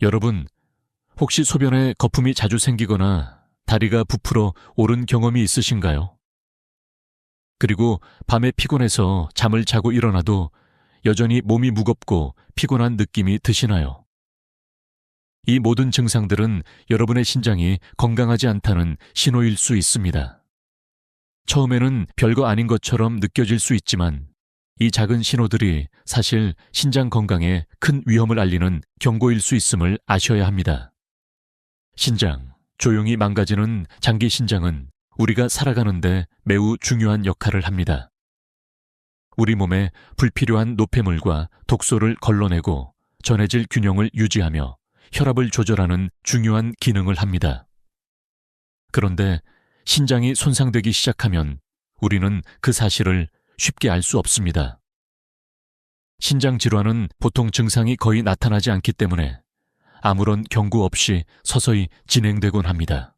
여러분, 혹시 소변에 거품이 자주 생기거나 다리가 부풀어 오른 경험이 있으신가요? 그리고 밤에 피곤해서 잠을 자고 일어나도 여전히 몸이 무겁고 피곤한 느낌이 드시나요? 이 모든 증상들은 여러분의 신장이 건강하지 않다는 신호일 수 있습니다. 처음에는 별거 아닌 것처럼 느껴질 수 있지만 이 작은 신호들이 사실 신장 건강에 큰 위험을 알리는 경고일 수 있음을 아셔야 합니다. 신장, 조용히 망가지는 장기 신장은 우리가 살아가는데 매우 중요한 역할을 합니다. 우리 몸에 불필요한 노폐물과 독소를 걸러내고 전해질 균형을 유지하며 혈압을 조절하는 중요한 기능을 합니다. 그런데 신장이 손상되기 시작하면 우리는 그 사실을 쉽게 알 수 없습니다. 신장 질환은 보통 증상이 거의 나타나지 않기 때문에 아무런 경고 없이 서서히 진행되곤 합니다.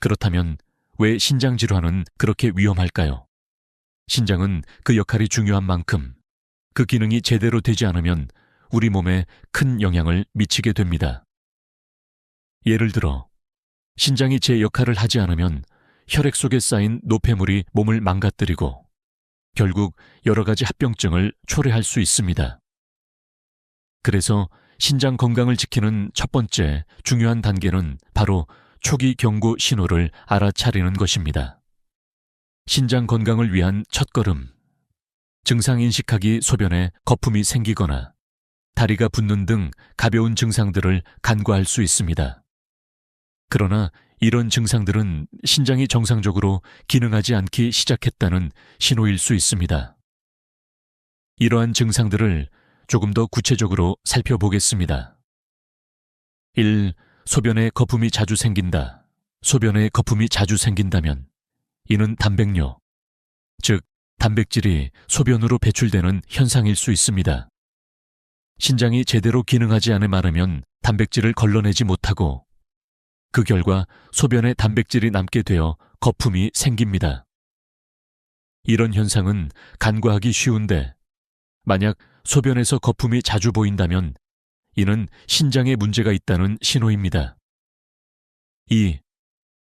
그렇다면 왜 신장 질환은 그렇게 위험할까요? 신장은 그 역할이 중요한 만큼 그 기능이 제대로 되지 않으면 우리 몸에 큰 영향을 미치게 됩니다. 예를 들어, 신장이 제 역할을 하지 않으면 혈액 속에 쌓인 노폐물이 몸을 망가뜨리고 결국 여러 가지 합병증을 초래할 수 있습니다. 그래서 신장 건강을 지키는 첫 번째 중요한 단계는 바로 초기 경고 신호를 알아차리는 것입니다. 신장 건강을 위한 첫걸음. 증상 인식하기 소변에 거품이 생기거나 다리가 붓는 등 가벼운 증상들을 간과할 수 있습니다. 그러나 이런 증상들은 신장이 정상적으로 기능하지 않기 시작했다는 신호일 수 있습니다. 이러한 증상들을 조금 더 구체적으로 살펴보겠습니다. 1. 소변에 거품이 자주 생긴다. 소변에 거품이 자주 생긴다면 이는 단백뇨, 즉 단백질이 소변으로 배출되는 현상일 수 있습니다. 신장이 제대로 기능하지 않에 마르면 단백질을 걸러내지 못하고 그 결과 소변에 단백질이 남게 되어 거품이 생깁니다. 이런 현상은 간과하기 쉬운데 만약 소변에서 거품이 자주 보인다면 이는 신장에 문제가 있다는 신호입니다. 2.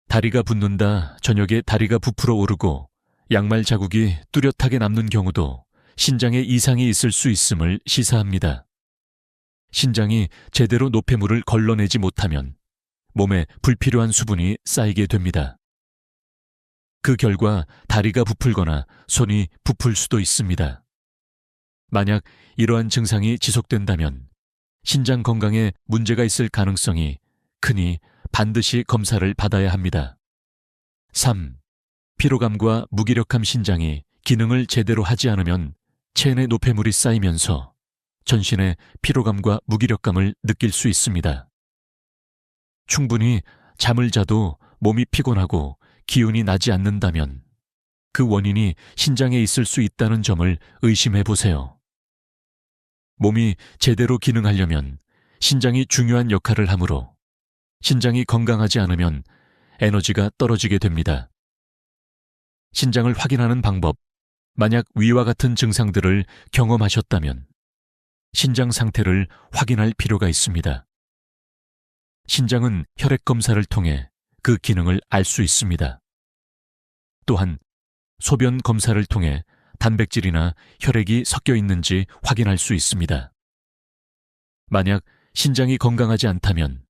다리가 붓는다. 저녁에 다리가 부풀어 오르고 양말 자국이 뚜렷하게 남는 경우도 신장에 이상이 있을 수 있음을 시사합니다. 신장이 제대로 노폐물을 걸러내지 못하면 몸에 불필요한 수분이 쌓이게 됩니다. 그 결과 다리가 부풀거나 손이 부풀 수도 있습니다. 만약 이러한 증상이 지속된다면 신장 건강에 문제가 있을 가능성이 크니 반드시 검사를 받아야 합니다. 3. 피로감과 무기력함. 신장이 기능을 제대로 하지 않으면 체내 노폐물이 쌓이면서 전신에 피로감과 무기력감을 느낄 수 있습니다. 충분히 잠을 자도 몸이 피곤하고 기운이 나지 않는다면 그 원인이 신장에 있을 수 있다는 점을 의심해 보세요. 몸이 제대로 기능하려면 신장이 중요한 역할을 하므로 신장이 건강하지 않으면 에너지가 떨어지게 됩니다. 신장을 확인하는 방법. 만약 위와 같은 증상들을 경험하셨다면 신장 상태를 확인할 필요가 있습니다. 신장은 혈액 검사를 통해 그 기능을 알 수 있습니다. 또한 소변 검사를 통해 단백질이나 혈액이 섞여 있는지 확인할 수 있습니다. 만약 신장이 건강하지 않다면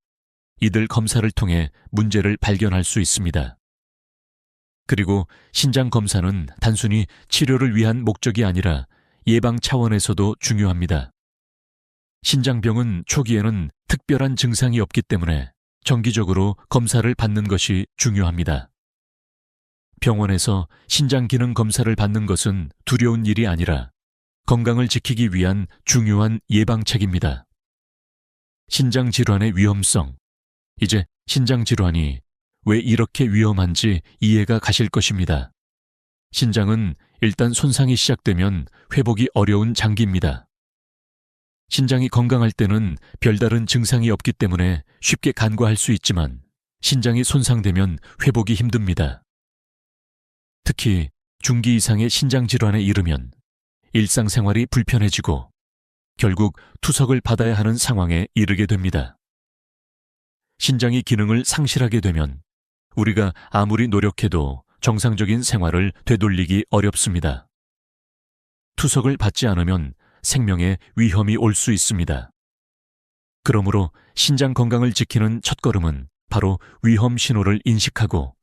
이들 검사를 통해 문제를 발견할 수 있습니다. 그리고 신장 검사는 단순히 치료를 위한 목적이 아니라 예방 차원에서도 중요합니다. 신장병은 초기에는 특별한 증상이 없기 때문에 정기적으로 검사를 받는 것이 중요합니다. 병원에서 신장 기능 검사를 받는 것은 두려운 일이 아니라 건강을 지키기 위한 중요한 예방책입니다. 신장 질환의 위험성. 이제 신장 질환이 왜 이렇게 위험한지 이해가 가실 것입니다. 신장은 일단 손상이 시작되면 회복이 어려운 장기입니다. 신장이 건강할 때는 별다른 증상이 없기 때문에 쉽게 간과할 수 있지만 신장이 손상되면 회복이 힘듭니다. 특히 중기 이상의 신장 질환에 이르면 일상생활이 불편해지고 결국 투석을 받아야 하는 상황에 이르게 됩니다. 신장이 기능을 상실하게 되면 우리가 아무리 노력해도 정상적인 생활을 되돌리기 어렵습니다. 투석을 받지 않으면 생명에 위험이 올 수 있습니다. 그러므로 신장 건강을 지키는 첫걸음은 바로 위험 신호를 인식하고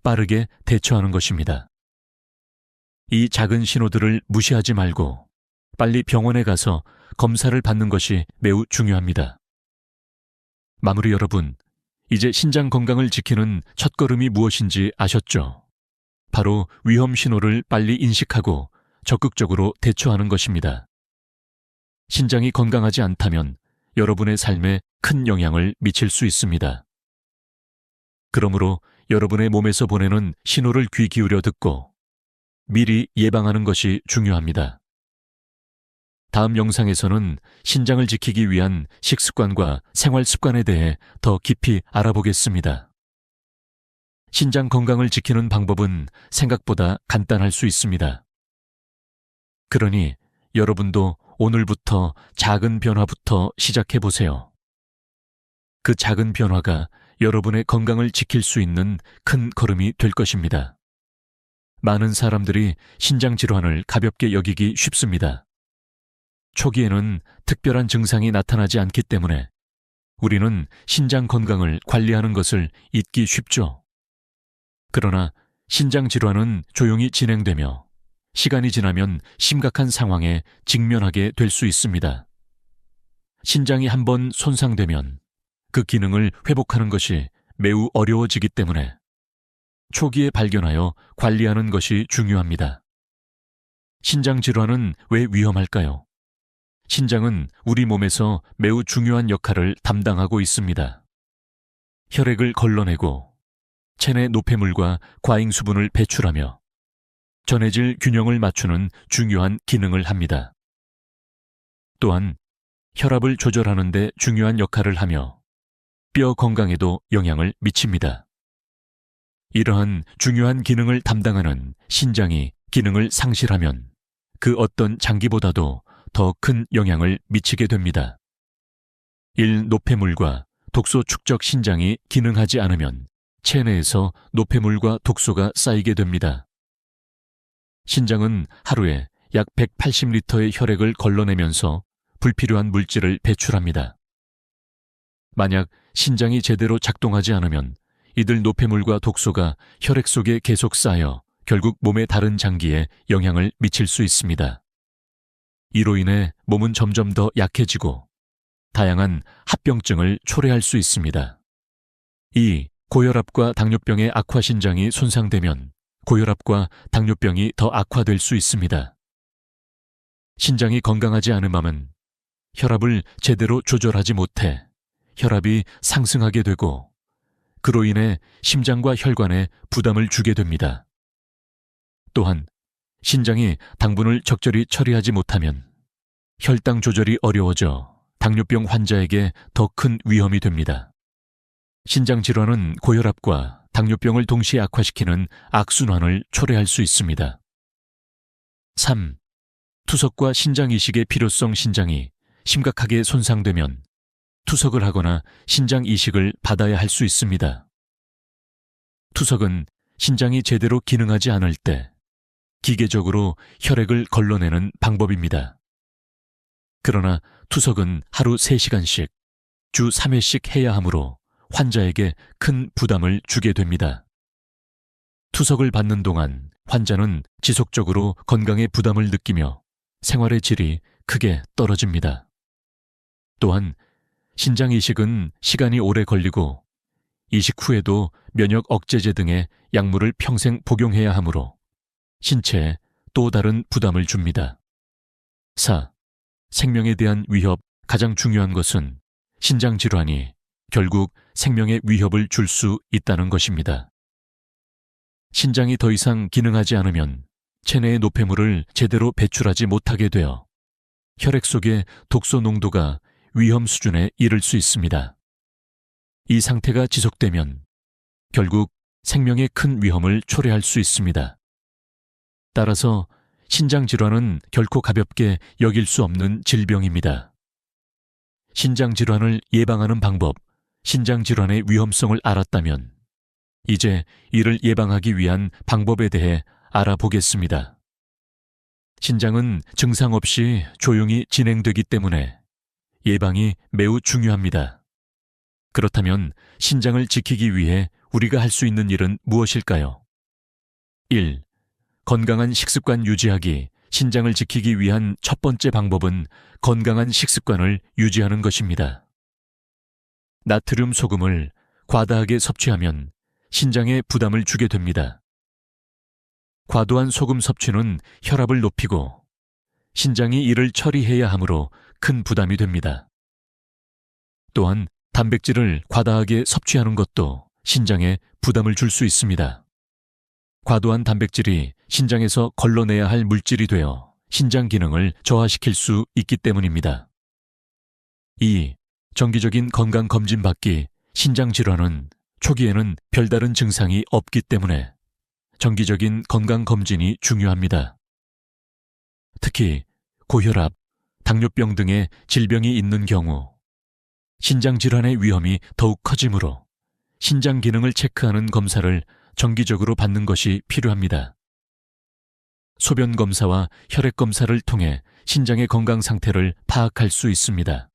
빠르게 대처하는 것입니다. 이 작은 신호들을 무시하지 말고 빨리 병원에 가서 검사를 받는 것이 매우 중요합니다. 마무리 여러분, 이제 신장 건강을 지키는 첫걸음이 무엇인지 아셨죠? 바로 위험 신호를 빨리 인식하고 적극적으로 대처하는 것입니다. 신장이 건강하지 않다면 여러분의 삶에 큰 영향을 미칠 수 있습니다. 그러므로 여러분의 몸에서 보내는 신호를 귀 기울여 듣고 미리 예방하는 것이 중요합니다. 다음 영상에서는 신장을 지키기 위한 식습관과 생활 습관에 대해 더 깊이 알아보겠습니다. 신장 건강을 지키는 방법은 생각보다 간단할 수 있습니다. 그러니 여러분도 오늘부터 작은 변화부터 시작해 보세요. 그 작은 변화가 여러분의 건강을 지킬 수 있는 큰 걸음이 될 것입니다. 많은 사람들이 신장 질환을 가볍게 여기기 쉽습니다. 초기에는 특별한 증상이 나타나지 않기 때문에 우리는 신장 건강을 관리하는 것을 잊기 쉽죠. 그러나 신장 질환은 조용히 진행되며 시간이 지나면 심각한 상황에 직면하게 될 수 있습니다. 신장이 한번 손상되면 그 기능을 회복하는 것이 매우 어려워지기 때문에 초기에 발견하여 관리하는 것이 중요합니다. 신장 질환은 왜 위험할까요? 신장은 우리 몸에서 매우 중요한 역할을 담당하고 있습니다. 혈액을 걸러내고 체내 노폐물과 과잉 수분을 배출하며 전해질 균형을 맞추는 중요한 기능을 합니다. 또한 혈압을 조절하는 데 중요한 역할을 하며 뼈 건강에도 영향을 미칩니다. 이러한 중요한 기능을 담당하는 신장이 기능을 상실하면 그 어떤 장기보다도 더 큰 영향을 미치게 됩니다. 노폐물과 독소 축적 신장이 기능하지 않으면 체내에서 노폐물과 독소가 쌓이게 됩니다. 신장은 하루에 약 180리터의 혈액을 걸러내면서 불필요한 물질을 배출합니다. 만약 신장이 제대로 작동하지 않으면 이들 노폐물과 독소가 혈액 속에 계속 쌓여 결국 몸의 다른 장기에 영향을 미칠 수 있습니다. 이로 인해 몸은 점점 더 약해지고 다양한 합병증을 초래할 수 있습니다. 고혈압과 당뇨병의 악화신장이 손상되면 고혈압과 당뇨병이 더 악화될 수 있습니다. 신장이 건강하지 않음하면 혈압을 제대로 조절하지 못해 혈압이 상승하게 되고 그로 인해 심장과 혈관에 부담을 주게 됩니다. 또한 신장이 당분을 적절히 처리하지 못하면 혈당 조절이 어려워져 당뇨병 환자에게 더 큰 위험이 됩니다. 신장 질환은 고혈압과 당뇨병을 동시에 악화시키는 악순환을 초래할 수 있습니다. 3. 투석과 신장 이식의 필요성. 신장이 심각하게 손상되면 투석을 하거나 신장 이식을 받아야 할 수 있습니다. 투석은 신장이 제대로 기능하지 않을 때 기계적으로 혈액을 걸러내는 방법입니다. 그러나 투석은 하루 3시간씩 주 3회씩 해야 하므로 환자에게 큰 부담을 주게 됩니다. 투석을 받는 동안 환자는 지속적으로 건강에 부담을 느끼며 생활의 질이 크게 떨어집니다. 또한 신장 이식은 시간이 오래 걸리고 이식 후에도 면역 억제제 등의 약물을 평생 복용해야 하므로 신체에 또 다른 부담을 줍니다. 4. 생명에 대한 위협. 가장 중요한 것은 신장 질환이 결국 생명에 위협을 줄 수 있다는 것입니다. 신장이 더 이상 기능하지 않으면 체내의 노폐물을 제대로 배출하지 못하게 되어 혈액 속의 독소 농도가 위험 수준에 이를 수 있습니다. 이 상태가 지속되면 결국 생명에 큰 위험을 초래할 수 있습니다. 따라서 신장 질환은 결코 가볍게 여길 수 없는 질병입니다. 신장 질환을 예방하는 방법, 신장 질환의 위험성을 알았다면 이제 이를 예방하기 위한 방법에 대해 알아보겠습니다. 신장은 증상 없이 조용히 진행되기 때문에 예방이 매우 중요합니다. 그렇다면 신장을 지키기 위해 우리가 할 수 있는 일은 무엇일까요? 1. 건강한 식습관 유지하기. 신장을 지키기 위한 첫 번째 방법은 건강한 식습관을 유지하는 것입니다. 나트륨 소금을 과다하게 섭취하면 신장에 부담을 주게 됩니다. 과도한 소금 섭취는 혈압을 높이고 신장이 이를 처리해야 하므로 큰 부담이 됩니다. 또한 단백질을 과다하게 섭취하는 것도 신장에 부담을 줄 수 있습니다. 과도한 단백질이 신장에서 걸러내야 할 물질이 되어 신장 기능을 저하시킬 수 있기 때문입니다. 2. 정기적인 건강 검진 받기. 신장 질환은 초기에는 별다른 증상이 없기 때문에 정기적인 건강 검진이 중요합니다. 특히 고혈압, 당뇨병 등의 질병이 있는 경우 신장 질환의 위험이 더욱 커지므로 신장 기능을 체크하는 검사를 정기적으로 받는 것이 필요합니다. 소변 검사와 혈액 검사를 통해 신장의 건강 상태를 파악할 수 있습니다.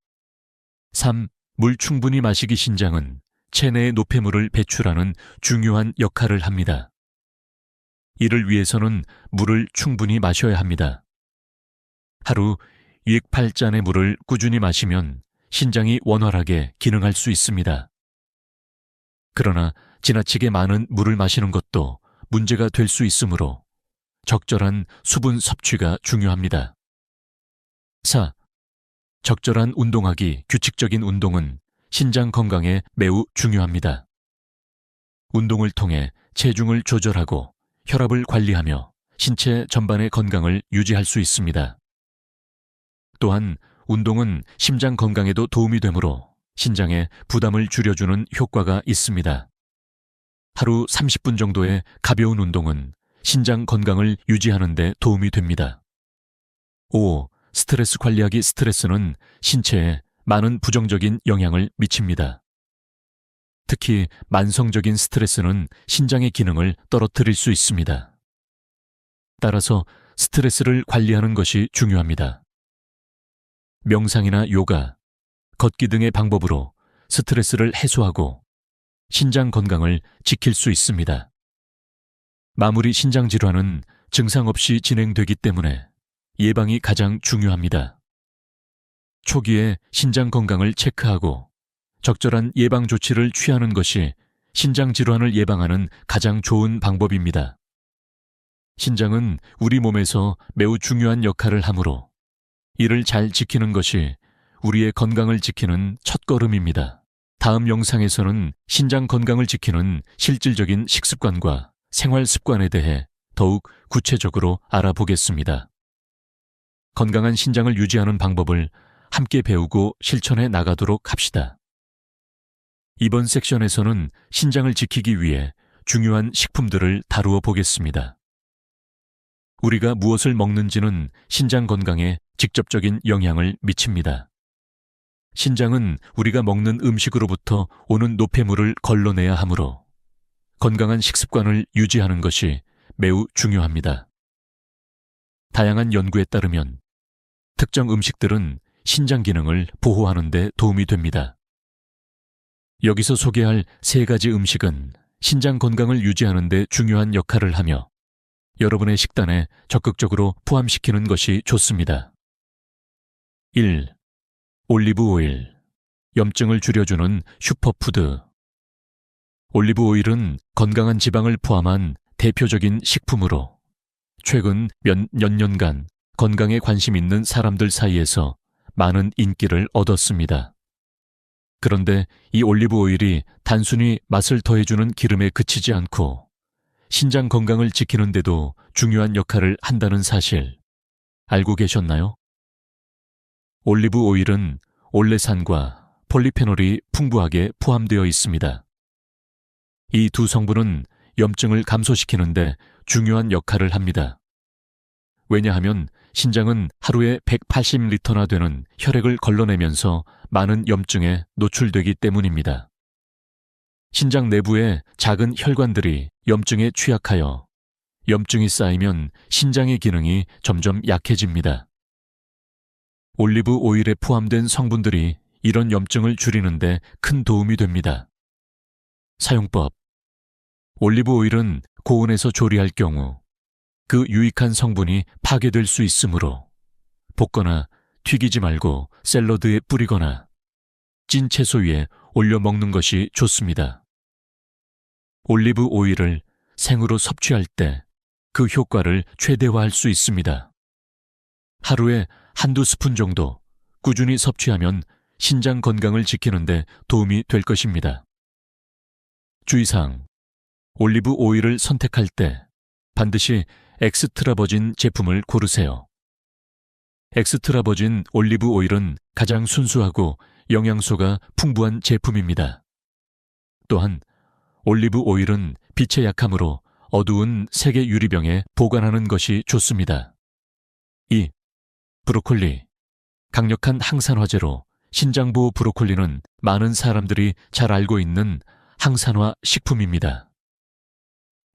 3. 물 충분히 마시기. 신장은 체내의 노폐물을 배출하는 중요한 역할을 합니다. 이를 위해서는 물을 충분히 마셔야 합니다. 하루 2-8잔의 물을 꾸준히 마시면 신장이 원활하게 기능할 수 있습니다. 그러나 지나치게 많은 물을 마시는 것도 문제가 될 수 있으므로 적절한 수분 섭취가 중요합니다. 4. 적절한 운동하기. 규칙적인 운동은 신장 건강에 매우 중요합니다. 운동을 통해 체중을 조절하고 혈압을 관리하며 신체 전반의 건강을 유지할 수 있습니다. 또한 운동은 심장 건강에도 도움이 되므로 신장에 부담을 줄여주는 효과가 있습니다. 하루 30분 정도의 가벼운 운동은 신장 건강을 유지하는 데 도움이 됩니다. 5. 스트레스 관리하기. 스트레스는 신체에 많은 부정적인 영향을 미칩니다. 특히 만성적인 스트레스는 신장의 기능을 떨어뜨릴 수 있습니다. 따라서 스트레스를 관리하는 것이 중요합니다. 명상이나 요가, 걷기 등의 방법으로 스트레스를 해소하고 신장 건강을 지킬 수 있습니다. 마무리. 신장 질환은 증상 없이 진행되기 때문에 예방이 가장 중요합니다. 초기에 신장 건강을 체크하고 적절한 예방 조치를 취하는 것이 신장 질환을 예방하는 가장 좋은 방법입니다. 신장은 우리 몸에서 매우 중요한 역할을 하므로 이를 잘 지키는 것이 우리의 건강을 지키는 첫걸음입니다. 다음 영상에서는 신장 건강을 지키는 실질적인 식습관과 생활 습관에 대해 더욱 구체적으로 알아보겠습니다. 건강한 신장을 유지하는 방법을 함께 배우고 실천해 나가도록 합시다. 이번 섹션에서는 신장을 지키기 위해 중요한 식품들을 다루어 보겠습니다. 우리가 무엇을 먹는지는 신장 건강에 직접적인 영향을 미칩니다. 신장은 우리가 먹는 음식으로부터 오는 노폐물을 걸러내야 하므로 건강한 식습관을 유지하는 것이 매우 중요합니다. 다양한 연구에 따르면 특정 음식들은 신장 기능을 보호하는 데 도움이 됩니다. 여기서 소개할 3가지 음식은 신장 건강을 유지하는 데 중요한 역할을 하며 여러분의 식단에 적극적으로 포함시키는 것이 좋습니다. 1. 올리브 오일. 염증을 줄여주는 슈퍼푸드. 올리브 오일은 건강한 지방을 포함한 대표적인 식품으로 최근 몇 년간 건강에 관심 있는 사람들 사이에서 많은 인기를 얻었습니다. 그런데 이 올리브 오일이 단순히 맛을 더해주는 기름에 그치지 않고 신장 건강을 지키는 데도 중요한 역할을 한다는 사실 알고 계셨나요? 올리브 오일은 올레산과 폴리페놀이 풍부하게 포함되어 있습니다. 이 두 성분은 염증을 감소시키는 데 중요한 역할을 합니다. 왜냐하면 신장은 하루에 180리터나 되는 혈액을 걸러내면서 많은 염증에 노출되기 때문입니다. 신장 내부의 작은 혈관들이 염증에 취약하여 염증이 쌓이면 신장의 기능이 점점 약해집니다. 올리브 오일에 포함된 성분들이 이런 염증을 줄이는데 큰 도움이 됩니다. 사용법: 올리브 오일은 고온에서 조리할 경우 그 유익한 성분이 파괴될 수 있으므로 볶거나 튀기지 말고 샐러드에 뿌리거나 찐 채소 위에 올려 먹는 것이 좋습니다. 올리브 오일을 생으로 섭취할 때 그 효과를 최대화할 수 있습니다. 하루에 한두 스푼 정도 꾸준히 섭취하면 신장 건강을 지키는 데 도움이 될 것입니다. 주의사항: 올리브 오일을 선택할 때 반드시 엑스트라 버진 제품을 고르세요. 엑스트라 버진 올리브 오일은 가장 순수하고 영양소가 풍부한 제품입니다. 또한 올리브 오일은 빛에 약하므로 어두운 색의 유리병에 보관하는 것이 좋습니다. 2. 브로콜리. 강력한 항산화제로 신장보호 브로콜리는 많은 사람들이 잘 알고 있는 항산화 식품입니다.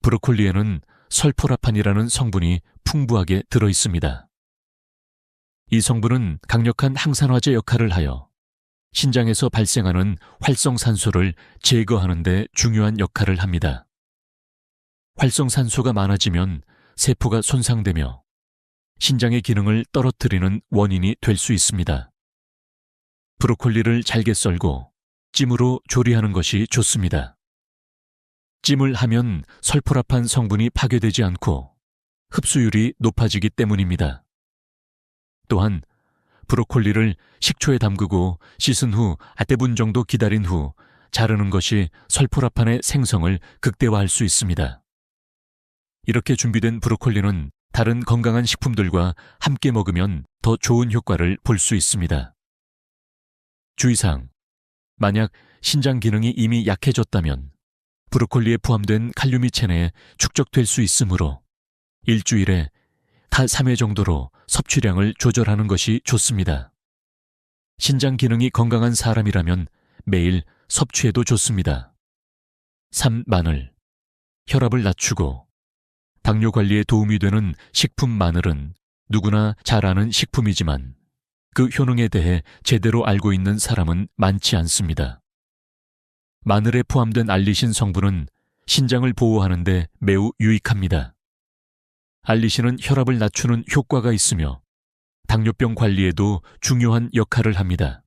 브로콜리에는 설포라판이라는 성분이 풍부하게 들어 있습니다. 이 성분은 강력한 항산화제 역할을 하여 신장에서 발생하는 활성산소를 제거하는 데 중요한 역할을 합니다. 활성산소가 많아지면 세포가 손상되며 신장의 기능을 떨어뜨리는 원인이 될 수 있습니다. 브로콜리를 잘게 썰고 찜으로 조리하는 것이 좋습니다. 찜을 하면 설포라판 성분이 파괴되지 않고 흡수율이 높아지기 때문입니다. 또한 브로콜리를 식초에 담그고 씻은 후 1~2분 정도 기다린 후 자르는 것이 설포라판의 생성을 극대화할 수 있습니다. 이렇게 준비된 브로콜리는 다른 건강한 식품들과 함께 먹으면 더 좋은 효과를 볼 수 있습니다. 주의사항: 만약 신장 기능이 이미 약해졌다면 브로콜리에 포함된 칼륨이 체내에 축적될 수 있으므로 일주일에 다 3회 정도로 섭취량을 조절하는 것이 좋습니다. 신장 기능이 건강한 사람이라면 매일 섭취해도 좋습니다. 3. 마늘. 혈압을 낮추고 당뇨 관리에 도움이 되는 식품 마늘은 누구나 잘 아는 식품이지만 그 효능에 대해 제대로 알고 있는 사람은 많지 않습니다. 마늘에 포함된 알리신 성분은 신장을 보호하는 데 매우 유익합니다. 알리신은 혈압을 낮추는 효과가 있으며 당뇨병 관리에도 중요한 역할을 합니다.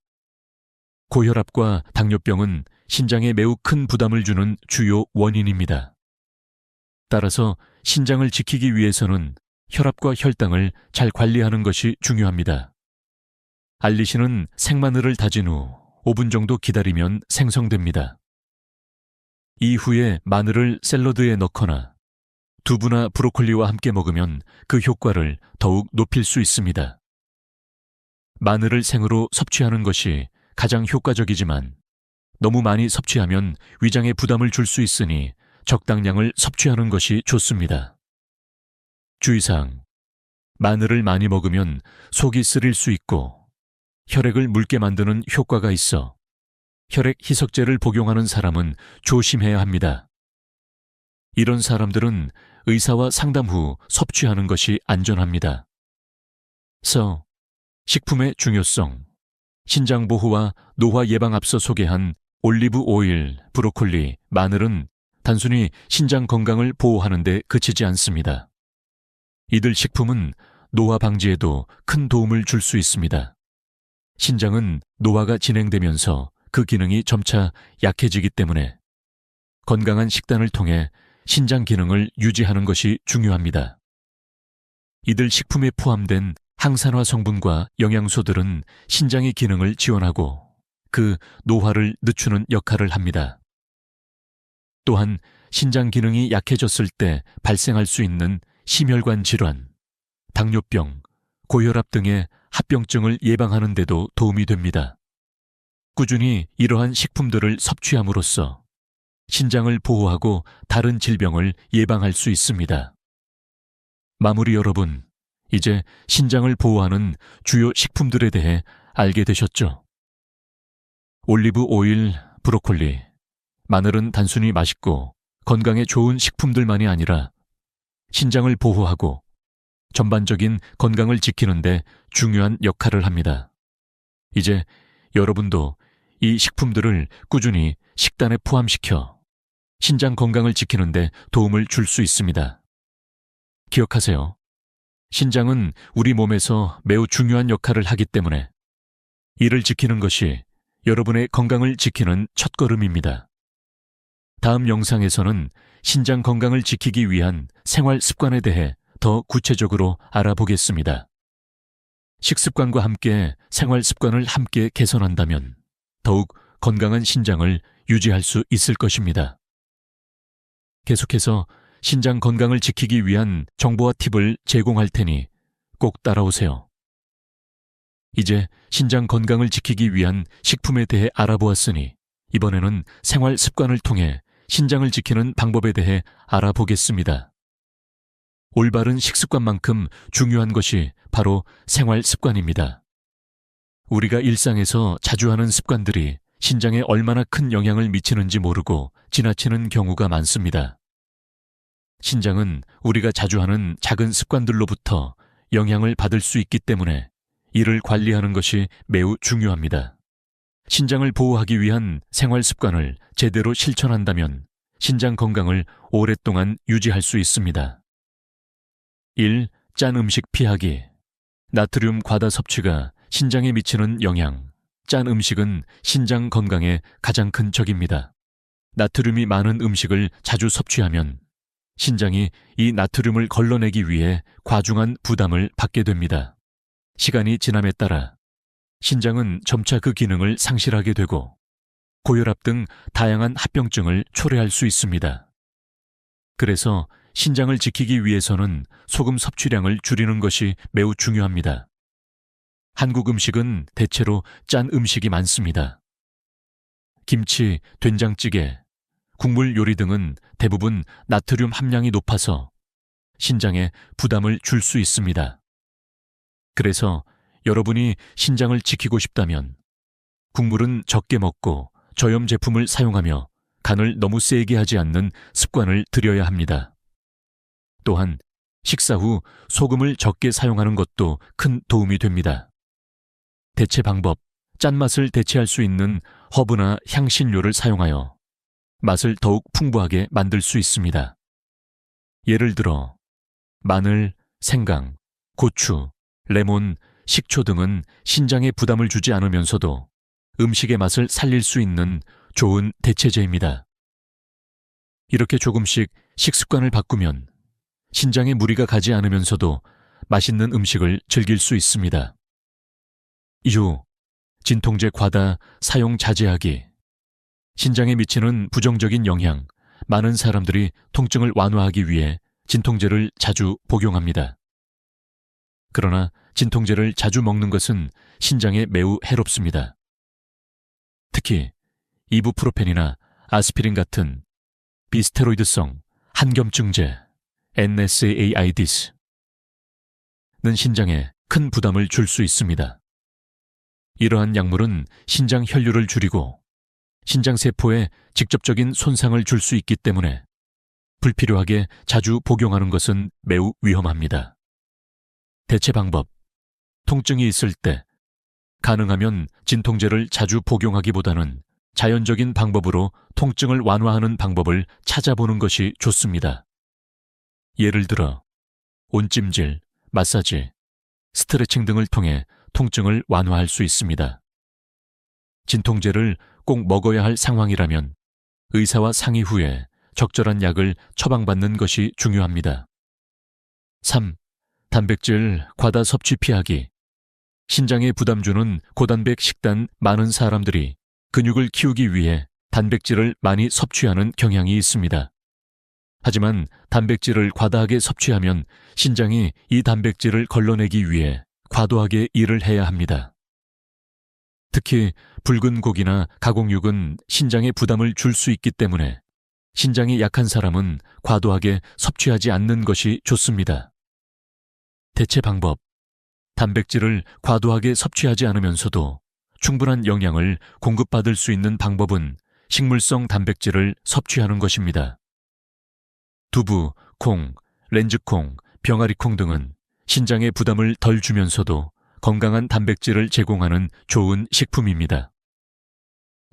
고혈압과 당뇨병은 신장에 매우 큰 부담을 주는 주요 원인입니다. 따라서 신장을 지키기 위해서는 혈압과 혈당을 잘 관리하는 것이 중요합니다. 알리신은 생마늘을 다진 후 5분 정도 기다리면 생성됩니다. 이후에 마늘을 샐러드에 넣거나 두부나 브로콜리와 함께 먹으면 그 효과를 더욱 높일 수 있습니다. 마늘을 생으로 섭취하는 것이 가장 효과적이지만 너무 많이 섭취하면 위장에 부담을 줄 수 있으니 적당량을 섭취하는 것이 좋습니다. 주의사항: 마늘을 많이 먹으면 속이 쓰릴 수 있고 혈액을 묽게 만드는 효과가 있어 혈액 희석제를 복용하는 사람은 조심해야 합니다. 이런 사람들은 의사와 상담 후 섭취하는 것이 안전합니다. 식품의 중요성. 신장 보호와 노화 예방 앞서 소개한 올리브 오일, 브로콜리, 마늘은 단순히 신장 건강을 보호하는 데 그치지 않습니다. 이들 식품은 노화 방지에도 큰 도움을 줄 수 있습니다. 신장은 노화가 진행되면서 그 기능이 점차 약해지기 때문에 건강한 식단을 통해 신장 기능을 유지하는 것이 중요합니다. 이들 식품에 포함된 항산화 성분과 영양소들은 신장의 기능을 지원하고 그 노화를 늦추는 역할을 합니다. 또한 신장 기능이 약해졌을 때 발생할 수 있는 심혈관 질환, 당뇨병, 고혈압 등의 합병증을 예방하는 데도 도움이 됩니다. 꾸준히 이러한 식품들을 섭취함으로써 신장을 보호하고 다른 질병을 예방할 수 있습니다. 마무리 여러분, 이제 신장을 보호하는 주요 식품들에 대해 알게 되셨죠? 올리브 오일, 브로콜리, 마늘은 단순히 맛있고 건강에 좋은 식품들만이 아니라 신장을 보호하고 전반적인 건강을 지키는 데 중요한 역할을 합니다. 이제 여러분도 이 식품들을 꾸준히 식단에 포함시켜 신장 건강을 지키는 데 도움을 줄 수 있습니다. 기억하세요. 신장은 우리 몸에서 매우 중요한 역할을 하기 때문에 이를 지키는 것이 여러분의 건강을 지키는 첫걸음입니다. 다음 영상에서는 신장 건강을 지키기 위한 생활 습관에 대해 더 구체적으로 알아보겠습니다. 식습관과 함께 생활 습관을 함께 개선한다면 더욱 건강한 신장을 유지할 수 있을 것입니다. 계속해서 신장 건강을 지키기 위한 정보와 팁을 제공할 테니 꼭 따라오세요. 이제 신장 건강을 지키기 위한 식품에 대해 알아보았으니 이번에는 생활 습관을 통해 신장을 지키는 방법에 대해 알아보겠습니다. 올바른 식습관만큼 중요한 것이 바로 생활 습관입니다. 우리가 일상에서 자주 하는 습관들이 신장에 얼마나 큰 영향을 미치는지 모르고 지나치는 경우가 많습니다. 신장은 우리가 자주 하는 작은 습관들로부터 영향을 받을 수 있기 때문에 이를 관리하는 것이 매우 중요합니다. 신장을 보호하기 위한 생활 습관을 제대로 실천한다면 신장 건강을 오랫동안 유지할 수 있습니다. 1. 짠 음식 피하기. 나트륨 과다 섭취가 신장에 미치는 영향. 짠 음식은 신장 건강에 가장 큰 적입니다. 나트륨이 많은 음식을 자주 섭취하면 신장이 이 나트륨을 걸러내기 위해 과중한 부담을 받게 됩니다. 시간이 지남에 따라 신장은 점차 그 기능을 상실하게 되고 고혈압 등 다양한 합병증을 초래할 수 있습니다. 그래서 신장을 지키기 위해서는 소금 섭취량을 줄이는 것이 매우 중요합니다. 한국 음식은 대체로 짠 음식이 많습니다. 김치, 된장찌개, 국물 요리 등은 대부분 나트륨 함량이 높아서 신장에 부담을 줄 수 있습니다. 그래서 여러분이 신장을 지키고 싶다면 국물은 적게 먹고 저염 제품을 사용하며 간을 너무 세게 하지 않는 습관을 들여야 합니다. 또한 식사 후 소금을 적게 사용하는 것도 큰 도움이 됩니다. 대체 방법, 짠맛을 대체할 수 있는 허브나 향신료를 사용하여 맛을 더욱 풍부하게 만들 수 있습니다. 예를 들어 마늘, 생강, 고추, 레몬, 식초 등은 신장에 부담을 주지 않으면서도 음식의 맛을 살릴 수 있는 좋은 대체제입니다. 이렇게 조금씩 식습관을 바꾸면 신장에 무리가 가지 않으면서도 맛있는 음식을 즐길 수 있습니다. 2. 진통제 과다 사용 자제하기. 신장에 미치는 부정적인 영향. 많은 사람들이 통증을 완화하기 위해 진통제를 자주 복용합니다. 그러나 진통제를 자주 먹는 것은 신장에 매우 해롭습니다. 특히 이부프로펜이나 아스피린 같은 비스테로이드성 한겸증제 NSAIDs는 신장에 큰 부담을 줄 수 있습니다. 이러한 약물은 신장 혈류를 줄이고 신장세포에 직접적인 손상을 줄 수 있기 때문에 불필요하게 자주 복용하는 것은 매우 위험합니다. 대체 방법, 통증이 있을 때 가능하면 진통제를 자주 복용하기보다는 자연적인 방법으로 통증을 완화하는 방법을 찾아보는 것이 좋습니다. 예를 들어 온찜질, 마사지, 스트레칭 등을 통해 통증을 완화할 수 있습니다. 진통제를 꼭 먹어야 할 상황이라면 의사와 상의 후에 적절한 약을 처방받는 것이 중요합니다. 3. 단백질 과다 섭취 피하기. 신장에 부담 주는 고단백 식단 많은 사람들이 근육을 키우기 위해 단백질을 많이 섭취하는 경향이 있습니다. 하지만 단백질을 과다하게 섭취하면 신장이 이 단백질을 걸러내기 위해 과도하게 일을 해야 합니다. 특히 붉은 고기나 가공육은 신장에 부담을 줄 수 있기 때문에 신장이 약한 사람은 과도하게 섭취하지 않는 것이 좋습니다. 대체 방법. 단백질을 과도하게 섭취하지 않으면서도 충분한 영양을 공급받을 수 있는 방법은 식물성 단백질을 섭취하는 것입니다. 두부, 콩, 렌즈콩, 병아리콩 등은 신장에 부담을 덜 주면서도 건강한 단백질을 제공하는 좋은 식품입니다.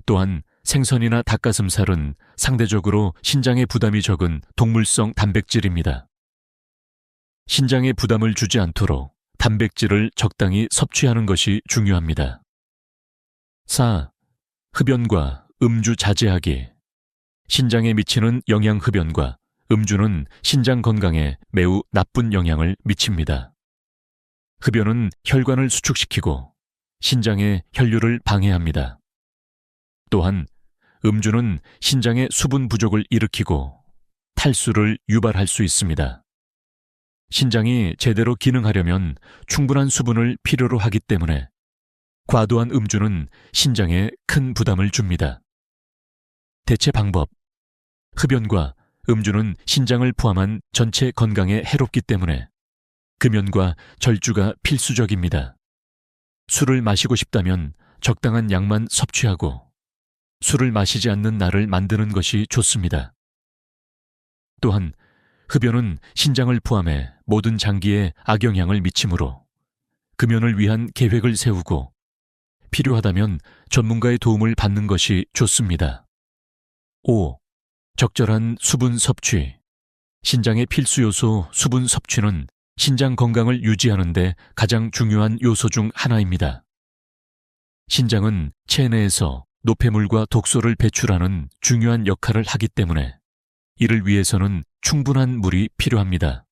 또한 생선이나 닭가슴살은 상대적으로 신장에 부담이 적은 동물성 단백질입니다. 신장에 부담을 주지 않도록 단백질을 적당히 섭취하는 것이 중요합니다. 4. 흡연과 음주 자제하기. 신장에 미치는 영양 흡연과 음주는 신장 건강에 매우 나쁜 영향을 미칩니다. 흡연은 혈관을 수축시키고 신장의 혈류를 방해합니다. 또한 음주는 신장의 수분 부족을 일으키고 탈수를 유발할 수 있습니다. 신장이 제대로 기능하려면 충분한 수분을 필요로 하기 때문에 과도한 음주는 신장에 큰 부담을 줍니다. 대체 방법. 흡연과 음주는 신장을 포함한 전체 건강에 해롭기 때문에 금연과 절주가 필수적입니다. 술을 마시고 싶다면 적당한 양만 섭취하고 술을 마시지 않는 날을 만드는 것이 좋습니다. 또한 흡연은 신장을 포함해 모든 장기에 악영향을 미치므로 금연을 위한 계획을 세우고 필요하다면 전문가의 도움을 받는 것이 좋습니다. 5. 적절한 수분 섭취. 신장의 필수 요소 수분 섭취는 신장 건강을 유지하는 데 가장 중요한 요소 중 하나입니다. 신장은 체내에서 노폐물과 독소를 배출하는 중요한 역할을 하기 때문에 이를 위해서는 충분한 물이 필요합니다.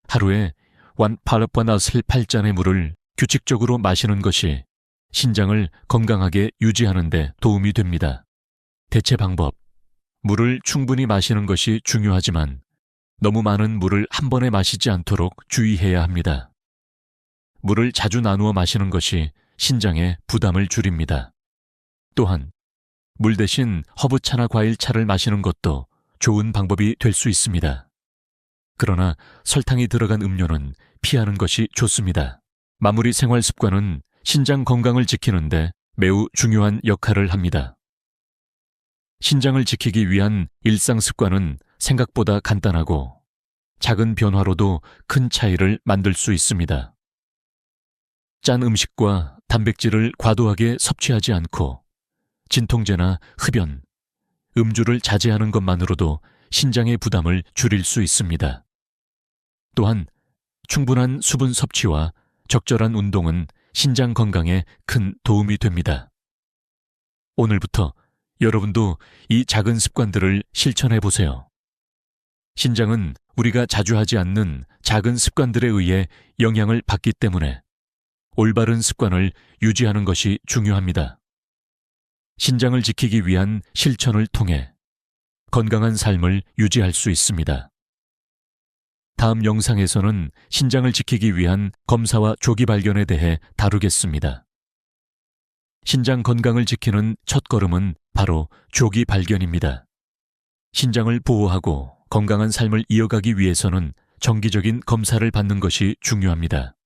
하루에 8잔의 물을 규칙적으로 마시는 것이 신장을 건강하게 유지하는 데 도움이 됩니다. 대체 방법. 물을 충분히 마시는 것이 중요하지만 너무 많은 물을 한 번에 마시지 않도록 주의해야 합니다. 물을 자주 나누어 마시는 것이 신장에 부담을 줄입니다. 또한 물 대신 허브차나 과일차를 마시는 것도 좋은 방법이 될 수 있습니다. 그러나 설탕이 들어간 음료는 피하는 것이 좋습니다. 마무리 생활 습관은 신장 건강을 지키는데 매우 중요한 역할을 합니다. 신장을 지키기 위한 일상 습관은 생각보다 간단하고 작은 변화로도 큰 차이를 만들 수 있습니다. 짠 음식과 단백질을 과도하게 섭취하지 않고 진통제나 흡연, 음주를 자제하는 것만으로도 신장의 부담을 줄일 수 있습니다. 또한 충분한 수분 섭취와 적절한 운동은 신장 건강에 큰 도움이 됩니다. 오늘부터 여러분도 이 작은 습관들을 실천해 보세요. 신장은 우리가 자주 하지 않는 작은 습관들에 의해 영향을 받기 때문에 올바른 습관을 유지하는 것이 중요합니다. 신장을 지키기 위한 실천을 통해 건강한 삶을 유지할 수 있습니다. 다음 영상에서는 신장을 지키기 위한 검사와 조기 발견에 대해 다루겠습니다. 신장 건강을 지키는 첫걸음은 바로 조기 발견입니다. 신장을 보호하고 건강한 삶을 이어가기 위해서는 정기적인 검사를 받는 것이 중요합니다.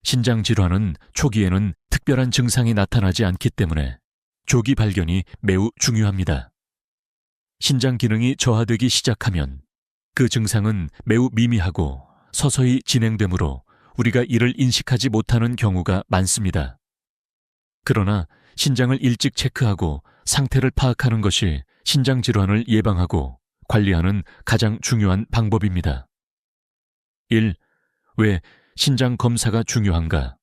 신장 질환은 초기에는 특별한 증상이 나타나지 않기 때문에 조기 발견이 매우 중요합니다. 신장 기능이 저하되기 시작하면 그 증상은 매우 미미하고 서서히 진행되므로 우리가 이를 인식하지 못하는 경우가 많습니다. 그러나 신장을 일찍 체크하고 상태를 파악하는 것이 신장 질환을 예방하고 관리하는 가장 중요한 방법입니다. 1. 왜 신장 검사가 중요한가?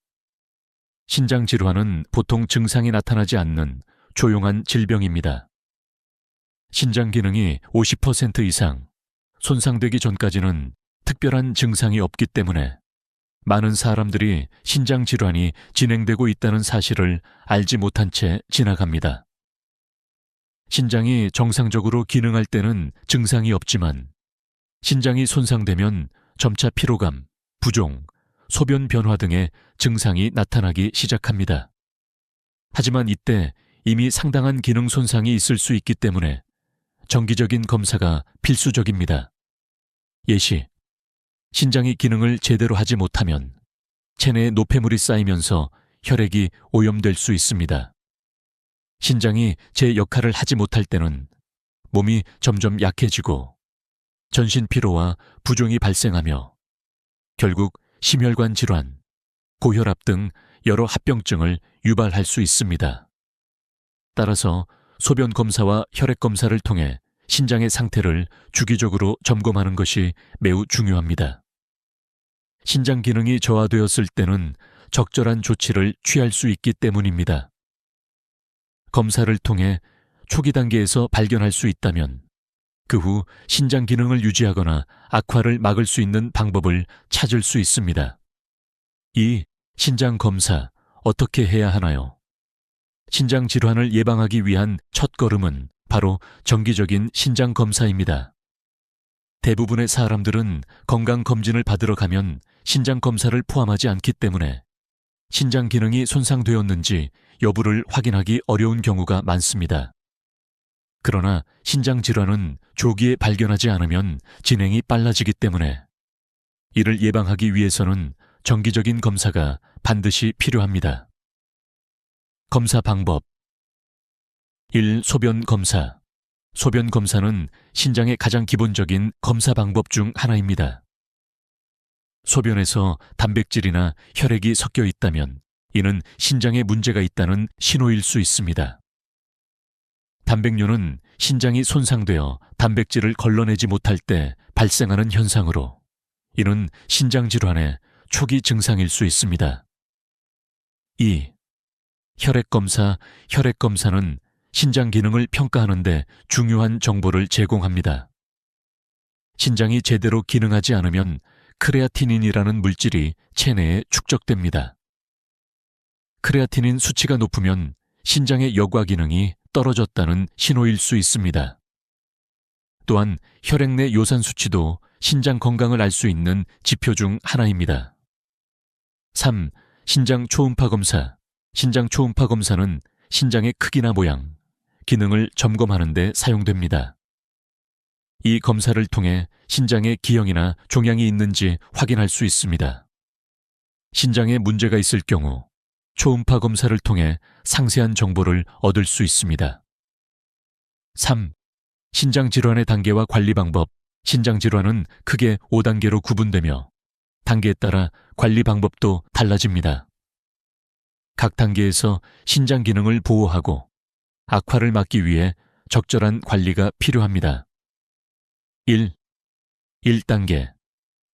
신장 질환은 보통 증상이 나타나지 않는 조용한 질병입니다. 신장 기능이 50% 이상 손상되기 전까지는 특별한 증상이 없기 때문에 많은 사람들이 신장 질환이 진행되고 있다는 사실을 알지 못한 채 지나갑니다. 신장이 정상적으로 기능할 때는 증상이 없지만 신장이 손상되면 점차 피로감, 부종, 소변 변화 등의 증상이 나타나기 시작합니다. 하지만 이때 이미 상당한 기능 손상이 있을 수 있기 때문에 정기적인 검사가 필수적입니다. 예시, 신장이 기능을 제대로 하지 못하면 체내에 노폐물이 쌓이면서 혈액이 오염될 수 있습니다. 신장이 제 역할을 하지 못할 때는 몸이 점점 약해지고 전신 피로와 부종이 발생하며 결국 심혈관 질환, 고혈압 등 여러 합병증을 유발할 수 있습니다. 따라서 소변 검사와 혈액 검사를 통해 신장의 상태를 주기적으로 점검하는 것이 매우 중요합니다. 신장 기능이 저하되었을 때는 적절한 조치를 취할 수 있기 때문입니다. 검사를 통해 초기 단계에서 발견할 수 있다면 그 후 신장 기능을 유지하거나 악화를 막을 수 있는 방법을 찾을 수 있습니다. 이 신장 검사 어떻게 해야 하나요? 신장 질환을 예방하기 위한 첫걸음은 바로 정기적인 신장 검사입니다. 대부분의 사람들은 건강검진을 받으러 가면 신장 검사를 포함하지 않기 때문에 신장 기능이 손상되었는지 여부를 확인하기 어려운 경우가 많습니다. 그러나 신장 질환은 조기에 발견하지 않으면 진행이 빨라지기 때문에 이를 예방하기 위해서는 정기적인 검사가 반드시 필요합니다. 검사 방법 1. 소변 검사. 소변 검사는 신장의 가장 기본적인 검사 방법 중 하나입니다. 소변에서 단백질이나 혈액이 섞여 있다면 이는 신장에 문제가 있다는 신호일 수 있습니다. 단백뇨는 신장이 손상되어 단백질을 걸러내지 못할 때 발생하는 현상으로 이는 신장 질환의 초기 증상일 수 있습니다. 2. 혈액 검사. 혈액 검사는 신장 기능을 평가하는 데 중요한 정보를 제공합니다. 신장이 제대로 기능하지 않으면 크레아티닌이라는 물질이 체내에 축적됩니다. 크레아티닌 수치가 높으면 신장의 여과 기능이 떨어졌다는 신호일 수 있습니다. 또한 혈액 내 요산 수치도 신장 건강을 알 수 있는 지표 중 하나입니다. 3. 신장 초음파 검사. 신장 초음파 검사는 신장의 크기나 모양, 기능을 점검하는 데 사용됩니다. 이 검사를 통해 신장에 기형이나 종양이 있는지 확인할 수 있습니다. 신장에 문제가 있을 경우 초음파 검사를 통해 상세한 정보를 얻을 수 있습니다. 3. 신장 질환의 단계와 관리 방법. 신장 질환은 크게 5단계로 구분되며 단계에 따라 관리 방법도 달라집니다. 각 단계에서 신장 기능을 보호하고 악화를 막기 위해 적절한 관리가 필요합니다. 1단계.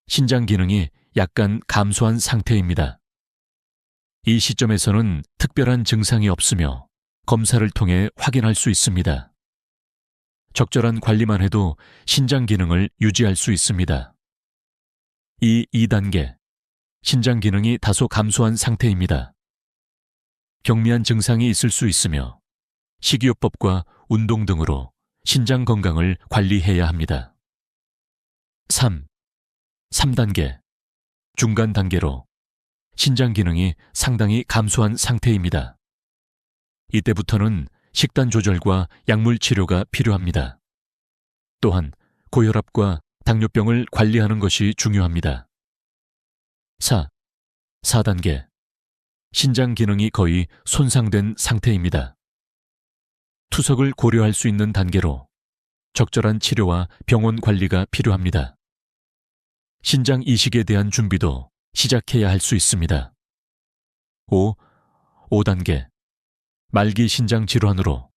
신장 기능이 약간 감소한 상태입니다. 이 시점에서는 특별한 증상이 없으며 검사를 통해 확인할 수 있습니다. 적절한 관리만 해도 신장 기능을 유지할 수 있습니다. 2단계. 신장 기능이 다소 감소한 상태입니다. 경미한 증상이 있을 수 있으며 식이요법과 운동 등으로 신장 건강을 관리해야 합니다. 3단계. 중간 단계로 신장 기능이 상당히 감소한 상태입니다. 이때부터는 식단 조절과 약물 치료가 필요합니다. 또한 고혈압과 당뇨병을 관리하는 것이 중요합니다. 4단계. 신장 기능이 거의 손상된 상태입니다. 투석을 고려할 수 있는 단계로 적절한 치료와 병원 관리가 필요합니다. 신장 이식에 대한 준비도 시작해야 할 수 있습니다. 5단계. 말기 신장 질환으로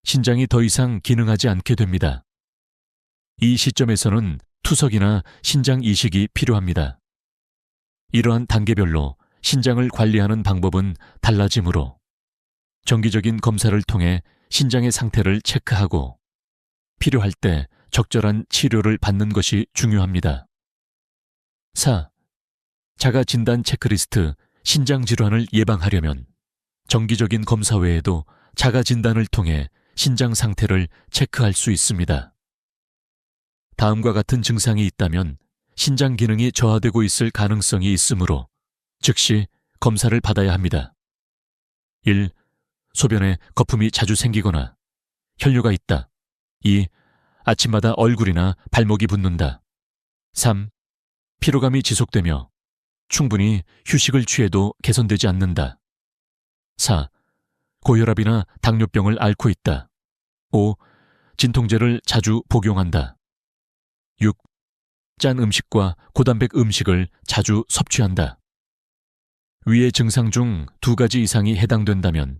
신장이 더 이상 기능하지 않게 됩니다. 이 시점에서는 투석이나 신장 이식이 필요합니다. 이러한 단계별로 신장을 관리하는 방법은 달라지므로 정기적인 검사를 통해 신장의 상태를 체크하고 필요할 때 적절한 치료를 받는 것이 중요합니다. 4. 자가 진단 체크리스트. 신장 질환을 예방하려면 정기적인 검사 외에도 자가 진단을 통해 신장 상태를 체크할 수 있습니다. 다음과 같은 증상이 있다면 신장 기능이 저하되고 있을 가능성이 있으므로 즉시 검사를 받아야 합니다. 1. 소변에 거품이 자주 생기거나 혈뇨가 있다. 2. 아침마다 얼굴이나 발목이 붓는다. 3. 피로감이 지속되며 충분히 휴식을 취해도 개선되지 않는다. 4. 고혈압이나 당뇨병을 앓고 있다. 5. 진통제를 자주 복용한다. 6. 짠 음식과 고단백 음식을 자주 섭취한다. 위의 증상 중 2가지 이상이 해당된다면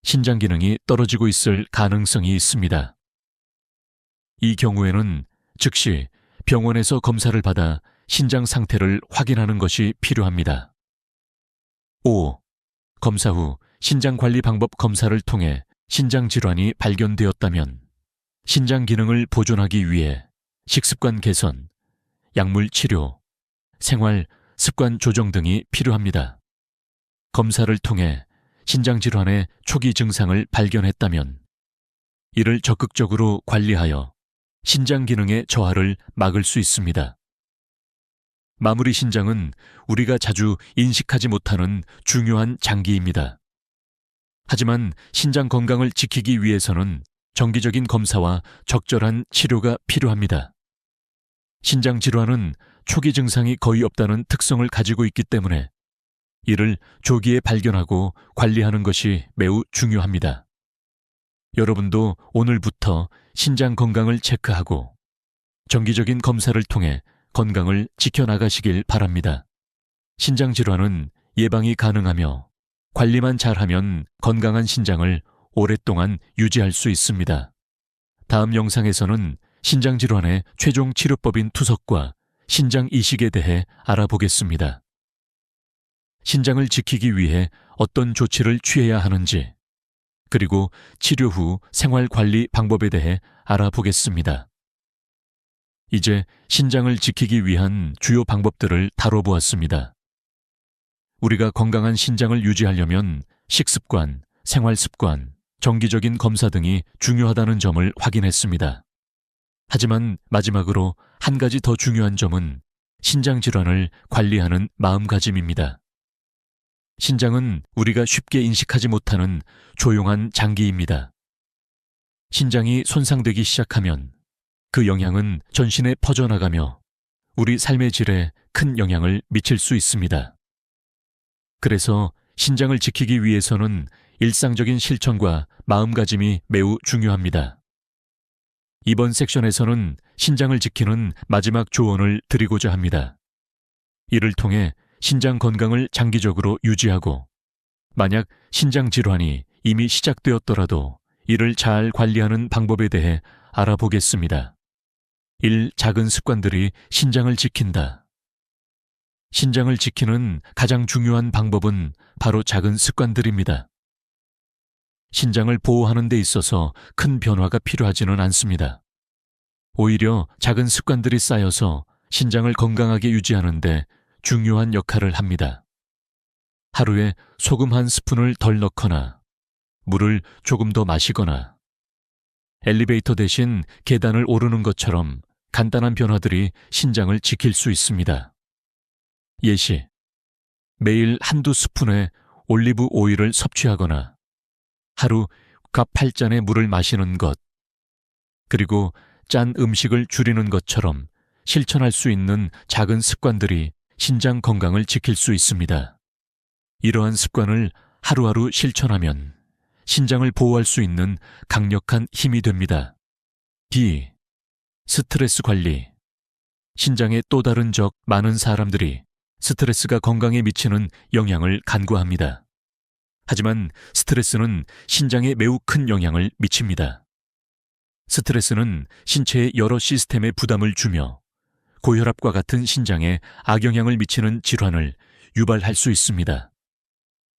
신장 기능이 떨어지고 있을 가능성이 있습니다. 이 경우에는 즉시 병원에서 검사를 받아 신장 상태를 확인하는 것이 필요합니다. 5. 검사 후 신장관리 방법 검사를 통해 신장 질환이 발견되었다면 신장 기능을 보존하기 위해 식습관 개선, 약물 치료, 생활 습관 조정 등이 필요합니다. 검사를 통해 신장 질환의 초기 증상을 발견했다면 이를 적극적으로 관리하여 신장 기능의 저하를 막을 수 있습니다. 마무리 신장은 우리가 자주 인식하지 못하는 중요한 장기입니다. 하지만 신장 건강을 지키기 위해서는 정기적인 검사와 적절한 치료가 필요합니다. 신장 질환은 초기 증상이 거의 없다는 특성을 가지고 있기 때문에 이를 조기에 발견하고 관리하는 것이 매우 중요합니다. 여러분도 오늘부터 신장 건강을 체크하고 정기적인 검사를 통해 건강을 지켜나가시길 바랍니다. 신장 질환은 예방이 가능하며 관리만 잘하면 건강한 신장을 오랫동안 유지할 수 있습니다. 다음 영상에서는 신장 질환의 최종 치료법인 투석과 신장 이식에 대해 알아보겠습니다. 신장을 지키기 위해 어떤 조치를 취해야 하는지, 그리고 치료 후 생활 관리 방법에 대해 알아보겠습니다. 이제 신장을 지키기 위한 주요 방법들을 다뤄보았습니다. 우리가 건강한 신장을 유지하려면 식습관, 생활습관, 정기적인 검사 등이 중요하다는 점을 확인했습니다. 하지만 마지막으로 한 가지 더 중요한 점은 신장 질환을 관리하는 마음가짐입니다. 신장은 우리가 쉽게 인식하지 못하는 조용한 장기입니다. 신장이 손상되기 시작하면 그 영향은 전신에 퍼져나가며 우리 삶의 질에 큰 영향을 미칠 수 있습니다. 그래서 신장을 지키기 위해서는 일상적인 실천과 마음가짐이 매우 중요합니다. 이번 섹션에서는 신장을 지키는 마지막 조언을 드리고자 합니다. 이를 통해 신장 건강을 장기적으로 유지하고 만약 신장 질환이 이미 시작되었더라도 이를 잘 관리하는 방법에 대해 알아보겠습니다. 1. 작은 습관들이 신장을 지킨다. 신장을 지키는 가장 중요한 방법은 바로 작은 습관들입니다. 신장을 보호하는 데 있어서 큰 변화가 필요하지는 않습니다. 오히려 작은 습관들이 쌓여서 신장을 건강하게 유지하는 데 중요한 역할을 합니다. 하루에 소금 한 스푼을 덜 넣거나 물을 조금 더 마시거나 엘리베이터 대신 계단을 오르는 것처럼 간단한 변화들이 신장을 지킬 수 있습니다. 예시, 매일 한두 스푼의 올리브 오일을 섭취하거나 하루 값 8잔의 물을 마시는 것, 그리고 짠 음식을 줄이는 것처럼 실천할 수 있는 작은 습관들이 신장 건강을 지킬 수 있습니다. 이러한 습관을 하루하루 실천하면 신장을 보호할 수 있는 강력한 힘이 됩니다. B. 스트레스 관리. 신장의 또 다른 적 많은 사람들이 스트레스가 건강에 미치는 영향을 간과합니다. 하지만 스트레스는 신장에 매우 큰 영향을 미칩니다. 스트레스는 신체의 여러 시스템에 부담을 주며 고혈압과 같은 신장에 악영향을 미치는 질환을 유발할 수 있습니다.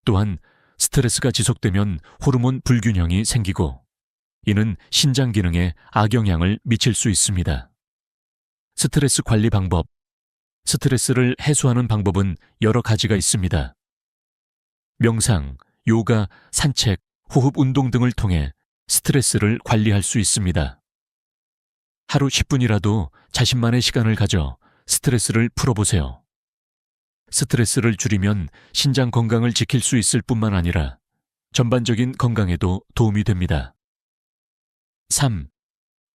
또한 스트레스가 지속되면 호르몬 불균형이 생기고 이는 신장 기능에 악영향을 미칠 수 있습니다. 스트레스 관리 방법. 스트레스를 해소하는 방법은 여러 가지가 있습니다. 명상, 요가, 산책, 호흡 운동 등을 통해 스트레스를 관리할 수 있습니다. 하루 10분이라도 자신만의 시간을 가져 스트레스를 풀어보세요. 스트레스를 줄이면 신장 건강을 지킬 수 있을 뿐만 아니라 전반적인 건강에도 도움이 됩니다. 3.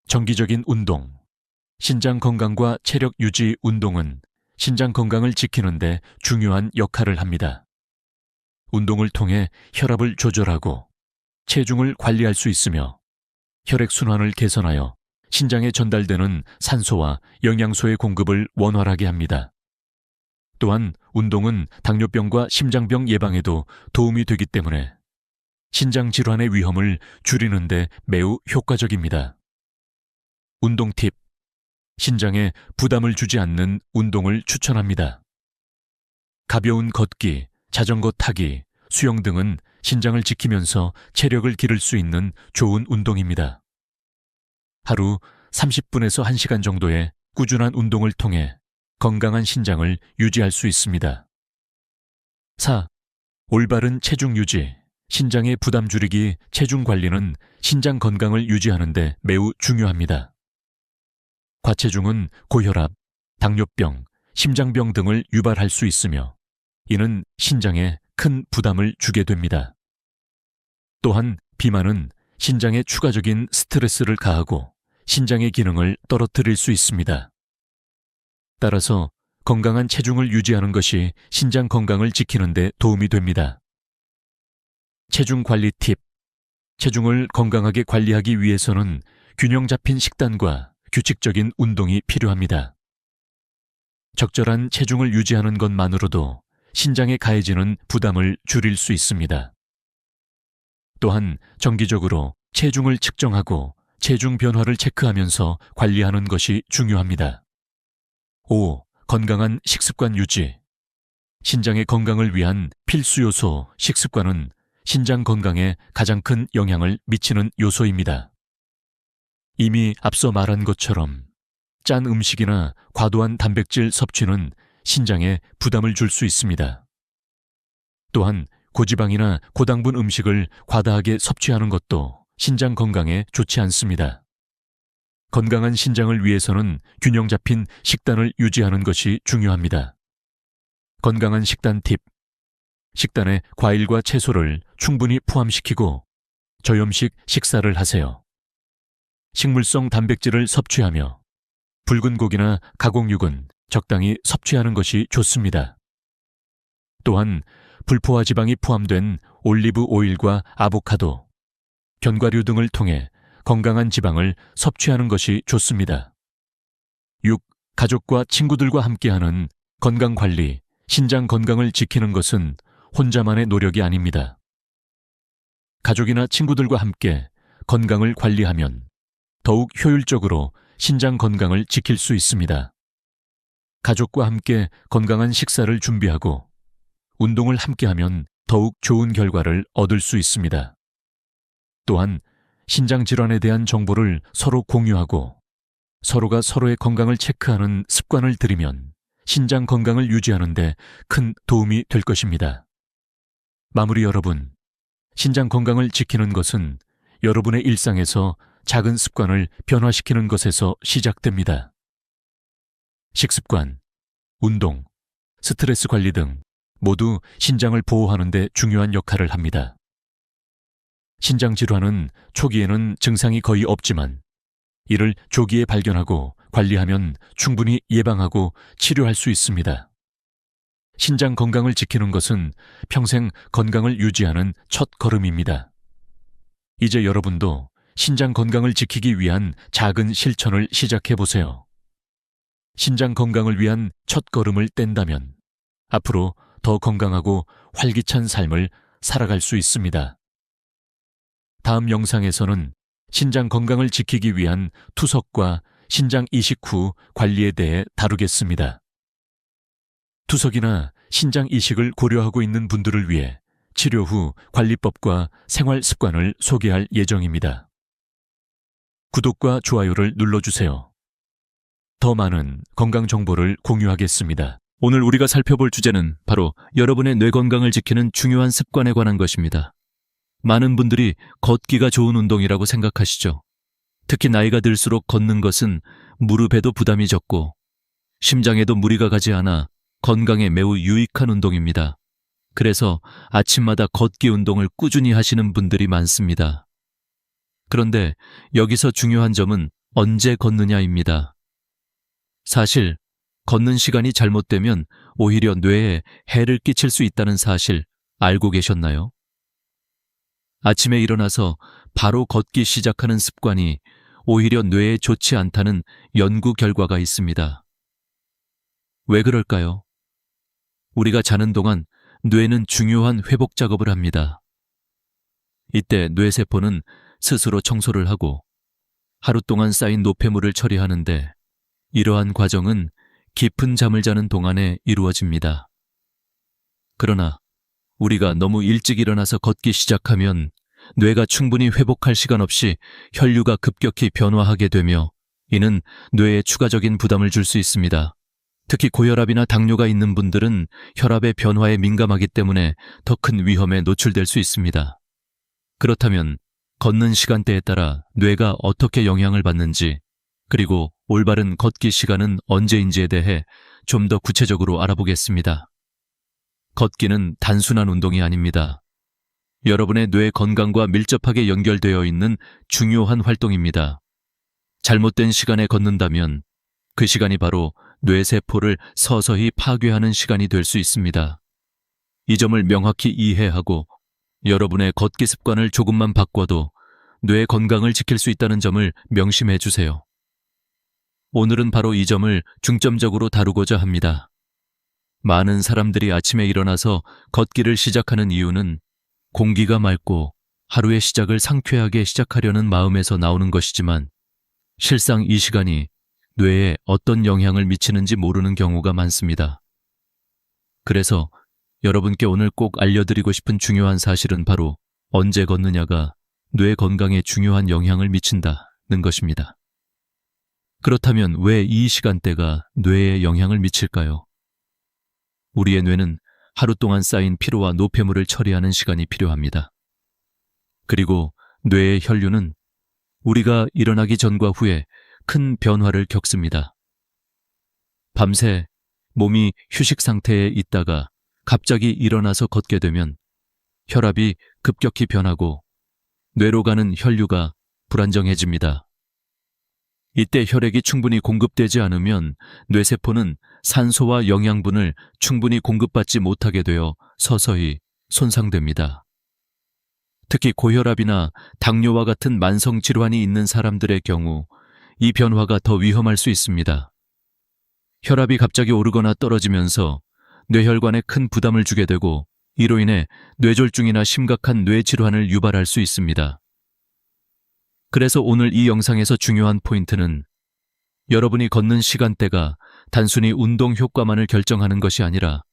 정기적인 운동. 신장 건강과 체력 유지 운동은 신장 건강을 지키는 데 중요한 역할을 합니다. 운동을 통해 혈압을 조절하고 체중을 관리할 수 있으며 혈액순환을 개선하여 신장에 전달되는 산소와 영양소의 공급을 원활하게 합니다. 또한 운동은 당뇨병과 심장병 예방에도 도움이 되기 때문에 신장 질환의 위험을 줄이는 데 매우 효과적입니다. 운동 팁. 신장에 부담을 주지 않는 운동을 추천합니다. 가벼운 걷기, 자전거 타기, 수영 등은 신장을 지키면서 체력을 기를 수 있는 좋은 운동입니다. 하루 30분에서 1시간 정도의 꾸준한 운동을 통해 건강한 신장을 유지할 수 있습니다. 4. 올바른 체중 유지. 신장의 부담 줄이기, 체중 관리는 신장 건강을 유지하는 데 매우 중요합니다. 과체중은 고혈압, 당뇨병, 심장병 등을 유발할 수 있으며 이는 신장에 큰 부담을 주게 됩니다. 또한 비만은 신장에 추가적인 스트레스를 가하고 신장의 기능을 떨어뜨릴 수 있습니다. 따라서 건강한 체중을 유지하는 것이 신장 건강을 지키는 데 도움이 됩니다. 체중 관리 팁. 체중을 건강하게 관리하기 위해서는 균형 잡힌 식단과 규칙적인 운동이 필요합니다. 적절한 체중을 유지하는 것만으로도 신장에 가해지는 부담을 줄일 수 있습니다. 또한 정기적으로 체중을 측정하고 체중 변화를 체크하면서 관리하는 것이 중요합니다. 5. 건강한 식습관 유지. 신장의 건강을 위한 필수 요소 식습관은 신장 건강에 가장 큰 영향을 미치는 요소입니다. 이미 앞서 말한 것처럼 짠 음식이나 과도한 단백질 섭취는 신장에 부담을 줄 수 있습니다. 또한 고지방이나 고당분 음식을 과다하게 섭취하는 것도 신장 건강에 좋지 않습니다. 건강한 신장을 위해서는 균형 잡힌 식단을 유지하는 것이 중요합니다. 건강한 식단 팁. 식단에 과일과 채소를 충분히 포함시키고 저염식 식사를 하세요. 식물성 단백질을 섭취하며 붉은 고기나 가공육은 적당히 섭취하는 것이 좋습니다. 또한 불포화 지방이 포함된 올리브 오일과 아보카도, 견과류 등을 통해 건강한 지방을 섭취하는 것이 좋습니다. 6. 가족과 친구들과 함께하는 건강관리, 신장 건강을 지키는 것은 혼자만의 노력이 아닙니다. 가족이나 친구들과 함께 건강을 관리하면 더욱 효율적으로 신장 건강을 지킬 수 있습니다. 가족과 함께 건강한 식사를 준비하고 운동을 함께하면 더욱 좋은 결과를 얻을 수 있습니다. 또한 신장 질환에 대한 정보를 서로 공유하고 서로가 서로의 건강을 체크하는 습관을 들이면 신장 건강을 유지하는 데 큰 도움이 될 것입니다. 마무리 여러분, 신장 건강을 지키는 것은 여러분의 일상에서 작은 습관을 변화시키는 것에서 시작됩니다. 식습관, 운동, 스트레스 관리 등 모두 신장을 보호하는 데 중요한 역할을 합니다. 신장 질환은 초기에는 증상이 거의 없지만 이를 조기에 발견하고 관리하면 충분히 예방하고 치료할 수 있습니다. 신장 건강을 지키는 것은 평생 건강을 유지하는 첫 걸음입니다. 이제 여러분도 신장 건강을 지키기 위한 작은 실천을 시작해 보세요. 신장 건강을 위한 첫 걸음을 뗀다면 앞으로 더 건강하고 활기찬 삶을 살아갈 수 있습니다. 다음 영상에서는 신장 건강을 지키기 위한 투석과 신장 이식 후 관리에 대해 다루겠습니다. 투석이나 신장 이식을 고려하고 있는 분들을 위해 치료 후 관리법과 생활 습관을 소개할 예정입니다. 구독과 좋아요를 눌러주세요. 더 많은 건강 정보를 공유하겠습니다. 오늘 우리가 살펴볼 주제는 바로 여러분의 뇌 건강을 지키는 중요한 습관에 관한 것입니다. 많은 분들이 걷기가 좋은 운동이라고 생각하시죠. 특히 나이가 들수록 걷는 것은 무릎에도 부담이 적고 심장에도 무리가 가지 않아 건강에 매우 유익한 운동입니다. 그래서 아침마다 걷기 운동을 꾸준히 하시는 분들이 많습니다. 그런데 여기서 중요한 점은 언제 걷느냐입니다. 사실 걷는 시간이 잘못되면 오히려 뇌에 해를 끼칠 수 있다는 사실 알고 계셨나요? 아침에 일어나서 바로 걷기 시작하는 습관이 오히려 뇌에 좋지 않다는 연구 결과가 있습니다. 왜 그럴까요? 우리가 자는 동안 뇌는 중요한 회복 작업을 합니다. 이때 뇌세포는 스스로 청소를 하고 하루 동안 쌓인 노폐물을 처리하는데 이러한 과정은 깊은 잠을 자는 동안에 이루어집니다. 그러나 우리가 너무 일찍 일어나서 걷기 시작하면 뇌가 충분히 회복할 시간 없이 혈류가 급격히 변화하게 되며 이는 뇌에 추가적인 부담을 줄 수 있습니다. 특히 고혈압이나 당뇨가 있는 분들은 혈압의 변화에 민감하기 때문에 더 큰 위험에 노출될 수 있습니다. 그렇다면 걷는 시간대에 따라 뇌가 어떻게 영향을 받는지 그리고 올바른 걷기 시간은 언제인지에 대해 좀 더 구체적으로 알아보겠습니다. 걷기는 단순한 운동이 아닙니다. 여러분의 뇌 건강과 밀접하게 연결되어 있는 중요한 활동입니다. 잘못된 시간에 걷는다면 그 시간이 바로 뇌세포를 서서히 파괴하는 시간이 될 수 있습니다. 이 점을 명확히 이해하고 여러분의 걷기 습관을 조금만 바꿔도 뇌 건강을 지킬 수 있다는 점을 명심해 주세요. 오늘은 바로 이 점을 중점적으로 다루고자 합니다. 많은 사람들이 아침에 일어나서 걷기를 시작하는 이유는 공기가 맑고 하루의 시작을 상쾌하게 시작하려는 마음에서 나오는 것이지만 실상 이 시간이 뇌에 어떤 영향을 미치는지 모르는 경우가 많습니다. 그래서 여러분께 오늘 꼭 알려드리고 싶은 중요한 사실은 바로 언제 걷느냐가 뇌 건강에 중요한 영향을 미친다는 것입니다. 그렇다면 왜 이 시간대가 뇌에 영향을 미칠까요? 우리의 뇌는 하루 동안 쌓인 피로와 노폐물을 처리하는 시간이 필요합니다. 그리고 뇌의 혈류는 우리가 일어나기 전과 후에 큰 변화를 겪습니다. 밤새 몸이 휴식 상태에 있다가 갑자기 일어나서 걷게 되면 혈압이 급격히 변하고 뇌로 가는 혈류가 불안정해집니다. 이때 혈액이 충분히 공급되지 않으면 뇌세포는 산소와 영양분을 충분히 공급받지 못하게 되어 서서히 손상됩니다. 특히 고혈압이나 당뇨와 같은 만성 질환이 있는 사람들의 경우 이 변화가 더 위험할 수 있습니다. 혈압이 갑자기 오르거나 떨어지면서 뇌혈관에 큰 부담을 주게 되고 이로 인해 뇌졸중이나 심각한 뇌질환을 유발할 수 있습니다. 그래서 오늘 이 영상에서 중요한 포인트는 여러분이 걷는 시간대가 단순히 운동 효과만을 결정하는 것이 아니라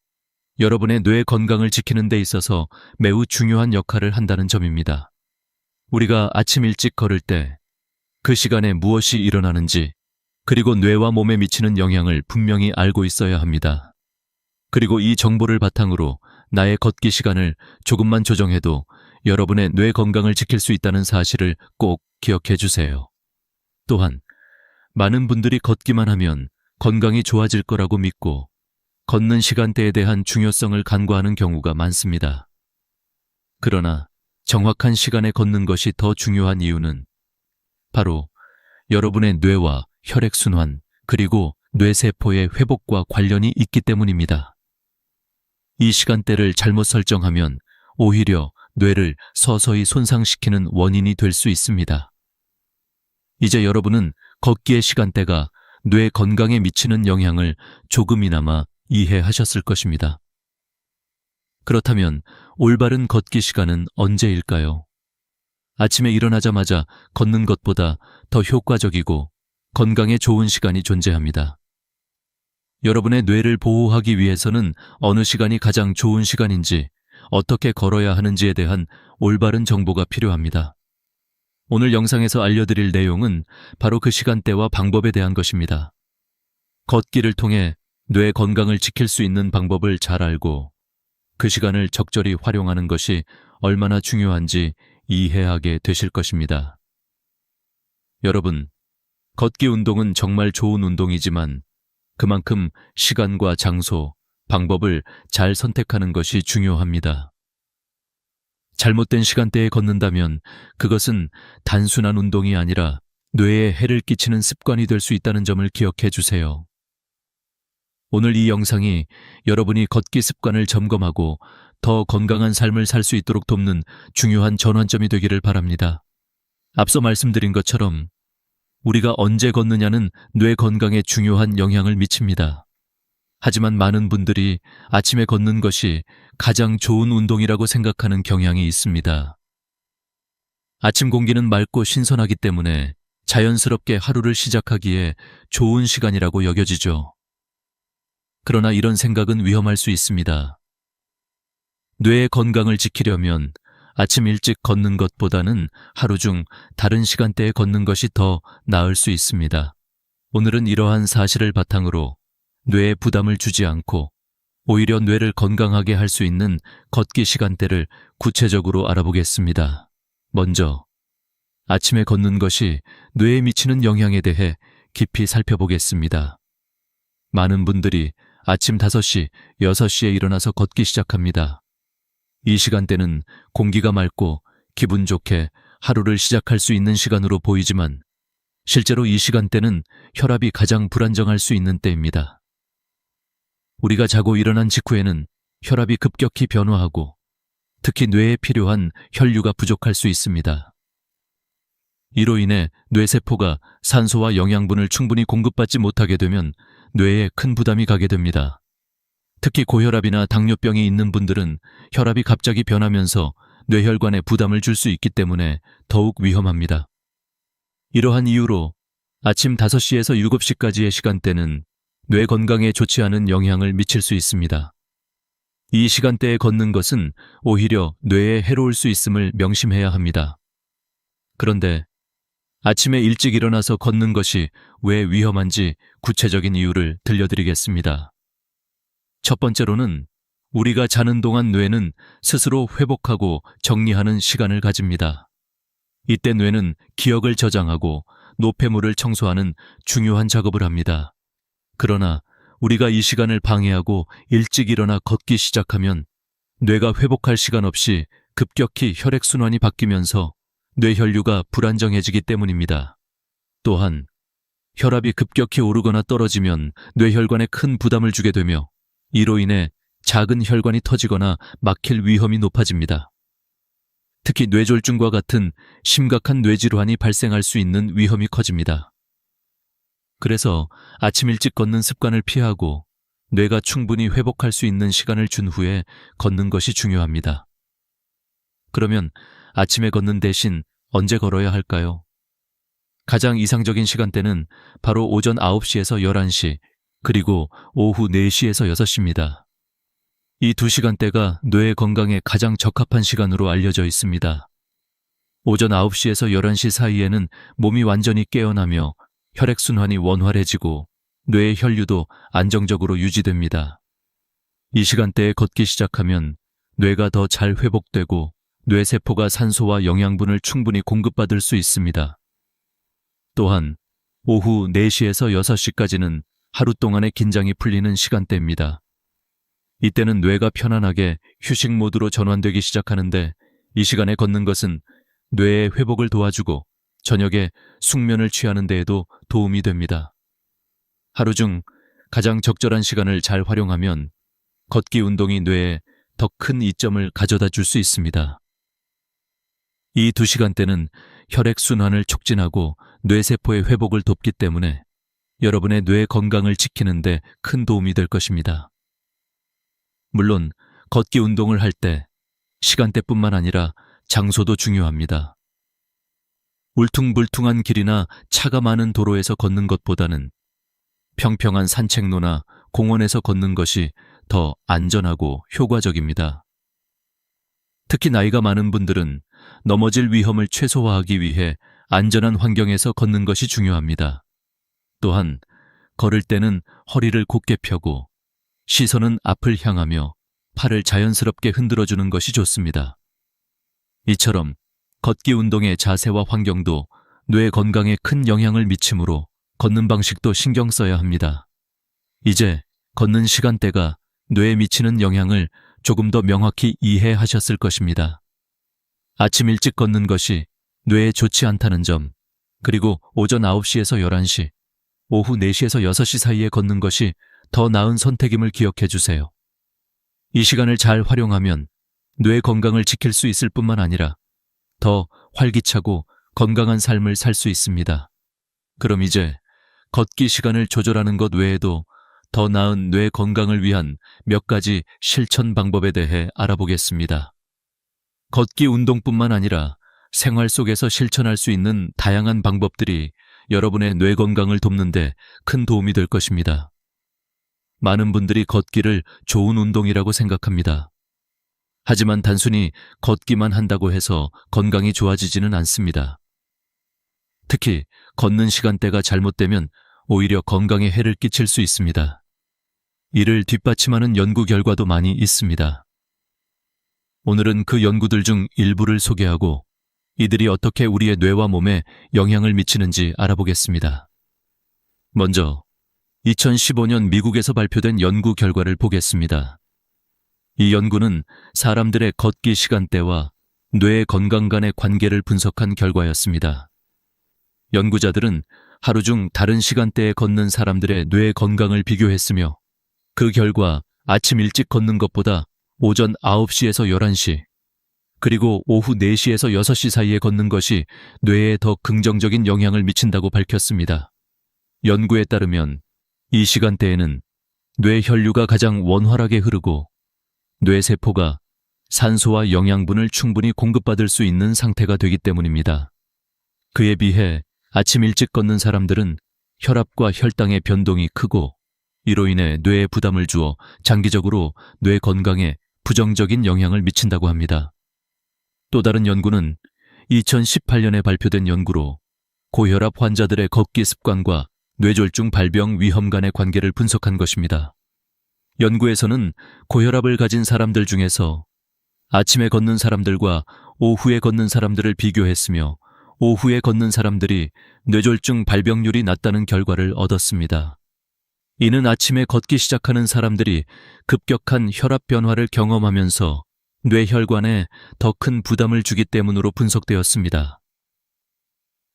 여러분의 뇌 건강을 지키는 데 있어서 매우 중요한 역할을 한다는 점입니다. 우리가 아침 일찍 걸을 때 그 시간에 무엇이 일어나는지 그리고 뇌와 몸에 미치는 영향을 분명히 알고 있어야 합니다. 그리고 이 정보를 바탕으로 나의 걷기 시간을 조금만 조정해도 여러분의 뇌 건강을 지킬 수 있다는 사실을 꼭 기억해 주세요. 또한 많은 분들이 걷기만 하면 건강이 좋아질 거라고 믿고 걷는 시간대에 대한 중요성을 간과하는 경우가 많습니다. 그러나 정확한 시간에 걷는 것이 더 중요한 이유는 바로 여러분의 뇌와 혈액순환 그리고 뇌세포의 회복과 관련이 있기 때문입니다. 이 시간대를 잘못 설정하면 오히려 뇌를 서서히 손상시키는 원인이 될 수 있습니다. 이제 여러분은 걷기의 시간대가 뇌 건강에 미치는 영향을 조금이나마 이해하셨을 것입니다. 그렇다면 올바른 걷기 시간은 언제일까요? 아침에 일어나자마자 걷는 것보다 더 효과적이고 건강에 좋은 시간이 존재합니다. 여러분의 뇌를 보호하기 위해서는 어느 시간이 가장 좋은 시간인지 어떻게 걸어야 하는지에 대한 올바른 정보가 필요합니다. 오늘 영상에서 알려드릴 내용은 바로 그 시간대와 방법에 대한 것입니다. 걷기를 통해 뇌 건강을 지킬 수 있는 방법을 잘 알고 그 시간을 적절히 활용하는 것이 얼마나 중요한지 이해하게 되실 것입니다. 여러분, 걷기 운동은 정말 좋은 운동이지만 그만큼 시간과 장소, 방법을 잘 선택하는 것이 중요합니다. 잘못된 시간대에 걷는다면 그것은 단순한 운동이 아니라 뇌에 해를 끼치는 습관이 될 수 있다는 점을 기억해 주세요. 오늘 이 영상이 여러분이 걷기 습관을 점검하고 더 건강한 삶을 살 수 있도록 돕는 중요한 전환점이 되기를 바랍니다. 앞서 말씀드린 것처럼 우리가 언제 걷느냐는 뇌 건강에 중요한 영향을 미칩니다. 하지만 많은 분들이 아침에 걷는 것이 가장 좋은 운동이라고 생각하는 경향이 있습니다. 아침 공기는 맑고 신선하기 때문에 자연스럽게 하루를 시작하기에 좋은 시간이라고 여겨지죠. 그러나 이런 생각은 위험할 수 있습니다. 뇌의 건강을 지키려면 아침 일찍 걷는 것보다는 하루 중 다른 시간대에 걷는 것이 더 나을 수 있습니다. 오늘은 이러한 사실을 바탕으로 뇌에 부담을 주지 않고 오히려 뇌를 건강하게 할 수 있는 걷기 시간대를 구체적으로 알아보겠습니다. 먼저 아침에 걷는 것이 뇌에 미치는 영향에 대해 깊이 살펴보겠습니다. 많은 분들이 아침 5시, 6시에 일어나서 걷기 시작합니다. 이 시간대는 공기가 맑고 기분 좋게 하루를 시작할 수 있는 시간으로 보이지만 실제로 이 시간대는 혈압이 가장 불안정할 수 있는 때입니다. 우리가 자고 일어난 직후에는 혈압이 급격히 변화하고 특히 뇌에 필요한 혈류가 부족할 수 있습니다. 이로 인해 뇌세포가 산소와 영양분을 충분히 공급받지 못하게 되면 뇌에 큰 부담이 가게 됩니다. 특히 고혈압이나 당뇨병이 있는 분들은 혈압이 갑자기 변하면서 뇌혈관에 부담을 줄 수 있기 때문에 더욱 위험합니다. 이러한 이유로 아침 5시에서 7시까지의 시간대는 뇌 건강에 좋지 않은 영향을 미칠 수 있습니다. 이 시간대에 걷는 것은 오히려 뇌에 해로울 수 있음을 명심해야 합니다. 그런데 아침에 일찍 일어나서 걷는 것이 왜 위험한지 구체적인 이유를 들려드리겠습니다. 첫 번째로는 우리가 자는 동안 뇌는 스스로 회복하고 정리하는 시간을 가집니다. 이때 뇌는 기억을 저장하고 노폐물을 청소하는 중요한 작업을 합니다. 그러나 우리가 이 시간을 방해하고 일찍 일어나 걷기 시작하면 뇌가 회복할 시간 없이 급격히 혈액순환이 바뀌면서 뇌혈류가 불안정해지기 때문입니다. 또한 혈압이 급격히 오르거나 떨어지면 뇌혈관에 큰 부담을 주게 되며 이로 인해 작은 혈관이 터지거나 막힐 위험이 높아집니다. 특히 뇌졸중과 같은 심각한 뇌질환이 발생할 수 있는 위험이 커집니다. 그래서 아침 일찍 걷는 습관을 피하고 뇌가 충분히 회복할 수 있는 시간을 준 후에 걷는 것이 중요합니다. 그러면 아침에 걷는 대신 언제 걸어야 할까요? 가장 이상적인 시간대는 바로 오전 9시에서 11시, 그리고 오후 4시에서 6시입니다. 이 두 시간대가 뇌 건강에 가장 적합한 시간으로 알려져 있습니다. 오전 9시에서 11시 사이에는 몸이 완전히 깨어나며 혈액순환이 원활해지고 뇌의 혈류도 안정적으로 유지됩니다. 이 시간대에 걷기 시작하면 뇌가 더 잘 회복되고 뇌세포가 산소와 영양분을 충분히 공급받을 수 있습니다. 또한 오후 4시에서 6시까지는 하루 동안의 긴장이 풀리는 시간대입니다. 이때는 뇌가 편안하게 휴식 모드로 전환되기 시작하는데 이 시간에 걷는 것은 뇌의 회복을 도와주고 저녁에 숙면을 취하는 데에도 도움이 됩니다. 하루 중 가장 적절한 시간을 잘 활용하면 걷기 운동이 뇌에 더 큰 이점을 가져다 줄 수 있습니다. 이 두 시간대는 혈액순환을 촉진하고 뇌세포의 회복을 돕기 때문에 여러분의 뇌 건강을 지키는 데 큰 도움이 될 것입니다. 물론 걷기 운동을 할 때 시간대뿐만 아니라 장소도 중요합니다. 울퉁불퉁한 길이나 차가 많은 도로에서 걷는 것보다는 평평한 산책로나 공원에서 걷는 것이 더 안전하고 효과적입니다. 특히 나이가 많은 분들은 넘어질 위험을 최소화하기 위해 안전한 환경에서 걷는 것이 중요합니다. 또한 걸을 때는 허리를 곧게 펴고 시선은 앞을 향하며 팔을 자연스럽게 흔들어주는 것이 좋습니다. 이처럼 걷기 운동의 자세와 환경도 뇌 건강에 큰 영향을 미치므로 걷는 방식도 신경 써야 합니다. 이제 걷는 시간대가 뇌에 미치는 영향을 조금 더 명확히 이해하셨을 것입니다. 아침 일찍 걷는 것이 뇌에 좋지 않다는 점, 그리고 오전 9시에서 11시, 오후 4시에서 6시 사이에 걷는 것이 더 나은 선택임을 기억해 주세요. 이 시간을 잘 활용하면 뇌 건강을 지킬 수 있을 뿐만 아니라 더 활기차고 건강한 삶을 살 수 있습니다. 그럼 이제 걷기 시간을 조절하는 것 외에도 더 나은 뇌 건강을 위한 몇 가지 실천 방법에 대해 알아보겠습니다. 걷기 운동뿐만 아니라 생활 속에서 실천할 수 있는 다양한 방법들이 여러분의 뇌 건강을 돕는 데 큰 도움이 될 것입니다. 많은 분들이 걷기를 좋은 운동이라고 생각합니다. 하지만 단순히 걷기만 한다고 해서 건강이 좋아지지는 않습니다. 특히 걷는 시간대가 잘못되면 오히려 건강에 해를 끼칠 수 있습니다. 이를 뒷받침하는 연구 결과도 많이 있습니다. 오늘은 그 연구들 중 일부를 소개하고 이들이 어떻게 우리의 뇌와 몸에 영향을 미치는지 알아보겠습니다. 먼저 2015년 미국에서 발표된 연구 결과를 보겠습니다. 이 연구는 사람들의 걷기 시간대와 뇌 건강 간의 관계를 분석한 결과였습니다. 연구자들은 하루 중 다른 시간대에 걷는 사람들의 뇌 건강을 비교했으며 그 결과 아침 일찍 걷는 것보다 오전 9시에서 11시, 그리고 오후 4시에서 6시 사이에 걷는 것이 뇌에 더 긍정적인 영향을 미친다고 밝혔습니다. 연구에 따르면 이 시간대에는 뇌 혈류가 가장 원활하게 흐르고 뇌세포가 산소와 영양분을 충분히 공급받을 수 있는 상태가 되기 때문입니다. 그에 비해 아침 일찍 걷는 사람들은 혈압과 혈당의 변동이 크고 이로 인해 뇌에 부담을 주어 장기적으로 뇌 건강에 부정적인 영향을 미친다고 합니다. 또 다른 연구는 2018년에 발표된 연구로 고혈압 환자들의 걷기 습관과 뇌졸중 발병 위험 간의 관계를 분석한 것입니다. 연구에서는 고혈압을 가진 사람들 중에서 아침에 걷는 사람들과 오후에 걷는 사람들을 비교했으며 오후에 걷는 사람들이 뇌졸중 발병률이 낮다는 결과를 얻었습니다. 이는 아침에 걷기 시작하는 사람들이 급격한 혈압 변화를 경험하면서 뇌혈관에 더 큰 부담을 주기 때문으로 분석되었습니다.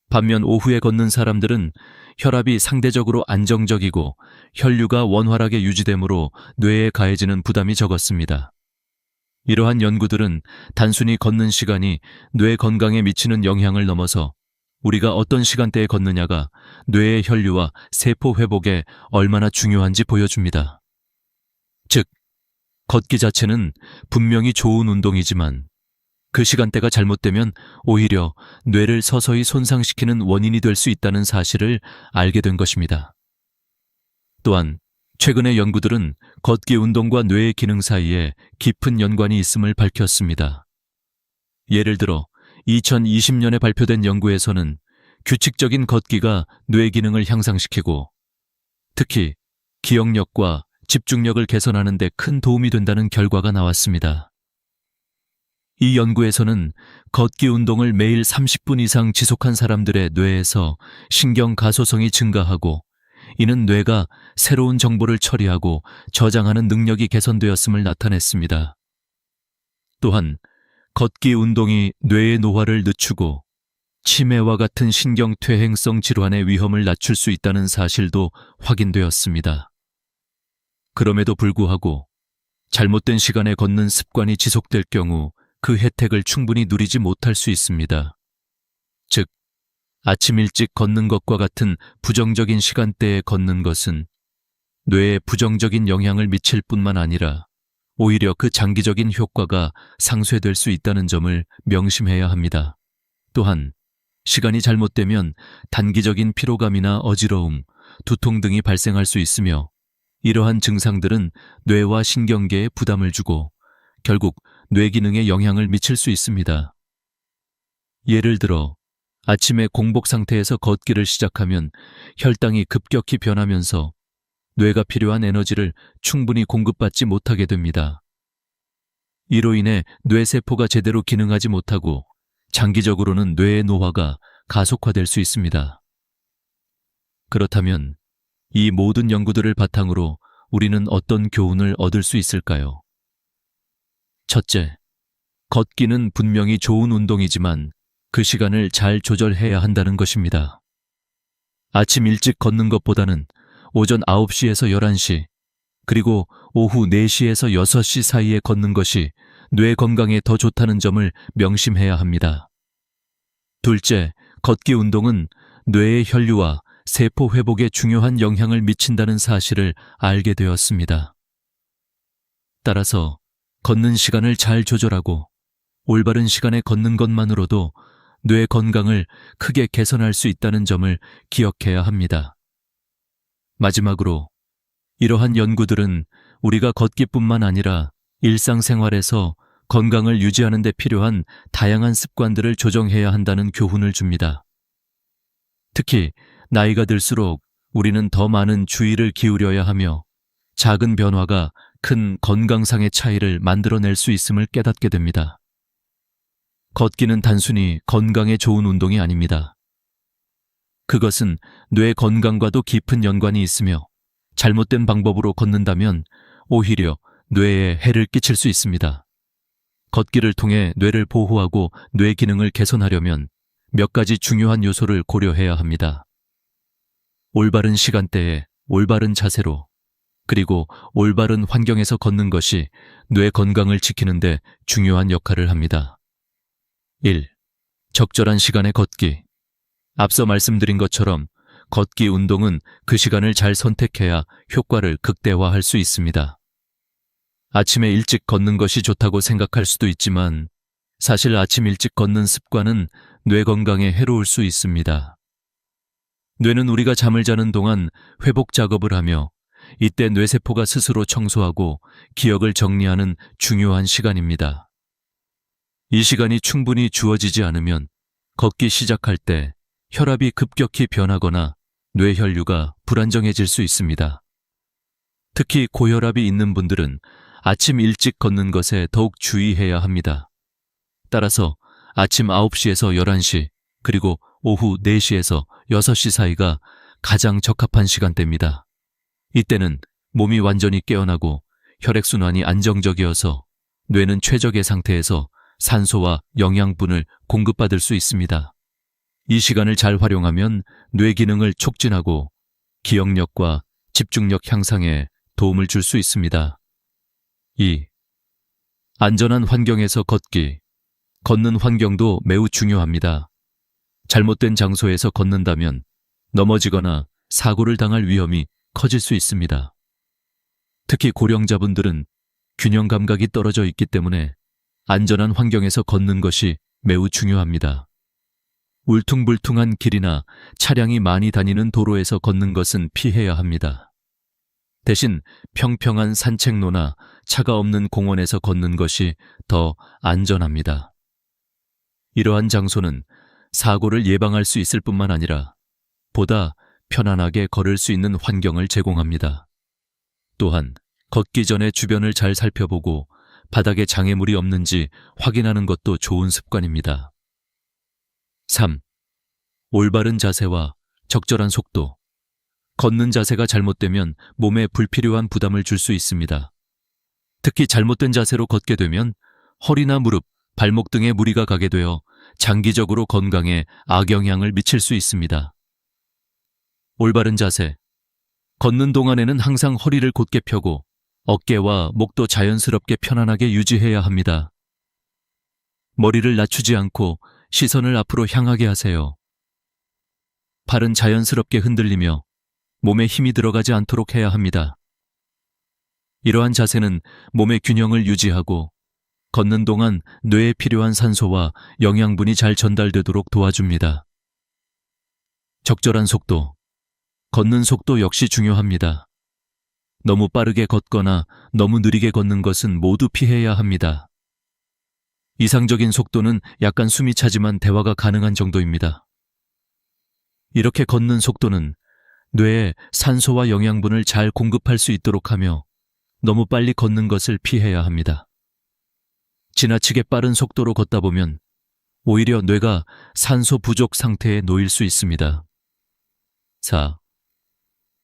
반면 오후에 걷는 사람들은 혈압이 상대적으로 안정적이고 혈류가 원활하게 유지되므로 뇌에 가해지는 부담이 적었습니다. 이러한 연구들은 단순히 걷는 시간이 뇌 건강에 미치는 영향을 넘어서 우리가 어떤 시간대에 걷느냐가 뇌의 혈류와 세포 회복에 얼마나 중요한지 보여줍니다. 즉, 걷기 자체는 분명히 좋은 운동이지만 그 시간대가 잘못되면 오히려 뇌를 서서히 손상시키는 원인이 될 수 있다는 사실을 알게 된 것입니다. 또한 최근의 연구들은 걷기 운동과 뇌의 기능 사이에 깊은 연관이 있음을 밝혔습니다. 예를 들어 2020년에 발표된 연구에서는 규칙적인 걷기가 뇌 기능을 향상시키고 특히 기억력과 집중력을 개선하는 데 큰 도움이 된다는 결과가 나왔습니다. 이 연구에서는 걷기 운동을 매일 30분 이상 지속한 사람들의 뇌에서 신경 가소성이 증가하고 이는 뇌가 새로운 정보를 처리하고 저장하는 능력이 개선되었음을 나타냈습니다. 또한 걷기 운동이 뇌의 노화를 늦추고 치매와 같은 신경퇴행성 질환의 위험을 낮출 수 있다는 사실도 확인되었습니다. 그럼에도 불구하고 잘못된 시간에 걷는 습관이 지속될 경우 그 혜택을 충분히 누리지 못할 수 있습니다. 즉, 아침 일찍 걷는 것과 같은 부정적인 시간대에 걷는 것은 뇌에 부정적인 영향을 미칠 뿐만 아니라 오히려 그 장기적인 효과가 상쇄될 수 있다는 점을 명심해야 합니다. 또한 시간이 잘못되면 단기적인 피로감이나 어지러움, 두통 등이 발생할 수 있으며 이러한 증상들은 뇌와 신경계에 부담을 주고 결국 뇌 기능에 영향을 미칠 수 있습니다. 예를 들어 아침에 공복 상태에서 걷기를 시작하면 혈당이 급격히 변하면서 뇌가 필요한 에너지를 충분히 공급받지 못하게 됩니다. 이로 인해 뇌세포가 제대로 기능하지 못하고 장기적으로는 뇌의 노화가 가속화될 수 있습니다. 그렇다면 이 모든 연구들을 바탕으로 우리는 어떤 교훈을 얻을 수 있을까요? 첫째, 걷기는 분명히 좋은 운동이지만 그 시간을 잘 조절해야 한다는 것입니다. 아침 일찍 걷는 것보다는 오전 9시에서 11시, 그리고 오후 4시에서 6시 사이에 걷는 것이 뇌 건강에 더 좋다는 점을 명심해야 합니다. 둘째, 걷기 운동은 뇌의 혈류와 세포 회복에 중요한 영향을 미친다는 사실을 알게 되었습니다. 따라서 걷는 시간을 잘 조절하고 올바른 시간에 걷는 것만으로도 뇌 건강을 크게 개선할 수 있다는 점을 기억해야 합니다. 마지막으로 이러한 연구들은 우리가 걷기뿐만 아니라 일상생활에서 건강을 유지하는 데 필요한 다양한 습관들을 조정해야 한다는 교훈을 줍니다. 특히 나이가 들수록 우리는 더 많은 주의를 기울여야 하며 작은 변화가 큰 건강상의 차이를 만들어낼 수 있음을 깨닫게 됩니다. 걷기는 단순히 건강에 좋은 운동이 아닙니다. 그것은 뇌 건강과도 깊은 연관이 있으며 잘못된 방법으로 걷는다면 오히려 뇌에 해를 끼칠 수 있습니다. 걷기를 통해 뇌를 보호하고 뇌 기능을 개선하려면 몇 가지 중요한 요소를 고려해야 합니다. 올바른 시간대에 올바른 자세로 그리고 올바른 환경에서 걷는 것이 뇌 건강을 지키는 데 중요한 역할을 합니다. 1. 적절한 시간에 걷기. 앞서 말씀드린 것처럼 걷기 운동은 그 시간을 잘 선택해야 효과를 극대화할 수 있습니다. 아침에 일찍 걷는 것이 좋다고 생각할 수도 있지만 사실 아침 일찍 걷는 습관은 뇌 건강에 해로울 수 있습니다. 뇌는 우리가 잠을 자는 동안 회복 작업을 하며 이때 뇌세포가 스스로 청소하고 기억을 정리하는 중요한 시간입니다. 이 시간이 충분히 주어지지 않으면 걷기 시작할 때 혈압이 급격히 변하거나 뇌혈류가 불안정해질 수 있습니다. 특히 고혈압이 있는 분들은 아침 일찍 걷는 것에 더욱 주의해야 합니다. 따라서 아침 9시에서 11시 그리고 오후 4시에서 6시 사이가 가장 적합한 시간대입니다. 이때는 몸이 완전히 깨어나고 혈액순환이 안정적이어서 뇌는 최적의 상태에서 산소와 영양분을 공급받을 수 있습니다. 이 시간을 잘 활용하면 뇌 기능을 촉진하고 기억력과 집중력 향상에 도움을 줄 수 있습니다. 2. 안전한 환경에서 걷기. 걷는 환경도 매우 중요합니다. 잘못된 장소에서 걷는다면 넘어지거나 사고를 당할 위험이 커질 수 있습니다. 특히 고령자분들은 균형 감각이 떨어져 있기 때문에 안전한 환경에서 걷는 것이 매우 중요합니다. 울퉁불퉁한 길이나 차량이 많이 다니는 도로에서 걷는 것은 피해야 합니다. 대신 평평한 산책로나 차가 없는 공원에서 걷는 것이 더 안전합니다. 이러한 장소는 사고를 예방할 수 있을 뿐만 아니라 보다 편안하게 걸을 수 있는 환경을 제공합니다. 또한 걷기 전에 주변을 잘 살펴보고 바닥에 장애물이 없는지 확인하는 것도 좋은 습관입니다. 3. 올바른 자세와 적절한 속도. 걷는 자세가 잘못되면 몸에 불필요한 부담을 줄 수 있습니다. 특히 잘못된 자세로 걷게 되면 허리나 무릎, 발목 등에 무리가 가게 되어 장기적으로 건강에 악영향을 미칠 수 있습니다. 올바른 자세. 걷는 동안에는 항상 허리를 곧게 펴고 어깨와 목도 자연스럽게 편안하게 유지해야 합니다. 머리를 낮추지 않고 시선을 앞으로 향하게 하세요. 발은 자연스럽게 흔들리며 몸에 힘이 들어가지 않도록 해야 합니다. 이러한 자세는 몸의 균형을 유지하고 걷는 동안 뇌에 필요한 산소와 영양분이 잘 전달되도록 도와줍니다. 적절한 속도. 걷는 속도 역시 중요합니다. 너무 빠르게 걷거나 너무 느리게 걷는 것은 모두 피해야 합니다. 이상적인 속도는 약간 숨이 차지만 대화가 가능한 정도입니다. 이렇게 걷는 속도는 뇌에 산소와 영양분을 잘 공급할 수 있도록 하며 너무 빨리 걷는 것을 피해야 합니다. 지나치게 빠른 속도로 걷다 보면 오히려 뇌가 산소 부족 상태에 놓일 수 있습니다. 4.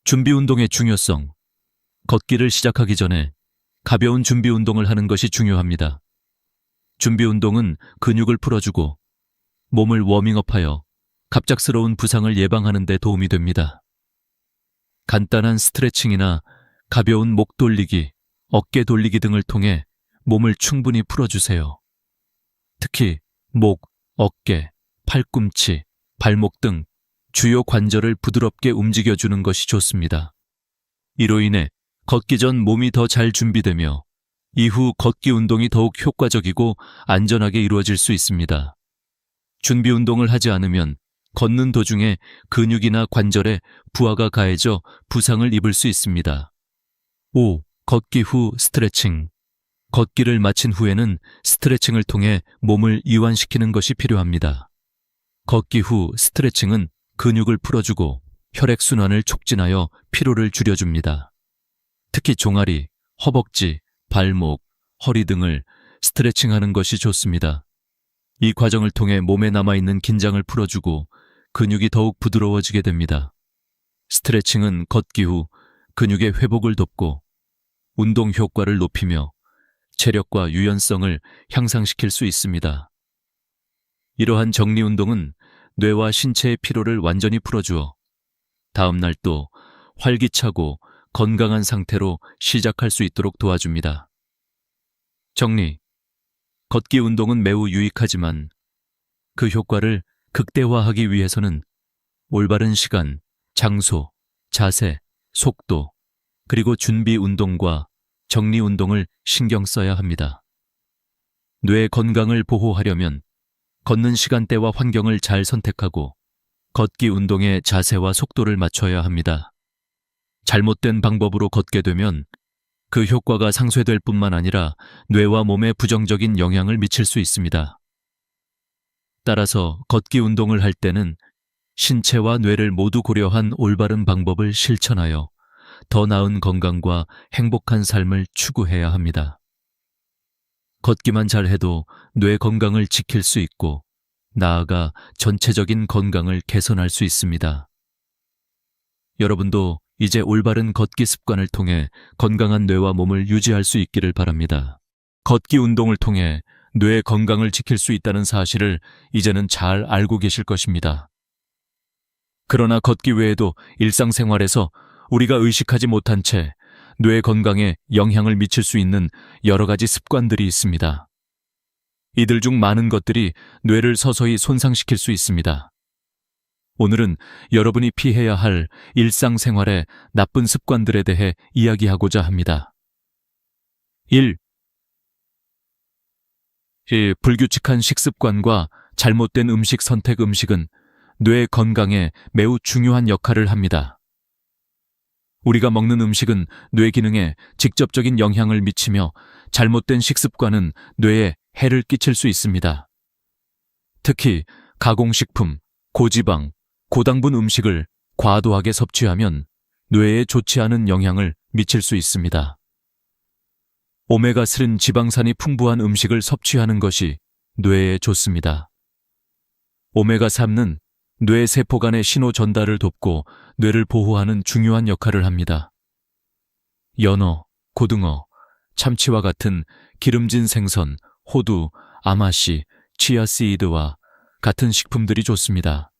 준비 운동의 중요성. 걷기를 시작하기 전에 가벼운 준비 운동을 하는 것이 중요합니다. 준비 운동은 근육을 풀어주고 몸을 워밍업하여 갑작스러운 부상을 예방하는 데 도움이 됩니다. 간단한 스트레칭이나 가벼운 목 돌리기, 어깨 돌리기 등을 통해 몸을 충분히 풀어주세요. 특히 목, 어깨, 팔꿈치, 발목 등 주요 관절을 부드럽게 움직여주는 것이 좋습니다. 이로 인해 걷기 전 몸이 더 잘 준비되며 이후 걷기 운동이 더욱 효과적이고 안전하게 이루어질 수 있습니다. 준비 운동을 하지 않으면 걷는 도중에 근육이나 관절에 부하가 가해져 부상을 입을 수 있습니다. 5. 걷기 후 스트레칭. 걷기를 마친 후에는 스트레칭을 통해 몸을 이완시키는 것이 필요합니다. 걷기 후 스트레칭은 근육을 풀어주고 혈액순환을 촉진하여 피로를 줄여줍니다. 특히 종아리, 허벅지, 발목, 허리 등을 스트레칭하는 것이 좋습니다. 이 과정을 통해 몸에 남아있는 긴장을 풀어주고 근육이 더욱 부드러워지게 됩니다. 스트레칭은 걷기 후 근육의 회복을 돕고 운동 효과를 높이며 체력과 유연성을 향상시킬 수 있습니다. 이러한 정리 운동은 뇌와 신체의 피로를 완전히 풀어주어 다음 날 또 활기차고 건강한 상태로 시작할 수 있도록 도와줍니다. 정리. 걷기 운동은 매우 유익하지만 그 효과를 극대화하기 위해서는 올바른 시간, 장소, 자세, 속도, 그리고 준비 운동과 정리 운동을 신경 써야 합니다. 뇌 건강을 보호하려면 걷는 시간대와 환경을 잘 선택하고 걷기 운동의 자세와 속도를 맞춰야 합니다. 잘못된 방법으로 걷게 되면 그 효과가 상쇄될 뿐만 아니라 뇌와 몸에 부정적인 영향을 미칠 수 있습니다. 따라서 걷기 운동을 할 때는 신체와 뇌를 모두 고려한 올바른 방법을 실천하여 더 나은 건강과 행복한 삶을 추구해야 합니다. 걷기만 잘해도 뇌 건강을 지킬 수 있고 나아가 전체적인 건강을 개선할 수 있습니다. 여러분도 이제 올바른 걷기 습관을 통해 건강한 뇌와 몸을 유지할 수 있기를 바랍니다. 걷기 운동을 통해 뇌 건강을 지킬 수 있다는 사실을 이제는 잘 알고 계실 것입니다. 그러나 걷기 외에도 일상생활에서 우리가 의식하지 못한 채 뇌 건강에 영향을 미칠 수 있는 여러 가지 습관들이 있습니다. 이들 중 많은 것들이 뇌를 서서히 손상시킬 수 있습니다. 오늘은 여러분이 피해야 할 일상생활의 나쁜 습관들에 대해 이야기하고자 합니다. 1. 불규칙한 식습관과 잘못된 음식 선택. 음식은 뇌 건강에 매우 중요한 역할을 합니다. 우리가 먹는 음식은 뇌 기능에 직접적인 영향을 미치며 잘못된 식습관은 뇌에 해를 끼칠 수 있습니다. 특히 가공식품, 고지방, 고당분 음식을 과도하게 섭취하면 뇌에 좋지 않은 영향을 미칠 수 있습니다. 오메가3 지방산이 풍부한 음식을 섭취하는 것이 뇌에 좋습니다. 오메가3는 뇌 세포 간의 신호 전달을 돕고 뇌를 보호하는 중요한 역할을 합니다. 연어, 고등어, 참치와 같은 기름진 생선, 호두, 아마씨, 치아씨드와 같은 식품들이 좋습니다.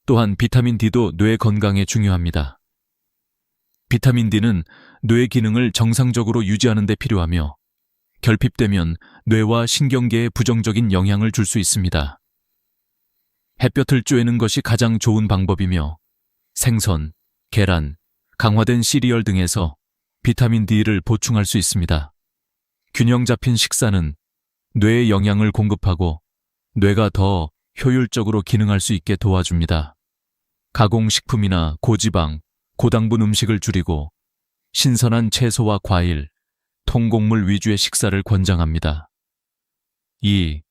또한 비타민 D도 뇌 건강에 중요합니다. 비타민 D는 뇌 기능을 정상적으로 유지하는 데 필요하며 결핍되면 뇌와 신경계에 부정적인 영향을 줄 수 있습니다. 햇볕을 쬐는 것이 가장 좋은 방법이며 생선, 계란, 강화된 시리얼 등에서 비타민 D를 보충할 수 있습니다. 균형 잡힌 식사는 뇌에 영양을 공급하고 뇌가 더 효율적으로 기능할 수 있게 도와줍니다. 가공식품이나 고지방, 고당분 음식을 줄이고 신선한 채소와 과일, 통곡물 위주의 식사를 권장합니다. 2.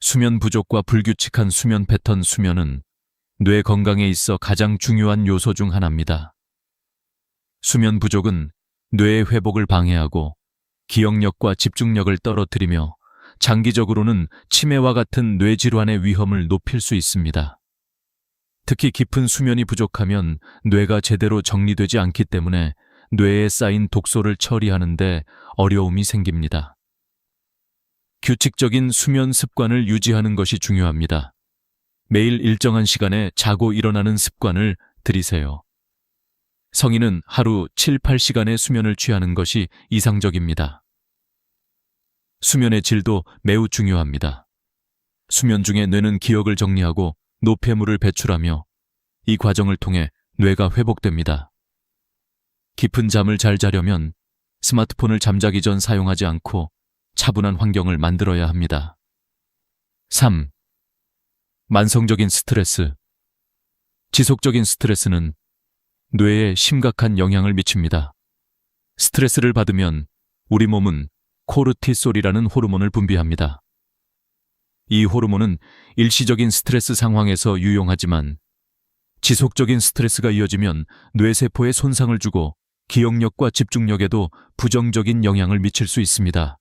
수면 부족과 불규칙한 수면 패턴. 수면은 뇌 건강에 있어 가장 중요한 요소 중 하나입니다. 수면 부족은 뇌의 회복을 방해하고 기억력과 집중력을 떨어뜨리며 장기적으로는 치매와 같은 뇌질환의 위험을 높일 수 있습니다. 특히 깊은 수면이 부족하면 뇌가 제대로 정리되지 않기 때문에 뇌에 쌓인 독소를 처리하는 데 어려움이 생깁니다. 규칙적인 수면 습관을 유지하는 것이 중요합니다. 매일 일정한 시간에 자고 일어나는 습관을 들이세요. 성인은 하루 7, 8시간의 수면을 취하는 것이 이상적입니다. 수면의 질도 매우 중요합니다. 수면 중에 뇌는 기억을 정리하고 노폐물을 배출하며 이 과정을 통해 뇌가 회복됩니다. 깊은 잠을 잘 자려면 스마트폰을 잠자기 전 사용하지 않고 차분한 환경을 만들어야 합니다. 3. 만성적인 스트레스. 지속적인 스트레스는 뇌에 심각한 영향을 미칩니다. 스트레스를 받으면 우리 몸은 코르티솔이라는 호르몬을 분비합니다. 이 호르몬은 일시적인 스트레스 상황에서 유용하지만 지속적인 스트레스가 이어지면 뇌세포에 손상을 주고 기억력과 집중력에도 부정적인 영향을 미칠 수 있습니다.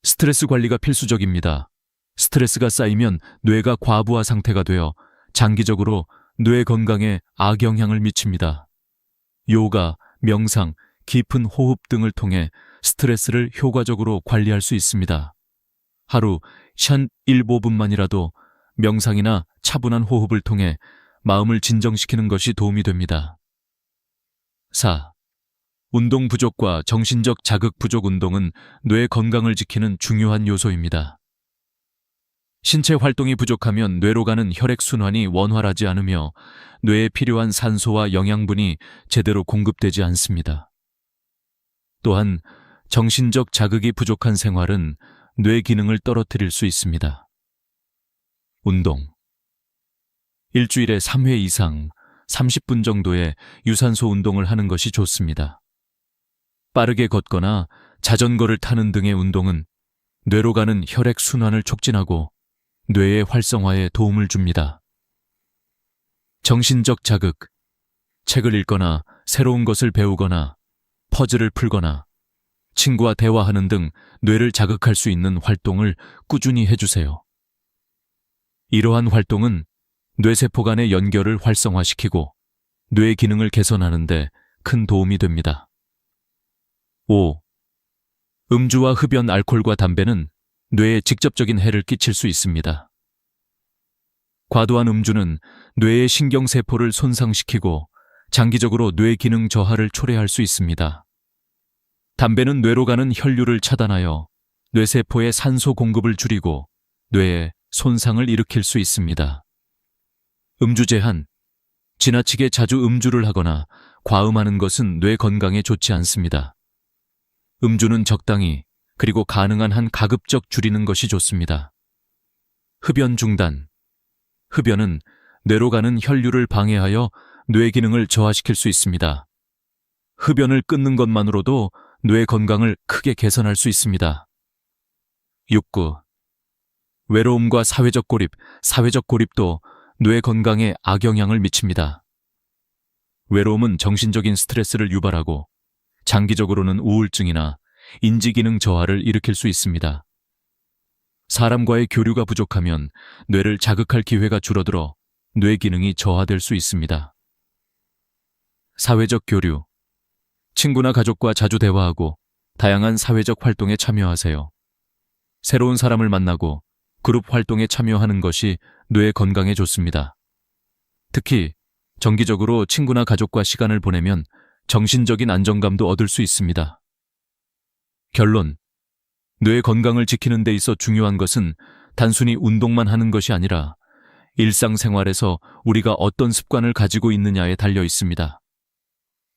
스트레스 관리가 필수적입니다. 스트레스가 쌓이면 뇌가 과부하 상태가 되어 장기적으로 뇌 건강에 악영향을 미칩니다. 요가, 명상, 깊은 호흡 등을 통해 스트레스를 효과적으로 관리할 수 있습니다. 하루 한 1~5분만이라도 명상이나 차분한 호흡을 통해 마음을 진정시키는 것이 도움이 됩니다. 4. 운동 부족과 정신적 자극 부족. 운동은 뇌 건강을 지키는 중요한 요소입니다. 신체 활동이 부족하면 뇌로 가는 혈액순환이 원활하지 않으며 뇌에 필요한 산소와 영양분이 제대로 공급되지 않습니다. 또한 정신적 자극이 부족한 생활은 뇌 기능을 떨어뜨릴 수 있습니다. 운동. 일주일에 3회 이상 30분 정도의 유산소 운동을 하는 것이 좋습니다. 빠르게 걷거나 자전거를 타는 등의 운동은 뇌로 가는 혈액 순환을 촉진하고 뇌의 활성화에 도움을 줍니다. 정신적 자극. 책을 읽거나 새로운 것을 배우거나 퍼즐을 풀거나 친구와 대화하는 등 뇌를 자극할 수 있는 활동을 꾸준히 해주세요. 이러한 활동은 뇌세포 간의 연결을 활성화시키고 뇌 기능을 개선하는 데 큰 도움이 됩니다. 5. 음주와 흡연, 알코올과 담배는 뇌에 직접적인 해를 끼칠 수 있습니다. 과도한 음주는 뇌의 신경세포를 손상시키고 장기적으로 뇌 기능 저하를 초래할 수 있습니다. 담배는 뇌로 가는 혈류를 차단하여 뇌세포의 산소 공급을 줄이고 뇌에 손상을 일으킬 수 있습니다. 음주 제한. 지나치게 자주 음주를 하거나 과음하는 것은 뇌 건강에 좋지 않습니다. 음주는 적당히 그리고 가능한 한 가급적 줄이는 것이 좋습니다. 흡연 중단. 흡연은 뇌로 가는 혈류를 방해하여 뇌 기능을 저하시킬 수 있습니다. 흡연을 끊는 것만으로도 뇌 건강을 크게 개선할 수 있습니다. 6. 외로움과 사회적 고립. 사회적 고립도 뇌 건강에 악영향을 미칩니다. 외로움은 정신적인 스트레스를 유발하고 장기적으로는 우울증이나 인지기능 저하를 일으킬 수 있습니다. 사람과의 교류가 부족하면 뇌를 자극할 기회가 줄어들어 뇌 기능이 저하될 수 있습니다. 사회적 교류. 친구나 가족과 자주 대화하고 다양한 사회적 활동에 참여하세요. 새로운 사람을 만나고 그룹 활동에 참여하는 것이 뇌 건강에 좋습니다. 특히 정기적으로 친구나 가족과 시간을 보내면 정신적인 안정감도 얻을 수 있습니다. 결론. 뇌 건강을 지키는 데 있어 중요한 것은 단순히 운동만 하는 것이 아니라 일상생활에서 우리가 어떤 습관을 가지고 있느냐에 달려 있습니다.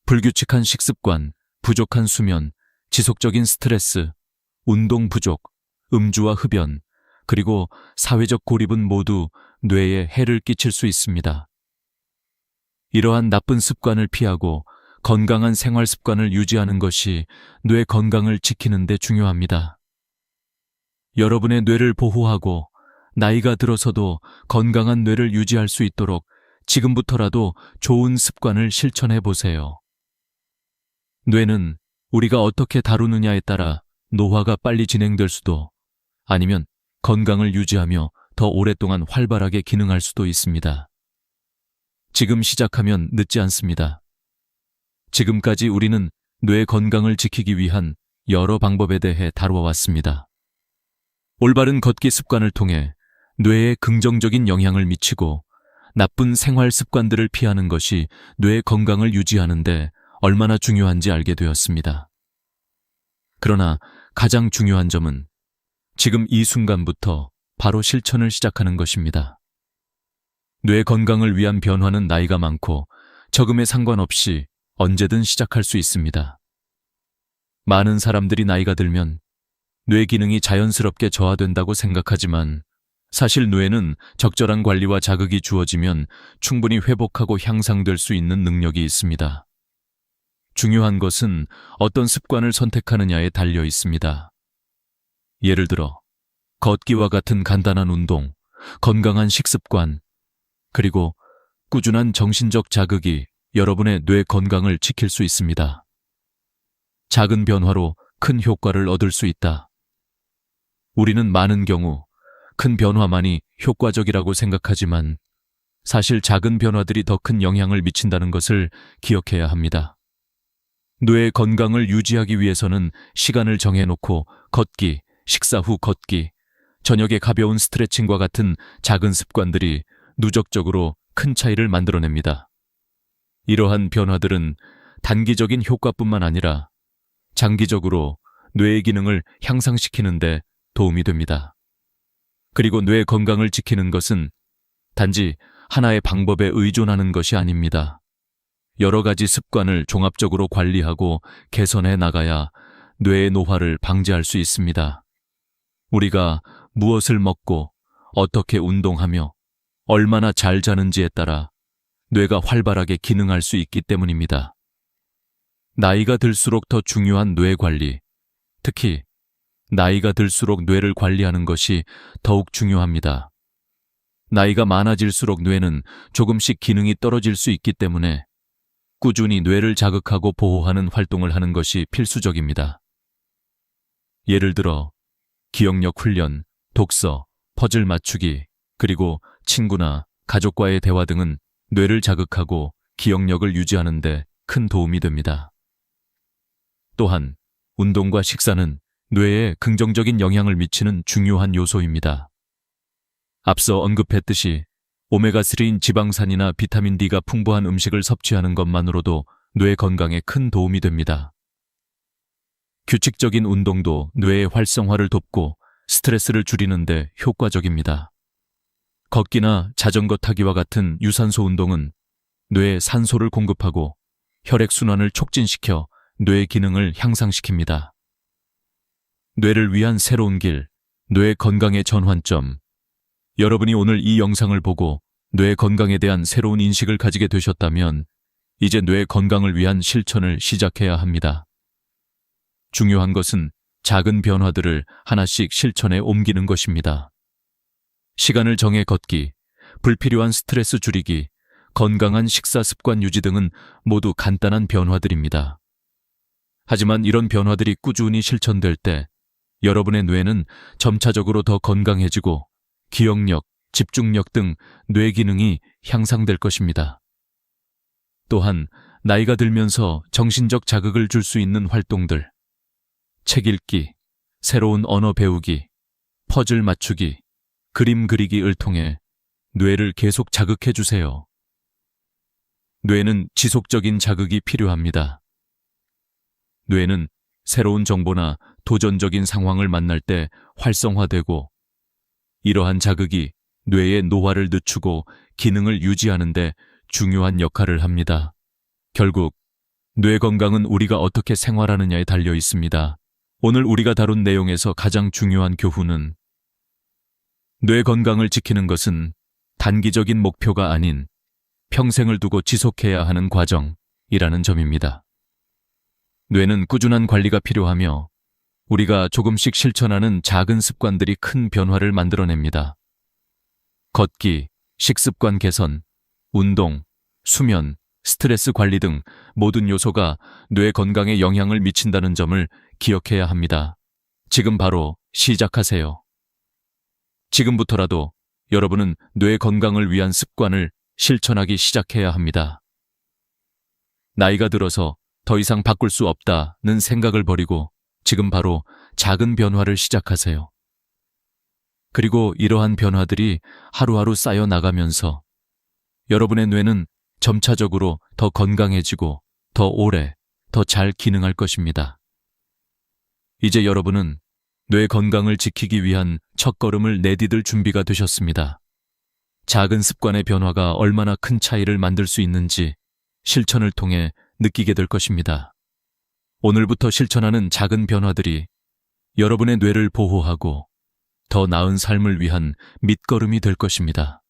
불규칙한 식습관, 부족한 수면, 지속적인 스트레스, 운동 부족, 음주와 흡연, 그리고 사회적 고립은 모두 뇌에 해를 끼칠 수 있습니다. 이러한 나쁜 습관을 피하고 건강한 생활 습관을 유지하는 것이 뇌 건강을 지키는 데 중요합니다. 여러분의 뇌를 보호하고 나이가 들어서도 건강한 뇌를 유지할 수 있도록 지금부터라도 좋은 습관을 실천해 보세요. 뇌는 우리가 어떻게 다루느냐에 따라 노화가 빨리 진행될 수도 아니면 건강을 유지하며 더 오랫동안 활발하게 기능할 수도 있습니다. 지금 시작하면 늦지 않습니다. 지금까지 우리는 뇌 건강을 지키기 위한 여러 방법에 대해 다루어왔습니다. 올바른 걷기 습관을 통해 뇌에 긍정적인 영향을 미치고 나쁜 생활 습관들을 피하는 것이 뇌 건강을 유지하는데 얼마나 중요한지 알게 되었습니다. 그러나 가장 중요한 점은 지금 이 순간부터 바로 실천을 시작하는 것입니다. 뇌 건강을 위한 변화는 나이가 많고 적음에 상관없이 언제든 시작할 수 있습니다. 많은 사람들이 나이가 들면 뇌 기능이 자연스럽게 저하된다고 생각하지만 사실 뇌는 적절한 관리와 자극이 주어지면 충분히 회복하고 향상될 수 있는 능력이 있습니다. 중요한 것은 어떤 습관을 선택하느냐에 달려 있습니다. 예를 들어 걷기와 같은 간단한 운동, 건강한 식습관, 그리고 꾸준한 정신적 자극이 여러분의 뇌 건강을 지킬 수 있습니다. 작은 변화로 큰 효과를 얻을 수 있다. 우리는 많은 경우 큰 변화만이 효과적이라고 생각하지만 사실 작은 변화들이 더 큰 영향을 미친다는 것을 기억해야 합니다. 뇌 건강을 유지하기 위해서는 시간을 정해놓고 걷기, 식사 후 걷기, 저녁에 가벼운 스트레칭과 같은 작은 습관들이 누적적으로 큰 차이를 만들어냅니다. 이러한 변화들은 단기적인 효과뿐만 아니라 장기적으로 뇌의 기능을 향상시키는 데 도움이 됩니다. 그리고 뇌 건강을 지키는 것은 단지 하나의 방법에 의존하는 것이 아닙니다. 여러 가지 습관을 종합적으로 관리하고 개선해 나가야 뇌의 노화를 방지할 수 있습니다. 우리가 무엇을 먹고 어떻게 운동하며 얼마나 잘 자는지에 따라 뇌가 활발하게 기능할 수 있기 때문입니다. 나이가 들수록 더 중요한 뇌 관리, 특히 나이가 들수록 뇌를 관리하는 것이 더욱 중요합니다. 나이가 많아질수록 뇌는 조금씩 기능이 떨어질 수 있기 때문에 꾸준히 뇌를 자극하고 보호하는 활동을 하는 것이 필수적입니다. 예를 들어 기억력 훈련, 독서, 퍼즐 맞추기, 그리고 친구나 가족과의 대화 등은 뇌를 자극하고 기억력을 유지하는 데 큰 도움이 됩니다. 또한 운동과 식사는 뇌에 긍정적인 영향을 미치는 중요한 요소입니다. 앞서 언급했듯이 오메가3인 지방산이나 비타민 D가 풍부한 음식을 섭취하는 것만으로도 뇌 건강에 큰 도움이 됩니다. 규칙적인 운동도 뇌의 활성화를 돕고 스트레스를 줄이는 데 효과적입니다. 걷기나 자전거 타기와 같은 유산소 운동은 뇌에 산소를 공급하고 혈액순환을 촉진시켜 뇌 기능을 향상시킵니다. 뇌를 위한 새로운 길, 뇌 건강의 전환점. 여러분이 오늘 이 영상을 보고 뇌 건강에 대한 새로운 인식을 가지게 되셨다면 이제 뇌 건강을 위한 실천을 시작해야 합니다. 중요한 것은 작은 변화들을 하나씩 실천에 옮기는 것입니다. 시간을 정해 걷기, 불필요한 스트레스 줄이기, 건강한 식사 습관 유지 등은 모두 간단한 변화들입니다. 하지만 이런 변화들이 꾸준히 실천될 때 여러분의 뇌는 점차적으로 더 건강해지고 기억력, 집중력 등 뇌 기능이 향상될 것입니다. 또한 나이가 들면서 정신적 자극을 줄 수 있는 활동들, 책 읽기, 새로운 언어 배우기, 퍼즐 맞추기, 그림 그리기를 통해 뇌를 계속 자극해 주세요. 뇌는 지속적인 자극이 필요합니다. 뇌는 새로운 정보나 도전적인 상황을 만날 때 활성화되고 이러한 자극이 뇌의 노화를 늦추고 기능을 유지하는 데 중요한 역할을 합니다. 결국 뇌 건강은 우리가 어떻게 생활하느냐에 달려 있습니다. 오늘 우리가 다룬 내용에서 가장 중요한 교훈은 뇌 건강을 지키는 것은 단기적인 목표가 아닌 평생을 두고 지속해야 하는 과정이라는 점입니다. 뇌는 꾸준한 관리가 필요하며 우리가 조금씩 실천하는 작은 습관들이 큰 변화를 만들어냅니다. 걷기, 식습관 개선, 운동, 수면, 스트레스 관리 등 모든 요소가 뇌 건강에 영향을 미친다는 점을 기억해야 합니다. 지금 바로 시작하세요. 지금부터라도 여러분은 뇌 건강을 위한 습관을 실천하기 시작해야 합니다. 나이가 들어서 더 이상 바꿀 수 없다는 생각을 버리고 지금 바로 작은 변화를 시작하세요. 그리고 이러한 변화들이 하루하루 쌓여 나가면서 여러분의 뇌는 점차적으로 더 건강해지고 더 오래, 더 잘 기능할 것입니다. 이제 여러분은 뇌 건강을 지키기 위한 첫걸음을 내디딜 준비가 되셨습니다. 작은 습관의 변화가 얼마나 큰 차이를 만들 수 있는지 실천을 통해 느끼게 될 것입니다. 오늘부터 실천하는 작은 변화들이 여러분의 뇌를 보호하고 더 나은 삶을 위한 밑거름이 될 것입니다.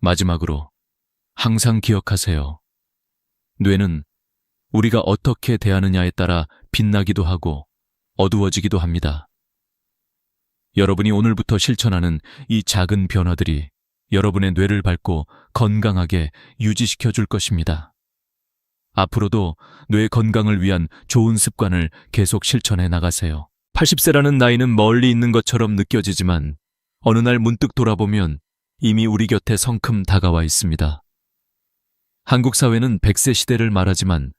마지막으로 항상 기억하세요. 뇌는 우리가 어떻게 대하느냐에 따라 빛나기도 하고 어두워지기도 합니다. 여러분이 오늘부터 실천하는 이 작은 변화들이 여러분의 뇌를 밝고 건강하게 유지시켜 줄 것입니다. 앞으로도 뇌 건강을 위한 좋은 습관을 계속 실천해 나가세요. 80세라는 나이는 멀리 있는 것처럼 느껴지지만 어느 날 문득 돌아보면 이미 우리 곁에 성큼 다가와 있습니다. 한국 사회는 100세 시대를 말하지만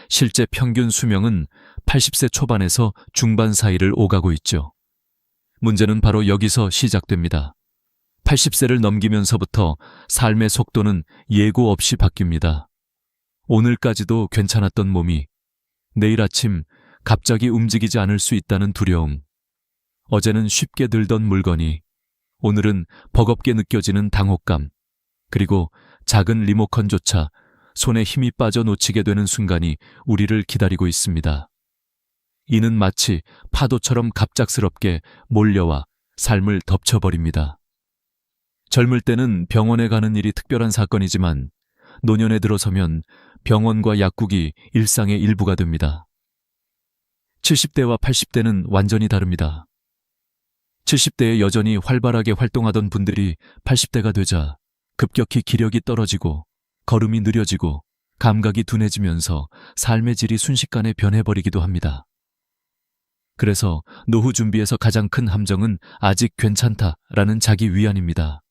실제 평균 수명은 80세 초반에서 중반 사이를 오가고 있죠. 문제는 바로 여기서 시작됩니다. 80세를 넘기면서부터 삶의 속도는 예고 없이 바뀝니다. 오늘까지도 괜찮았던 몸이 내일 아침 갑자기 움직이지 않을 수 있다는 두려움, 어제는 쉽게 들던 물건이 오늘은 버겁게 느껴지는 당혹감, 그리고 작은 리모컨조차 손에 힘이 빠져 놓치게 되는 순간이 우리를 기다리고 있습니다. 이는 마치 파도처럼 갑작스럽게 몰려와 삶을 덮쳐버립니다. 젊을 때는 병원에 가는 일이 특별한 사건이지만 노년에 들어서면 병원과 약국이 일상의 일부가 됩니다. 70대와 80대는 완전히 다릅니다. 70대에 여전히 활발하게 활동하던 분들이 80대가 되자 급격히 기력이 떨어지고 걸음이 느려지고 감각이 둔해지면서 삶의 질이 순식간에 변해버리기도 합니다. 그래서 노후 준비에서 가장 큰 함정은 아직 괜찮다라는 자기 위안입니다.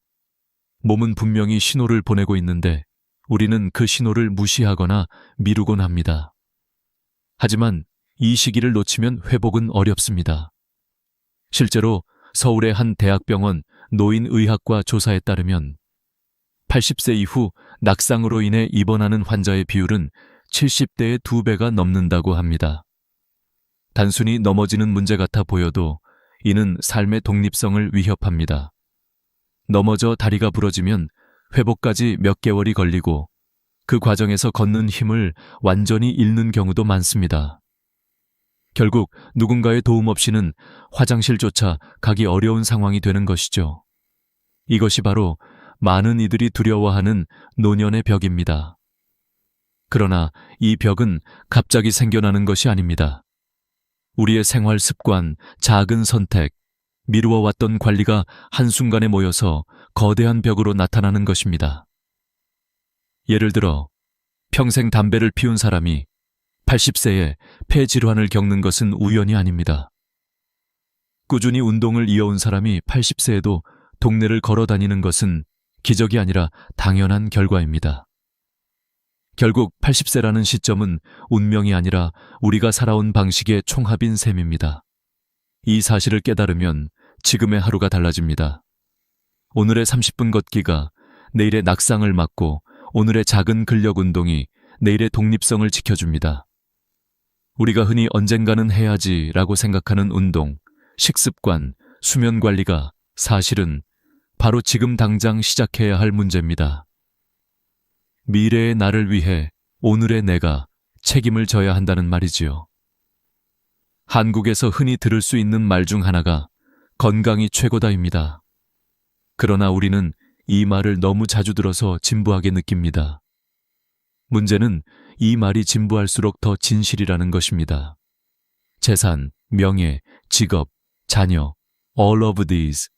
몸은 분명히 신호를 보내고 있는데 우리는 그 신호를 무시하거나 미루곤 합니다. 하지만 이 시기를 놓치면 회복은 어렵습니다. 실제로 서울의 한 대학병원 노인의학과 조사에 따르면 80세 이후 낙상으로 인해 입원하는 환자의 비율은 70대의 2배가 넘는다고 합니다. 단순히 넘어지는 문제 같아 보여도 이는 삶의 독립성을 위협합니다. 넘어져 다리가 부러지면 회복까지 몇 개월이 걸리고 그 과정에서 걷는 힘을 완전히 잃는 경우도 많습니다. 결국 누군가의 도움 없이는 화장실조차 가기 어려운 상황이 되는 것이죠. 이것이 바로 많은 이들이 두려워하는 노년의 벽입니다. 그러나 이 벽은 갑자기 생겨나는 것이 아닙니다. 우리의 생활 습관, 작은 선택, 미루어왔던 관리가 한순간에 모여서 거대한 벽으로 나타나는 것입니다. 예를 들어 평생 담배를 피운 사람이 80세에 폐질환을 겪는 것은 우연이 아닙니다. 꾸준히 운동을 이어온 사람이 80세에도 동네를 걸어 다니는 것은 기적이 아니라 당연한 결과입니다. 결국 80세라는 시점은 운명이 아니라 우리가 살아온 방식의 총합인 셈입니다. 이 사실을 깨달으면 지금의 하루가 달라집니다. 오늘의 30분 걷기가 내일의 낙상을 막고 오늘의 작은 근력 운동이 내일의 독립성을 지켜줍니다. 우리가 흔히 언젠가는 해야지라고 생각하는 운동, 식습관, 수면 관리가 사실은 바로 지금 당장 시작해야 할 문제입니다. 미래의 나를 위해 오늘의 내가 책임을 져야 한다는 말이지요. 한국에서 흔히 들을 수 있는 말 중 하나가 건강이 최고다입니다. 그러나 우리는 이 말을 너무 자주 들어서 진부하게 느낍니다. 문제는 이 말이 진부할수록 더 진실이라는 것입니다. 재산, 명예, 직업, 자녀, all of these.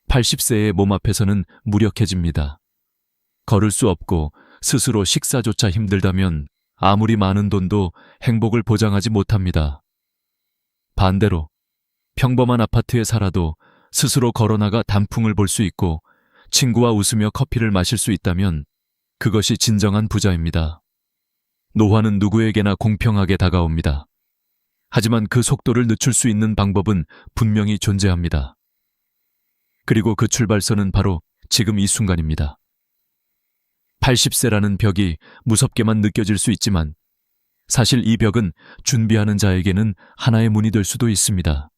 80세의 몸 앞에서는 무력해집니다. 걸을 수 없고 스스로 식사조차 힘들다면 아무리 많은 돈도 행복을 보장하지 못합니다. 반대로 평범한 아파트에 살아도 스스로 걸어나가 단풍을 볼 수 있고 친구와 웃으며 커피를 마실 수 있다면 그것이 진정한 부자입니다. 노화는 누구에게나 공평하게 다가옵니다. 하지만 그 속도를 늦출 수 있는 방법은 분명히 존재합니다. 그리고 그 출발선은 바로 지금 이 순간입니다. 80세라는 벽이 무섭게만 느껴질 수 있지만 사실 이 벽은 준비하는 자에게는 하나의 문이 될 수도 있습니다.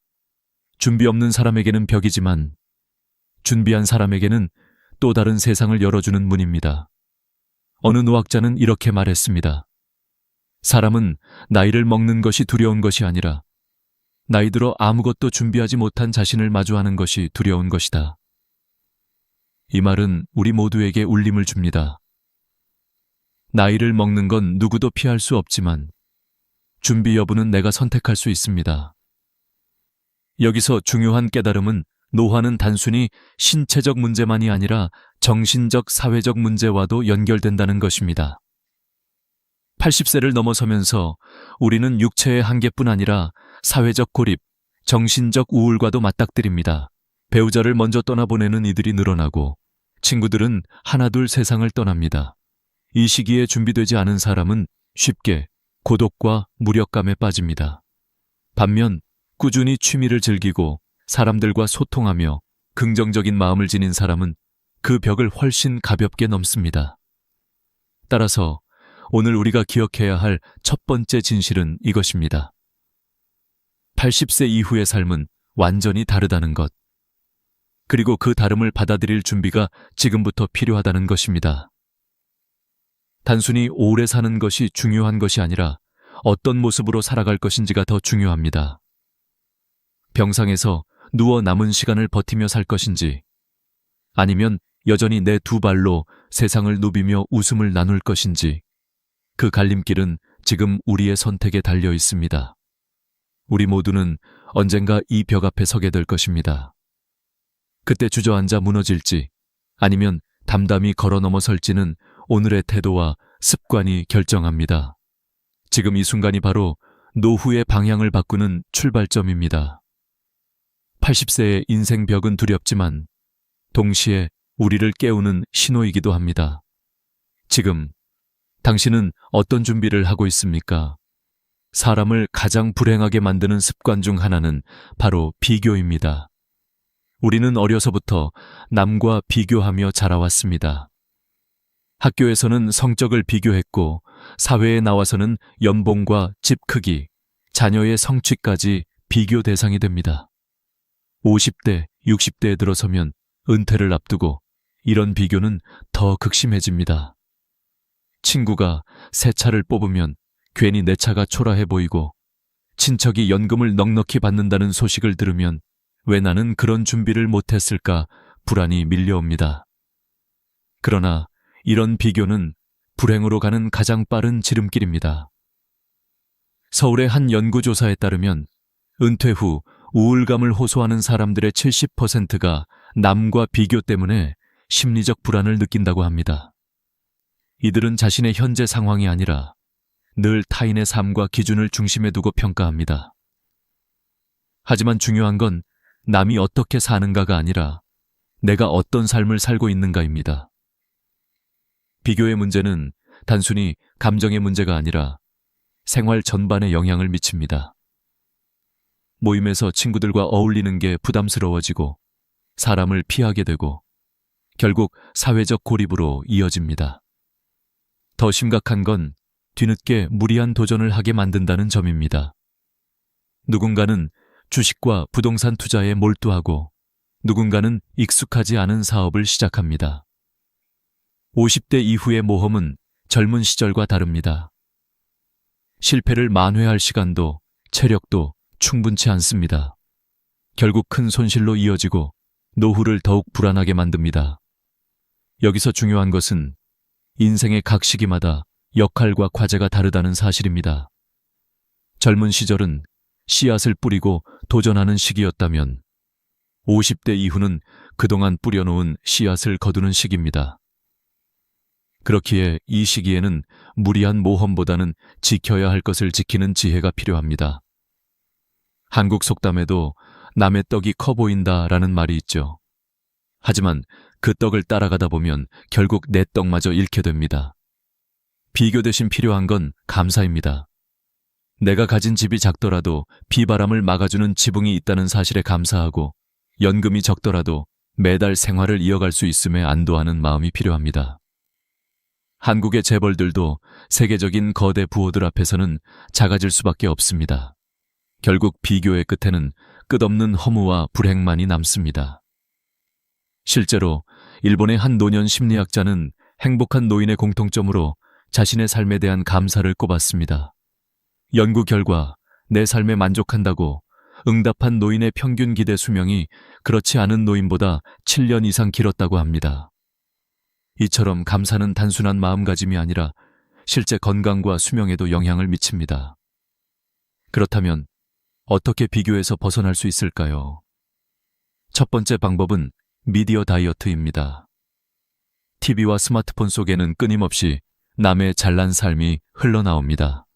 준비 없는 사람에게는 벽이지만 준비한 사람에게는 또 다른 세상을 열어주는 문입니다. 어느 노학자는 이렇게 말했습니다. 사람은 나이를 먹는 것이 두려운 것이 아니라 나이 들어 아무것도 준비하지 못한 자신을 마주하는 것이 두려운 것이다. 이 말은 우리 모두에게 울림을 줍니다. 나이를 먹는 건 누구도 피할 수 없지만 준비 여부는 내가 선택할 수 있습니다. 여기서 중요한 깨달음은 노화는 단순히 신체적 문제만이 아니라 정신적, 사회적 문제와도 연결된다는 것입니다. 80세를 넘어서면서 우리는 육체의 한계뿐 아니라 사회적 고립, 정신적 우울과도 맞닥뜨립니다. 배우자를 먼저 떠나보내는 이들이 늘어나고 친구들은 하나둘 세상을 떠납니다. 이 시기에 준비되지 않은 사람은 쉽게 고독과 무력감에 빠집니다. 반면 꾸준히 취미를 즐기고 사람들과 소통하며 긍정적인 마음을 지닌 사람은 그 벽을 훨씬 가볍게 넘습니다. 따라서 오늘 우리가 기억해야 할 첫 번째 진실은 이것입니다. 80세 이후의 삶은 완전히 다르다는 것. 그리고 그 다름을 받아들일 준비가 지금부터 필요하다는 것입니다. 단순히 오래 사는 것이 중요한 것이 아니라 어떤 모습으로 살아갈 것인지가 더 중요합니다. 병상에서 누워 남은 시간을 버티며 살 것인지, 아니면 여전히 내 두 발로 세상을 누비며 웃음을 나눌 것인지, 그 갈림길은 지금 우리의 선택에 달려 있습니다. 우리 모두는 언젠가 이 벽 앞에 서게 될 것입니다. 그때 주저앉아 무너질지, 아니면 담담히 걸어 넘어설지는 오늘의 태도와 습관이 결정합니다. 지금 이 순간이 바로 노후의 방향을 바꾸는 출발점입니다. 80세의 인생 벽은 두렵지만 동시에 우리를 깨우는 신호이기도 합니다. 지금 당신은 어떤 준비를 하고 있습니까? 사람을 가장 불행하게 만드는 습관 중 하나는 바로 비교입니다. 우리는 어려서부터 남과 비교하며 자라왔습니다. 학교에서는 성적을 비교했고 사회에 나와서는 연봉과 집 크기, 자녀의 성취까지 비교 대상이 됩니다. 50대, 60대에 들어서면 은퇴를 앞두고 이런 비교는 더 극심해집니다. 친구가 새 차를 뽑으면 괜히 내 차가 초라해 보이고 친척이 연금을 넉넉히 받는다는 소식을 들으면 왜 나는 그런 준비를 못했을까 불안이 밀려옵니다. 그러나 이런 비교는 불행으로 가는 가장 빠른 지름길입니다. 서울의 한 연구조사에 따르면 은퇴 후 우울감을 호소하는 사람들의 70%가 남과 비교 때문에 심리적 불안을 느낀다고 합니다. 이들은 자신의 현재 상황이 아니라 늘 타인의 삶과 기준을 중심에 두고 평가합니다. 하지만 중요한 건 남이 어떻게 사는가가 아니라 내가 어떤 삶을 살고 있는가입니다. 비교의 문제는 단순히 감정의 문제가 아니라 생활 전반에 영향을 미칩니다. 모임에서 친구들과 어울리는 게 부담스러워지고 사람을 피하게 되고 결국 사회적 고립으로 이어집니다. 더 심각한 건 뒤늦게 무리한 도전을 하게 만든다는 점입니다. 누군가는 주식과 부동산 투자에 몰두하고 누군가는 익숙하지 않은 사업을 시작합니다. 50대 이후의 모험은 젊은 시절과 다릅니다. 실패를 만회할 시간도 체력도 충분치 않습니다. 결국 큰 손실로 이어지고 노후를 더욱 불안하게 만듭니다. 여기서 중요한 것은 인생의 각 시기마다 역할과 과제가 다르다는 사실입니다. 젊은 시절은 씨앗을 뿌리고 도전하는 시기였다면 50대 이후는 그동안 뿌려놓은 씨앗을 거두는 시기입니다. 그렇기에 이 시기에는 무리한 모험보다는 지켜야 할 것을 지키는 지혜가 필요합니다. 한국 속담에도 남의 떡이 커 보인다라는 말이 있죠. 하지만 그 떡을 따라가다 보면 결국 내 떡마저 잃게 됩니다. 비교 대신 필요한 건 감사입니다. 내가 가진 집이 작더라도 비바람을 막아주는 지붕이 있다는 사실에 감사하고 연금이 적더라도 매달 생활을 이어갈 수 있음에 안도하는 마음이 필요합니다. 한국의 재벌들도 세계적인 거대 부호들 앞에서는 작아질 수밖에 없습니다. 결국 비교의 끝에는 끝없는 허무와 불행만이 남습니다. 실제로 일본의 한 노년 심리학자는 행복한 노인의 공통점으로 자신의 삶에 대한 감사를 꼽았습니다. 연구 결과 내 삶에 만족한다고 응답한 노인의 평균 기대 수명이 그렇지 않은 노인보다 7년 이상 길었다고 합니다. 이처럼 감사는 단순한 마음가짐이 아니라 실제 건강과 수명에도 영향을 미칩니다. 그렇다면 어떻게 비교에서 벗어날 수 있을까요? 첫 번째 방법은 미디어 다이어트입니다. TV와 스마트폰 속에는 끊임없이 남의 잘난 삶이 흘러나옵니다.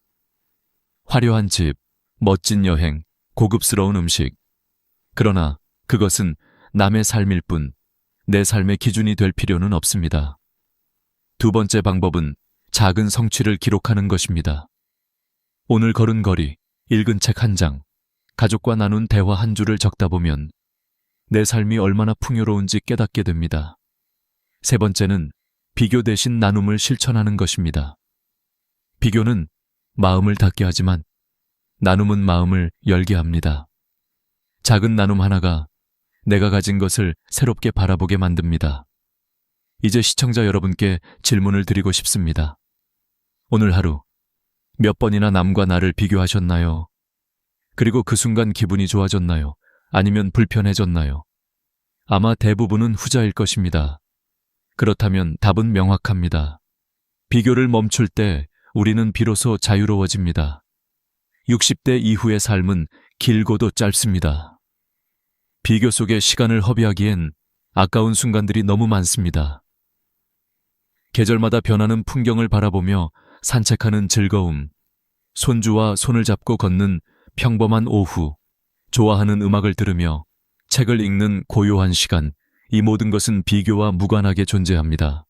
화려한 집, 멋진 여행, 고급스러운 음식. 그러나 그것은 남의 삶일 뿐 내 삶의 기준이 될 필요는 없습니다. 두 번째 방법은 작은 성취를 기록하는 것입니다. 오늘 걸은 거리, 읽은 책 한 장, 가족과 나눈 대화 한 줄을 적다 보면 내 삶이 얼마나 풍요로운지 깨닫게 됩니다. 세 번째는 비교 대신 나눔을 실천하는 것입니다. 비교는 마음을 닫게 하지만 나눔은 마음을 열게 합니다. 작은 나눔 하나가 내가 가진 것을 새롭게 바라보게 만듭니다. 이제 시청자 여러분께 질문을 드리고 싶습니다. 오늘 하루 몇 번이나 남과 나를 비교하셨나요? 그리고 그 순간 기분이 좋아졌나요? 아니면 불편해졌나요? 아마 대부분은 후자일 것입니다. 그렇다면 답은 명확합니다. 비교를 멈출 때 우리는 비로소 자유로워집니다. 60대 이후의 삶은 길고도 짧습니다. 비교 속에 시간을 허비하기엔 아까운 순간들이 너무 많습니다. 계절마다 변하는 풍경을 바라보며 산책하는 즐거움, 손주와 손을 잡고 걷는 평범한 오후, 좋아하는 음악을 들으며 책을 읽는 고요한 시간, 이 모든 것은 비교와 무관하게 존재합니다.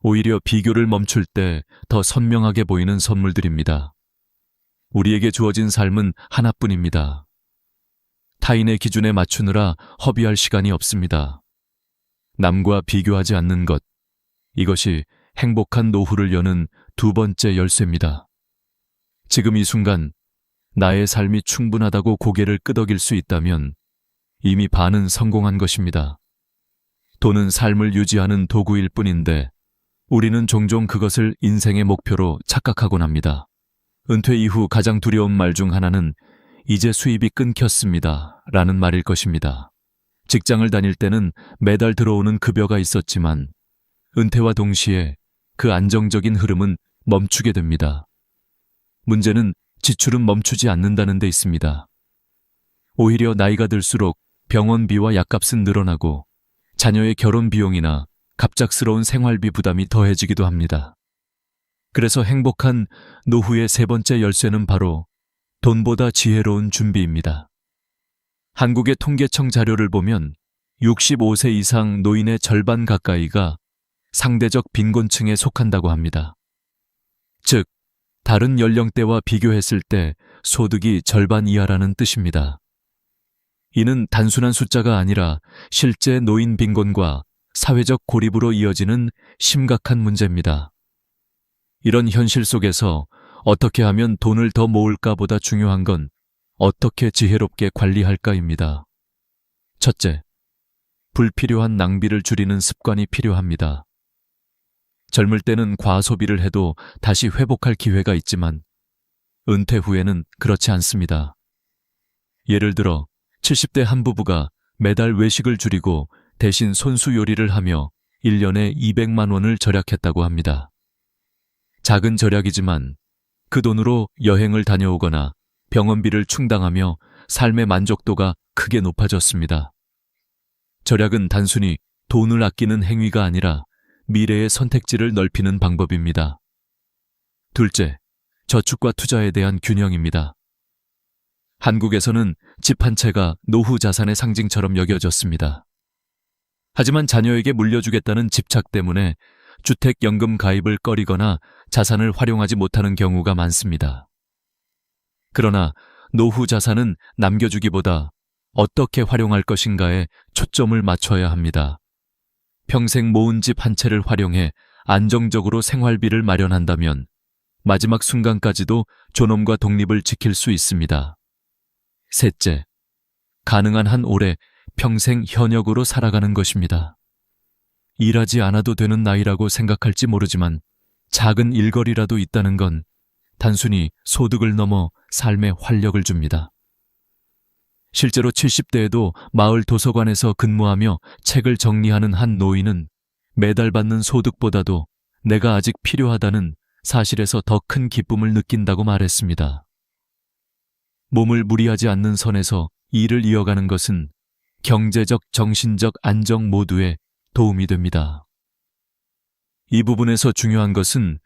오히려 비교를 멈출 때 더 선명하게 보이는 선물들입니다. 우리에게 주어진 삶은 하나뿐입니다. 타인의 기준에 맞추느라 허비할 시간이 없습니다. 남과 비교하지 않는 것, 이것이 행복한 노후를 여는 두 번째 열쇠입니다. 지금 이 순간 나의 삶이 충분하다고 고개를 끄덕일 수 있다면 이미 반은 성공한 것입니다. 돈은 삶을 유지하는 도구일 뿐인데 우리는 종종 그것을 인생의 목표로 착각하곤 합니다. 은퇴 이후 가장 두려운 말 중 하나는 이제 수입이 끊겼습니다 라는 말일 것입니다. 직장을 다닐 때는 매달 들어오는 급여가 있었지만 은퇴와 동시에 그 안정적인 흐름은 멈추게 됩니다. 문제는 지출은 멈추지 않는다는 데 있습니다. 오히려 나이가 들수록 병원비와 약값은 늘어나고 자녀의 결혼 비용이나 갑작스러운 생활비 부담이 더해지기도 합니다. 그래서 행복한 노후의 세 번째 열쇠는 바로 돈보다 지혜로운 준비입니다. 한국의 통계청 자료를 보면 65세 이상 노인의 절반 가까이가 상대적 빈곤층에 속한다고 합니다. 즉, 다른 연령대와 비교했을 때 소득이 절반 이하라는 뜻입니다. 이는 단순한 숫자가 아니라 실제 노인 빈곤과 사회적 고립으로 이어지는 심각한 문제입니다. 이런 현실 속에서 어떻게 하면 돈을 더 모을까보다 중요한 건 어떻게 지혜롭게 관리할까입니다. 첫째, 불필요한 낭비를 줄이는 습관이 필요합니다. 젊을 때는 과소비를 해도 다시 회복할 기회가 있지만 은퇴 후에는 그렇지 않습니다. 예를 들어 70대 한 부부가 매달 외식을 줄이고 대신 손수 요리를 하며 1년에 200만 원을 절약했다고 합니다. 작은 절약이지만 그 돈으로 여행을 다녀오거나 병원비를 충당하며 삶의 만족도가 크게 높아졌습니다. 절약은 단순히 돈을 아끼는 행위가 아니라 미래의 선택지를 넓히는 방법입니다. 둘째, 저축과 투자에 대한 균형입니다. 한국에서는 집 한 채가 노후 자산의 상징처럼 여겨졌습니다. 하지만 자녀에게 물려주겠다는 집착 때문에 주택연금 가입을 꺼리거나 자산을 활용하지 못하는 경우가 많습니다. 그러나 노후 자산은 남겨주기보다 어떻게 활용할 것인가에 초점을 맞춰야 합니다. 평생 모은 집 한 채를 활용해 안정적으로 생활비를 마련한다면 마지막 순간까지도 존엄과 독립을 지킬 수 있습니다. 셋째, 가능한 한 오래 평생 현역으로 살아가는 것입니다. 일하지 않아도 되는 나이라고 생각할지 모르지만 작은 일거리라도 있다는 건 단순히 소득을 넘어 삶에 활력을 줍니다. 실제로 70대에도 마을 도서관에서 근무하며 책을 정리하는 한 노인은 매달 받는 소득보다도 내가 아직 필요하다는 사실에서 더 큰 기쁨을 느낀다고 말했습니다. 몸을 무리하지 않는 선에서 일을 이어가는 것은 경제적, 정신적 안정 모두에 도움이 됩니다. 이 부분에서 중요한 것은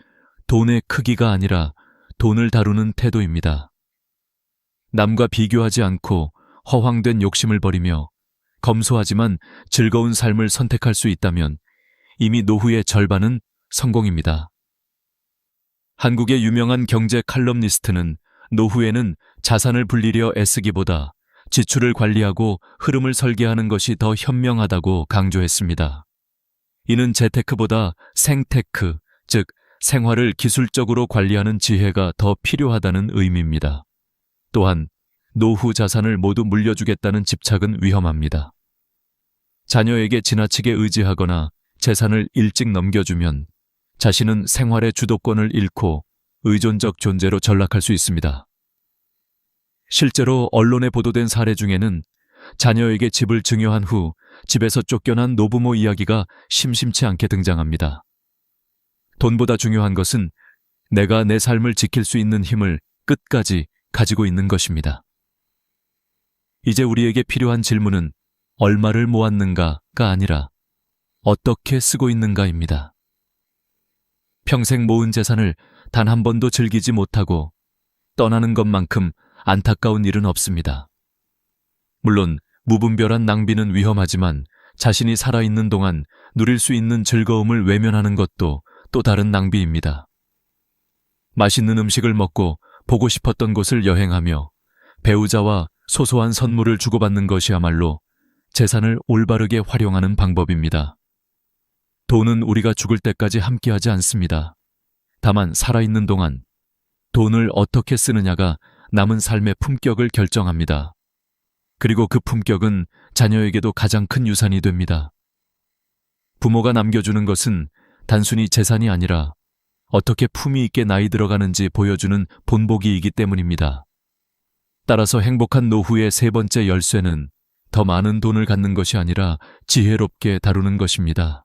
돈의 크기가 아니라 돈을 다루는 태도입니다. 남과 비교하지 않고 허황된 욕심을 버리며 검소하지만 즐거운 삶을 선택할 수 있다면 이미 노후의 절반은 성공입니다. 한국의 유명한 경제 칼럼니스트는 노후에는 자산을 불리려 애쓰기보다 지출을 관리하고 흐름을 설계하는 것이 더 현명하다고 강조했습니다. 이는 재테크보다 생테크, 즉 생활을 기술적으로 관리하는 지혜가 더 필요하다는 의미입니다. 또한 노후 자산을 모두 물려주겠다는 집착은 위험합니다. 자녀에게 지나치게 의지하거나 재산을 일찍 넘겨주면 자신은 생활의 주도권을 잃고 의존적 존재로 전락할 수 있습니다. 실제로 언론에 보도된 사례 중에는 자녀에게 집을 증여한 후 집에서 쫓겨난 노부모 이야기가 심심치 않게 등장합니다. 돈보다 중요한 것은 내가 내 삶을 지킬 수 있는 힘을 끝까지 가지고 있는 것입니다. 이제 우리에게 필요한 질문은 얼마를 모았는가가 아니라 어떻게 쓰고 있는가입니다. 평생 모은 재산을 단 한 번도 즐기지 못하고 떠나는 것만큼 안타까운 일은 없습니다. 물론 무분별한 낭비는 위험하지만 자신이 살아있는 동안 누릴 수 있는 즐거움을 외면하는 것도 또 다른 낭비입니다. 맛있는 음식을 먹고 보고 싶었던 곳을 여행하며 배우자와 소소한 선물을 주고받는 것이야말로 재산을 올바르게 활용하는 방법입니다. 돈은 우리가 죽을 때까지 함께하지 않습니다. 다만 살아있는 동안 돈을 어떻게 쓰느냐가 남은 삶의 품격을 결정합니다. 그리고 그 품격은 자녀에게도 가장 큰 유산이 됩니다. 부모가 남겨주는 것은 단순히 재산이 아니라 어떻게 품위 있게 나이 들어가는지 보여주는 본보기이기 때문입니다. 따라서 행복한 노후의 세 번째 열쇠는 더 많은 돈을 갖는 것이 아니라 지혜롭게 다루는 것입니다.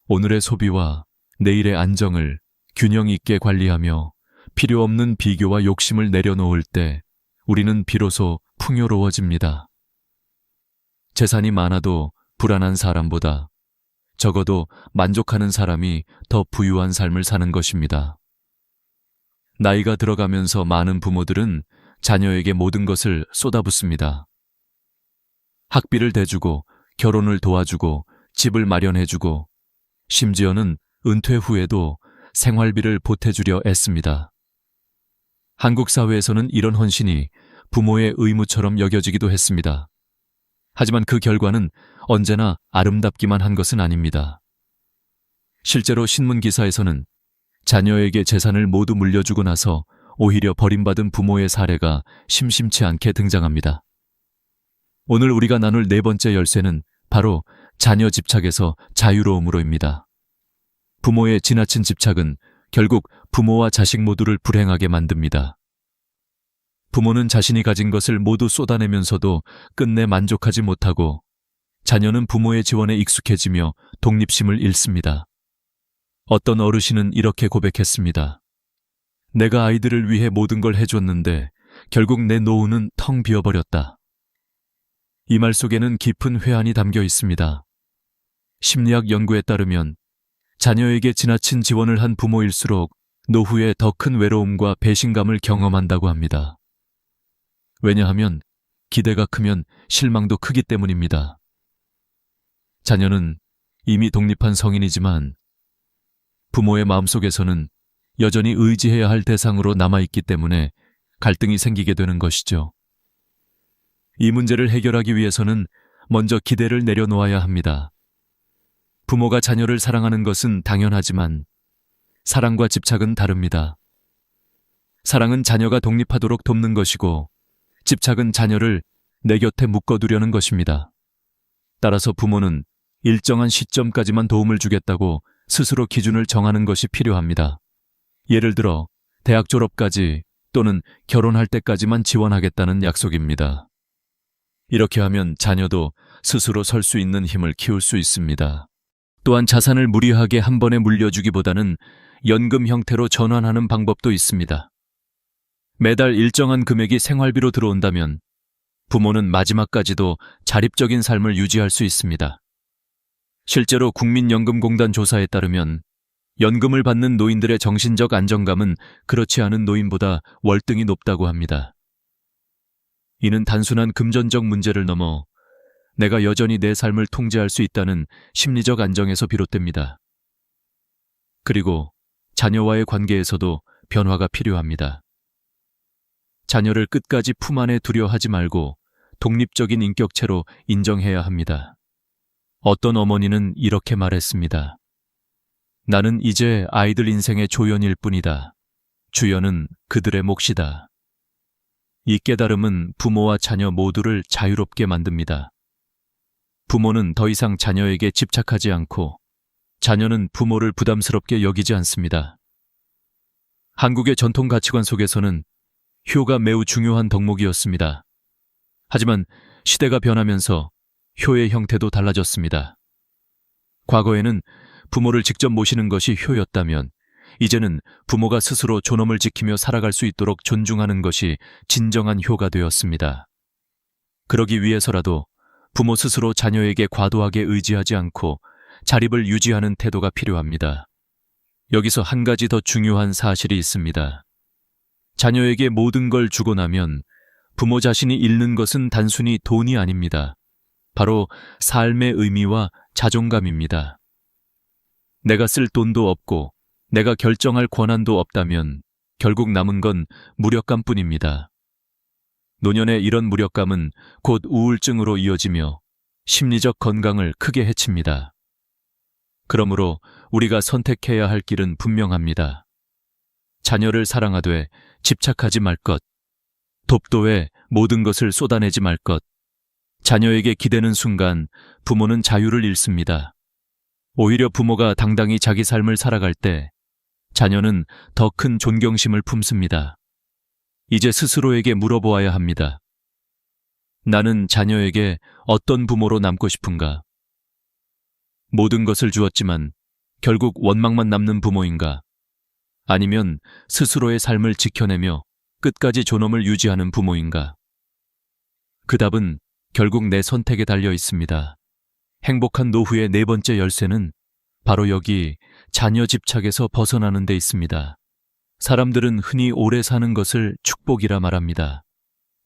오늘의 소비와 내일의 안정을 균형 있게 관리하며 필요 없는 비교와 욕심을 내려놓을 때 우리는 비로소 풍요로워집니다. 재산이 많아도 불안한 사람보다 적어도 만족하는 사람이 더 부유한 삶을 사는 것입니다. 나이가 들어가면서 많은 부모들은 자녀에게 모든 것을 쏟아붓습니다. 학비를 대주고 결혼을 도와주고 집을 마련해주고 심지어는 은퇴 후에도 생활비를 보태주려 애씁니다. 한국 사회에서는 이런 헌신이 부모의 의무처럼 여겨지기도 했습니다. 하지만 그 결과는 언제나 아름답기만 한 것은 아닙니다. 실제로 신문 기사에서는 자녀에게 재산을 모두 물려주고 나서 오히려 버림받은 부모의 사례가 심심치 않게 등장합니다. 오늘 우리가 나눌 네 번째 열쇠는 바로 자녀 집착에서 자유로움으로입니다. 부모의 지나친 집착은 결국 부모와 자식 모두를 불행하게 만듭니다. 부모는 자신이 가진 것을 모두 쏟아내면서도 끝내 만족하지 못하고 자녀는 부모의 지원에 익숙해지며 독립심을 잃습니다. 어떤 어르신은 이렇게 고백했습니다. 내가 아이들을 위해 모든 걸 해줬는데 결국 내 노후는 텅 비어버렸다. 이 말 속에는 깊은 회한이 담겨 있습니다. 심리학 연구에 따르면 자녀에게 지나친 지원을 한 부모일수록 노후에 더 큰 외로움과 배신감을 경험한다고 합니다. 왜냐하면 기대가 크면 실망도 크기 때문입니다. 자녀는 이미 독립한 성인이지만 부모의 마음속에서는 여전히 의지해야 할 대상으로 남아있기 때문에 갈등이 생기게 되는 것이죠. 이 문제를 해결하기 위해서는 먼저 기대를 내려놓아야 합니다. 부모가 자녀를 사랑하는 것은 당연하지만 사랑과 집착은 다릅니다. 사랑은 자녀가 독립하도록 돕는 것이고 집착은 자녀를 내 곁에 묶어두려는 것입니다. 따라서 부모는 일정한 시점까지만 도움을 주겠다고 스스로 기준을 정하는 것이 필요합니다. 예를 들어 대학 졸업까지 또는 결혼할 때까지만 지원하겠다는 약속입니다. 이렇게 하면 자녀도 스스로 설 수 있는 힘을 키울 수 있습니다. 또한 자산을 무리하게 한 번에 물려주기보다는 연금 형태로 전환하는 방법도 있습니다. 매달 일정한 금액이 생활비로 들어온다면 부모는 마지막까지도 자립적인 삶을 유지할 수 있습니다. 실제로 국민연금공단 조사에 따르면 연금을 받는 노인들의 정신적 안정감은 그렇지 않은 노인보다 월등히 높다고 합니다. 이는 단순한 금전적 문제를 넘어 내가 여전히 내 삶을 통제할 수 있다는 심리적 안정에서 비롯됩니다. 그리고 자녀와의 관계에서도 변화가 필요합니다. 자녀를 끝까지 품 안에 두려 하지 말고 독립적인 인격체로 인정해야 합니다. 어떤 어머니는 이렇게 말했습니다. 나는 이제 아이들 인생의 조연일 뿐이다. 주연은 그들의 몫이다. 이 깨달음은 부모와 자녀 모두를 자유롭게 만듭니다. 부모는 더 이상 자녀에게 집착하지 않고 자녀는 부모를 부담스럽게 여기지 않습니다. 한국의 전통 가치관 속에서는 효가 매우 중요한 덕목이었습니다. 하지만 시대가 변하면서 효의 형태도 달라졌습니다. 과거에는 부모를 직접 모시는 것이 효였다면 이제는 부모가 스스로 존엄을 지키며 살아갈 수 있도록 존중하는 것이 진정한 효가 되었습니다. 그러기 위해서라도 부모 스스로 자녀에게 과도하게 의지하지 않고 자립을 유지하는 태도가 필요합니다. 여기서 한 가지 더 중요한 사실이 있습니다. 자녀에게 모든 걸 주고 나면 부모 자신이 잃는 것은 단순히 돈이 아닙니다. 바로 삶의 의미와 자존감입니다. 내가 쓸 돈도 없고 내가 결정할 권한도 없다면 결국 남은 건 무력감뿐입니다. 노년의 이런 무력감은 곧 우울증으로 이어지며 심리적 건강을 크게 해칩니다. 그러므로 우리가 선택해야 할 길은 분명합니다. 자녀를 사랑하되 집착하지 말 것, 돕도에 모든 것을 쏟아내지 말 것, 자녀에게 기대는 순간 부모는 자유를 잃습니다. 오히려 부모가 당당히 자기 삶을 살아갈 때 자녀는 더 큰 존경심을 품습니다. 이제 스스로에게 물어보아야 합니다. 나는 자녀에게 어떤 부모로 남고 싶은가? 모든 것을 주었지만 결국 원망만 남는 부모인가? 아니면 스스로의 삶을 지켜내며 끝까지 존엄을 유지하는 부모인가? 그 답은 결국 내 선택에 달려 있습니다. 행복한 노후의 네 번째 열쇠는 바로 여기 자녀 집착에서 벗어나는 데 있습니다. 사람들은 흔히 오래 사는 것을 축복이라 말합니다.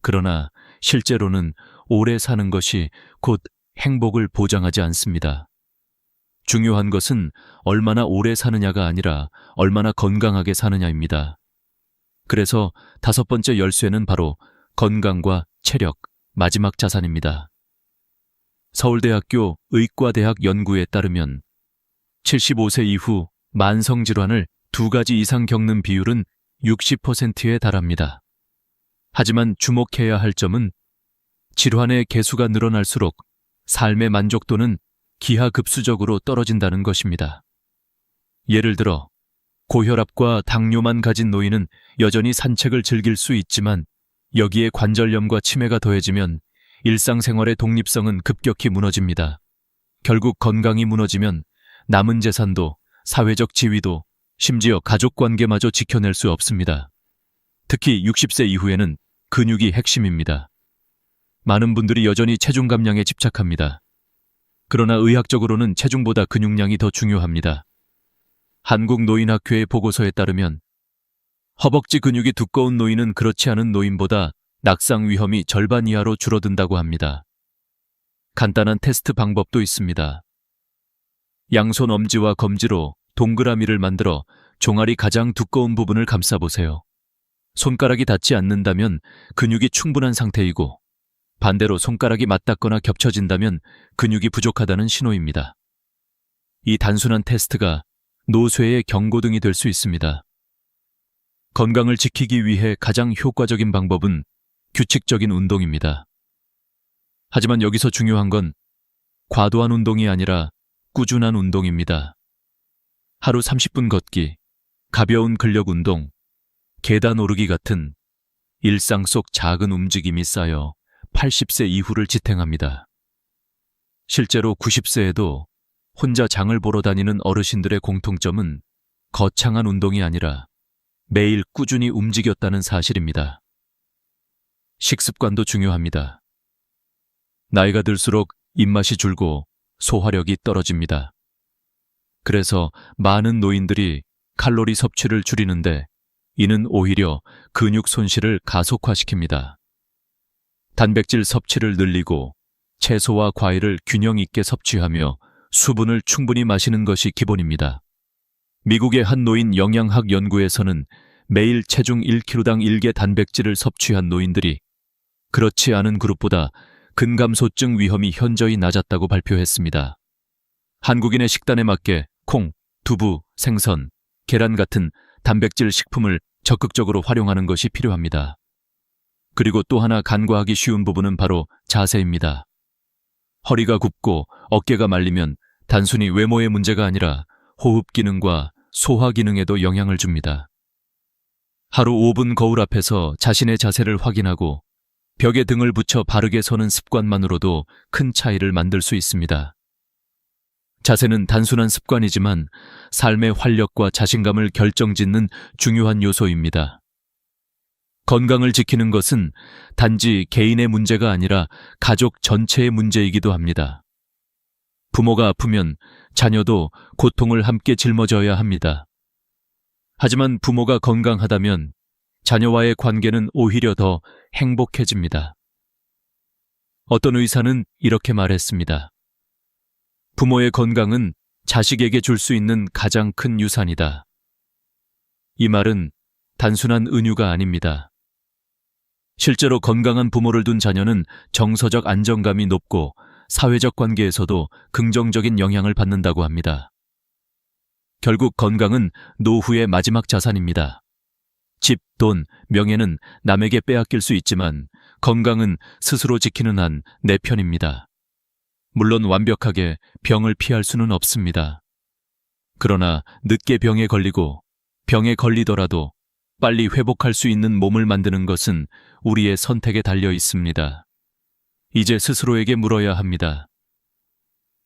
그러나 실제로는 오래 사는 것이 곧 행복을 보장하지 않습니다. 중요한 것은 얼마나 오래 사느냐가 아니라 얼마나 건강하게 사느냐입니다. 그래서 다섯 번째 열쇠는 바로 건강과 체력, 마지막 자산입니다. 서울대학교 의과대학 연구에 따르면 75세 이후 만성질환을 2가지 이상 겪는 비율은 60%에 달합니다. 하지만 주목해야 할 점은 질환의 개수가 늘어날수록 삶의 만족도는 기하급수적으로 떨어진다는 것입니다. 예를 들어 고혈압과 당뇨만 가진 노인은 여전히 산책을 즐길 수 있지만 여기에 관절염과 치매가 더해지면 일상생활의 독립성은 급격히 무너집니다. 결국 건강이 무너지면 남은 재산도 사회적 지위도 심지어 가족관계마저 지켜낼 수 없습니다. 특히 60세 이후에는 근육이 핵심입니다. 많은 분들이 여전히 체중 감량에 집착합니다. 그러나 의학적으로는 체중보다 근육량이 더 중요합니다. 한국노인학회의 보고서에 따르면 허벅지 근육이 두꺼운 노인은 그렇지 않은 노인보다 낙상 위험이 절반 이하로 줄어든다고 합니다. 간단한 테스트 방법도 있습니다. 양손 엄지와 검지로 동그라미를 만들어 종아리 가장 두꺼운 부분을 감싸보세요. 손가락이 닿지 않는다면 근육이 충분한 상태이고 반대로 손가락이 맞닿거나 겹쳐진다면 근육이 부족하다는 신호입니다. 이 단순한 테스트가 노쇠의 경고등이 될 수 있습니다. 건강을 지키기 위해 가장 효과적인 방법은 규칙적인 운동입니다. 하지만 여기서 중요한 건 과도한 운동이 아니라 꾸준한 운동입니다. 하루 30분 걷기, 가벼운 근력 운동, 계단 오르기 같은 일상 속 작은 움직임이 쌓여 80세 이후를 지탱합니다. 실제로 90세에도 혼자 장을 보러 다니는 어르신들의 공통점은 거창한 운동이 아니라 매일 꾸준히 움직였다는 사실입니다. 식습관도 중요합니다. 나이가 들수록 입맛이 줄고 소화력이 떨어집니다. 그래서 많은 노인들이 칼로리 섭취를 줄이는데 이는 오히려 근육 손실을 가속화시킵니다. 단백질 섭취를 늘리고 채소와 과일을 균형 있게 섭취하며 수분을 충분히 마시는 것이 기본입니다. 미국의 한 노인 영양학 연구에서는 매일 체중 1kg당 1개 단백질을 섭취한 노인들이 그렇지 않은 그룹보다 근감소증 위험이 현저히 낮았다고 발표했습니다. 한국인의 식단에 맞게 콩, 두부, 생선, 계란 같은 단백질 식품을 적극적으로 활용하는 것이 필요합니다. 그리고 또 하나 간과하기 쉬운 부분은 바로 자세입니다. 허리가 굽고 어깨가 말리면 단순히 외모의 문제가 아니라 호흡 기능과 소화 기능에도 영향을 줍니다. 하루 5분 거울 앞에서 자신의 자세를 확인하고 벽에 등을 붙여 바르게 서는 습관만으로도 큰 차이를 만들 수 있습니다. 자세는 단순한 습관이지만 삶의 활력과 자신감을 결정짓는 중요한 요소입니다. 건강을 지키는 것은 단지 개인의 문제가 아니라 가족 전체의 문제이기도 합니다. 부모가 아프면 자녀도 고통을 함께 짊어져야 합니다. 하지만 부모가 건강하다면 자녀와의 관계는 오히려 더 행복해집니다. 어떤 의사는 이렇게 말했습니다. 부모의 건강은 자식에게 줄 수 있는 가장 큰 유산이다. 이 말은 단순한 은유가 아닙니다. 실제로 건강한 부모를 둔 자녀는 정서적 안정감이 높고 사회적 관계에서도 긍정적인 영향을 받는다고 합니다. 결국 건강은 노후의 마지막 자산입니다. 집, 돈, 명예는 남에게 빼앗길 수 있지만 건강은 스스로 지키는 한 내 편입니다. 물론 완벽하게 병을 피할 수는 없습니다. 그러나 늦게 병에 걸리고 병에 걸리더라도 빨리 회복할 수 있는 몸을 만드는 것은 우리의 선택에 달려 있습니다. 이제 스스로에게 물어야 합니다.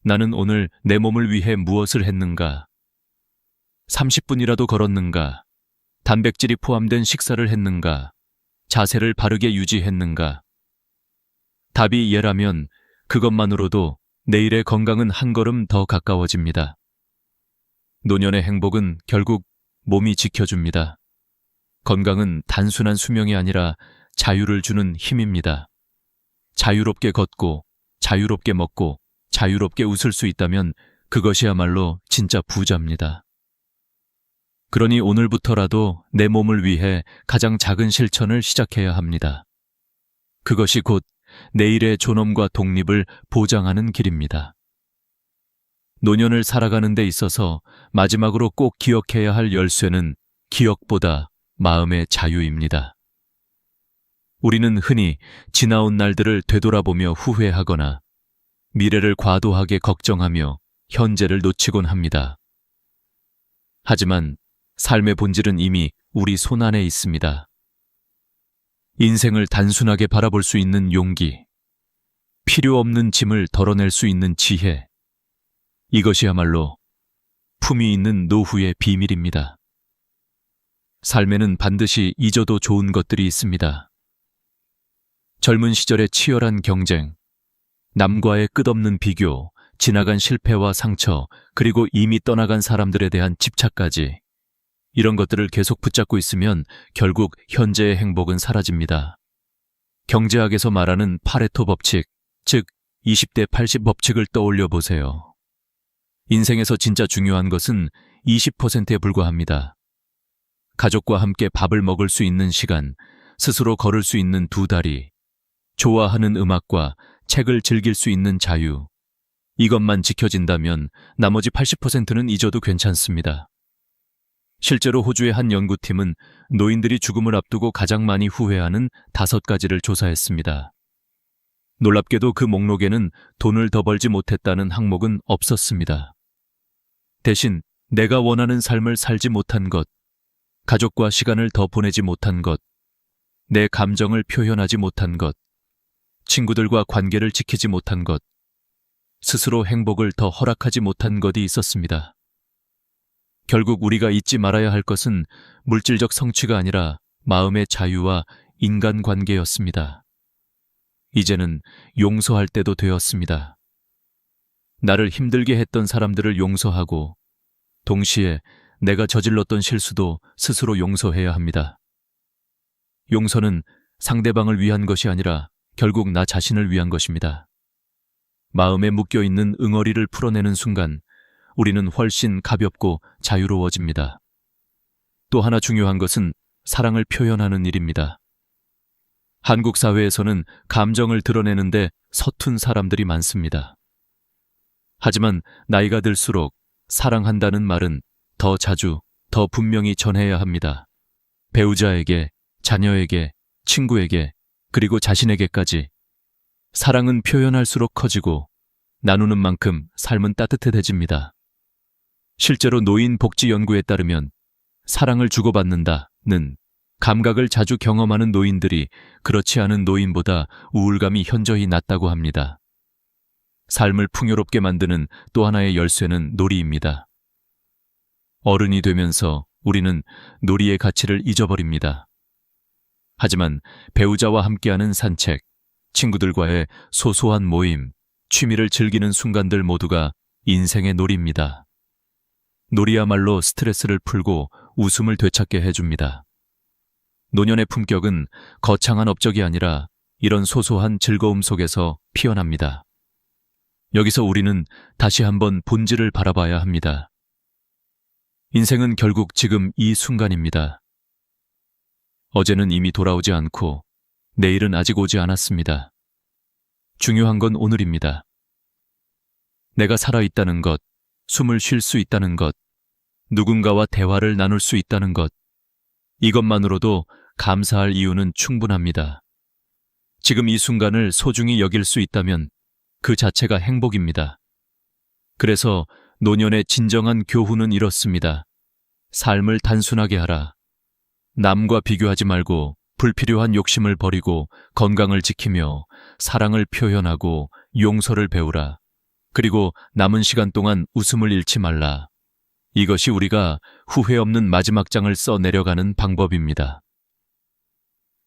나는 오늘 내 몸을 위해 무엇을 했는가? 30분이라도 걸었는가? 단백질이 포함된 식사를 했는가? 자세를 바르게 유지했는가? 답이 예라면 그것만으로도 내일의 건강은 한 걸음 더 가까워집니다. 노년의 행복은 결국 몸이 지켜줍니다. 건강은 단순한 수명이 아니라 자유를 주는 힘입니다. 자유롭게 걷고, 자유롭게 먹고, 자유롭게 웃을 수 있다면 그것이야말로 진짜 부자입니다. 그러니 오늘부터라도 내 몸을 위해 가장 작은 실천을 시작해야 합니다. 그것이 곧 내일의 존엄과 독립을 보장하는 길입니다. 노년을 살아가는 데 있어서 마지막으로 꼭 기억해야 할 열쇠는 기억보다 마음의 자유입니다. 우리는 흔히 지나온 날들을 되돌아보며 후회하거나 미래를 과도하게 걱정하며 현재를 놓치곤 합니다. 하지만 삶의 본질은 이미 우리 손안에 있습니다. 인생을 단순하게 바라볼 수 있는 용기, 필요 없는 짐을 덜어낼 수 있는 지혜, 이것이야말로 품위 있는 노후의 비밀입니다. 삶에는 반드시 잊어도 좋은 것들이 있습니다. 젊은 시절의 치열한 경쟁, 남과의 끝없는 비교, 지나간 실패와 상처, 그리고 이미 떠나간 사람들에 대한 집착까지 이런 것들을 계속 붙잡고 있으면 결국 현재의 행복은 사라집니다. 경제학에서 말하는 파레토 법칙, 즉 20대 80 법칙을 떠올려 보세요. 인생에서 진짜 중요한 것은 20%에 불과합니다. 가족과 함께 밥을 먹을 수 있는 시간, 스스로 걸을 수 있는 두 다리, 좋아하는 음악과 책을 즐길 수 있는 자유, 이것만 지켜진다면 나머지 80%는 잊어도 괜찮습니다. 실제로 호주의 한 연구팀은 노인들이 죽음을 앞두고 가장 많이 후회하는 5가지를 조사했습니다. 놀랍게도 그 목록에는 돈을 더 벌지 못했다는 항목은 없었습니다. 대신 내가 원하는 삶을 살지 못한 것, 가족과 시간을 더 보내지 못한 것, 내 감정을 표현하지 못한 것, 친구들과 관계를 지키지 못한 것, 스스로 행복을 더 허락하지 못한 것이 있었습니다. 결국 우리가 잊지 말아야 할 것은 물질적 성취가 아니라 마음의 자유와 인간관계였습니다. 이제는 용서할 때도 되었습니다. 나를 힘들게 했던 사람들을 용서하고 동시에 내가 저질렀던 실수도 스스로 용서해야 합니다. 용서는 상대방을 위한 것이 아니라 결국 나 자신을 위한 것입니다. 마음에 묶여있는 응어리를 풀어내는 순간 우리는 훨씬 가볍고 자유로워집니다. 또 하나 중요한 것은 사랑을 표현하는 일입니다. 한국 사회에서는 감정을 드러내는데 서툰 사람들이 많습니다. 하지만 나이가 들수록 사랑한다는 말은 더 자주, 더 분명히 전해야 합니다. 배우자에게, 자녀에게, 친구에게, 그리고 자신에게까지. 사랑은 표현할수록 커지고 나누는 만큼 삶은 따뜻해집니다. 실제로 노인 복지 연구에 따르면 사랑을 주고받는다는 감각을 자주 경험하는 노인들이 그렇지 않은 노인보다 우울감이 현저히 낮다고 합니다. 삶을 풍요롭게 만드는 또 하나의 열쇠는 놀이입니다. 어른이 되면서 우리는 놀이의 가치를 잊어버립니다. 하지만 배우자와 함께하는 산책, 친구들과의 소소한 모임, 취미를 즐기는 순간들 모두가 인생의 놀이입니다. 놀이야말로 스트레스를 풀고 웃음을 되찾게 해줍니다. 노년의 품격은 거창한 업적이 아니라 이런 소소한 즐거움 속에서 피어납니다. 여기서 우리는 다시 한번 본질을 바라봐야 합니다. 인생은 결국 지금 이 순간입니다. 어제는 이미 돌아오지 않고 내일은 아직 오지 않았습니다. 중요한 건 오늘입니다. 내가 살아있다는 것, 숨을 쉴 수 있다는 것, 누군가와 대화를 나눌 수 있다는 것, 이것만으로도 감사할 이유는 충분합니다. 지금 이 순간을 소중히 여길 수 있다면 그 자체가 행복입니다. 그래서 노년의 진정한 교훈은 이렇습니다. 삶을 단순하게 하라. 남과 비교하지 말고 불필요한 욕심을 버리고 건강을 지키며 사랑을 표현하고 용서를 배우라. 그리고 남은 시간 동안 웃음을 잃지 말라. 이것이 우리가 후회 없는 마지막 장을 써 내려가는 방법입니다.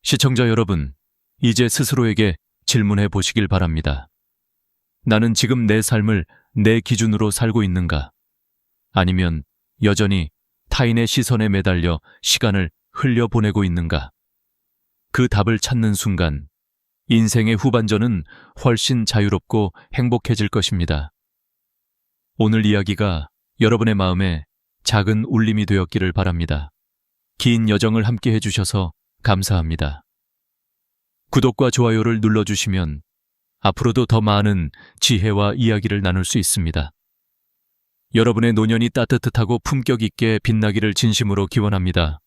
시청자 여러분, 이제 스스로에게 질문해 보시길 바랍니다. 나는 지금 내 삶을 내 기준으로 살고 있는가? 아니면 여전히 타인의 시선에 매달려 시간을 흘려보내고 있는가? 그 답을 찾는 순간 인생의 후반전은 훨씬 자유롭고 행복해질 것입니다. 오늘 이야기가 여러분의 마음에 작은 울림이 되었기를 바랍니다. 긴 여정을 함께 해주셔서 감사합니다. 구독과 좋아요를 눌러주시면 앞으로도 더 많은 지혜와 이야기를 나눌 수 있습니다. 여러분의 노년이 따뜻하고 품격 있게 빛나기를 진심으로 기원합니다.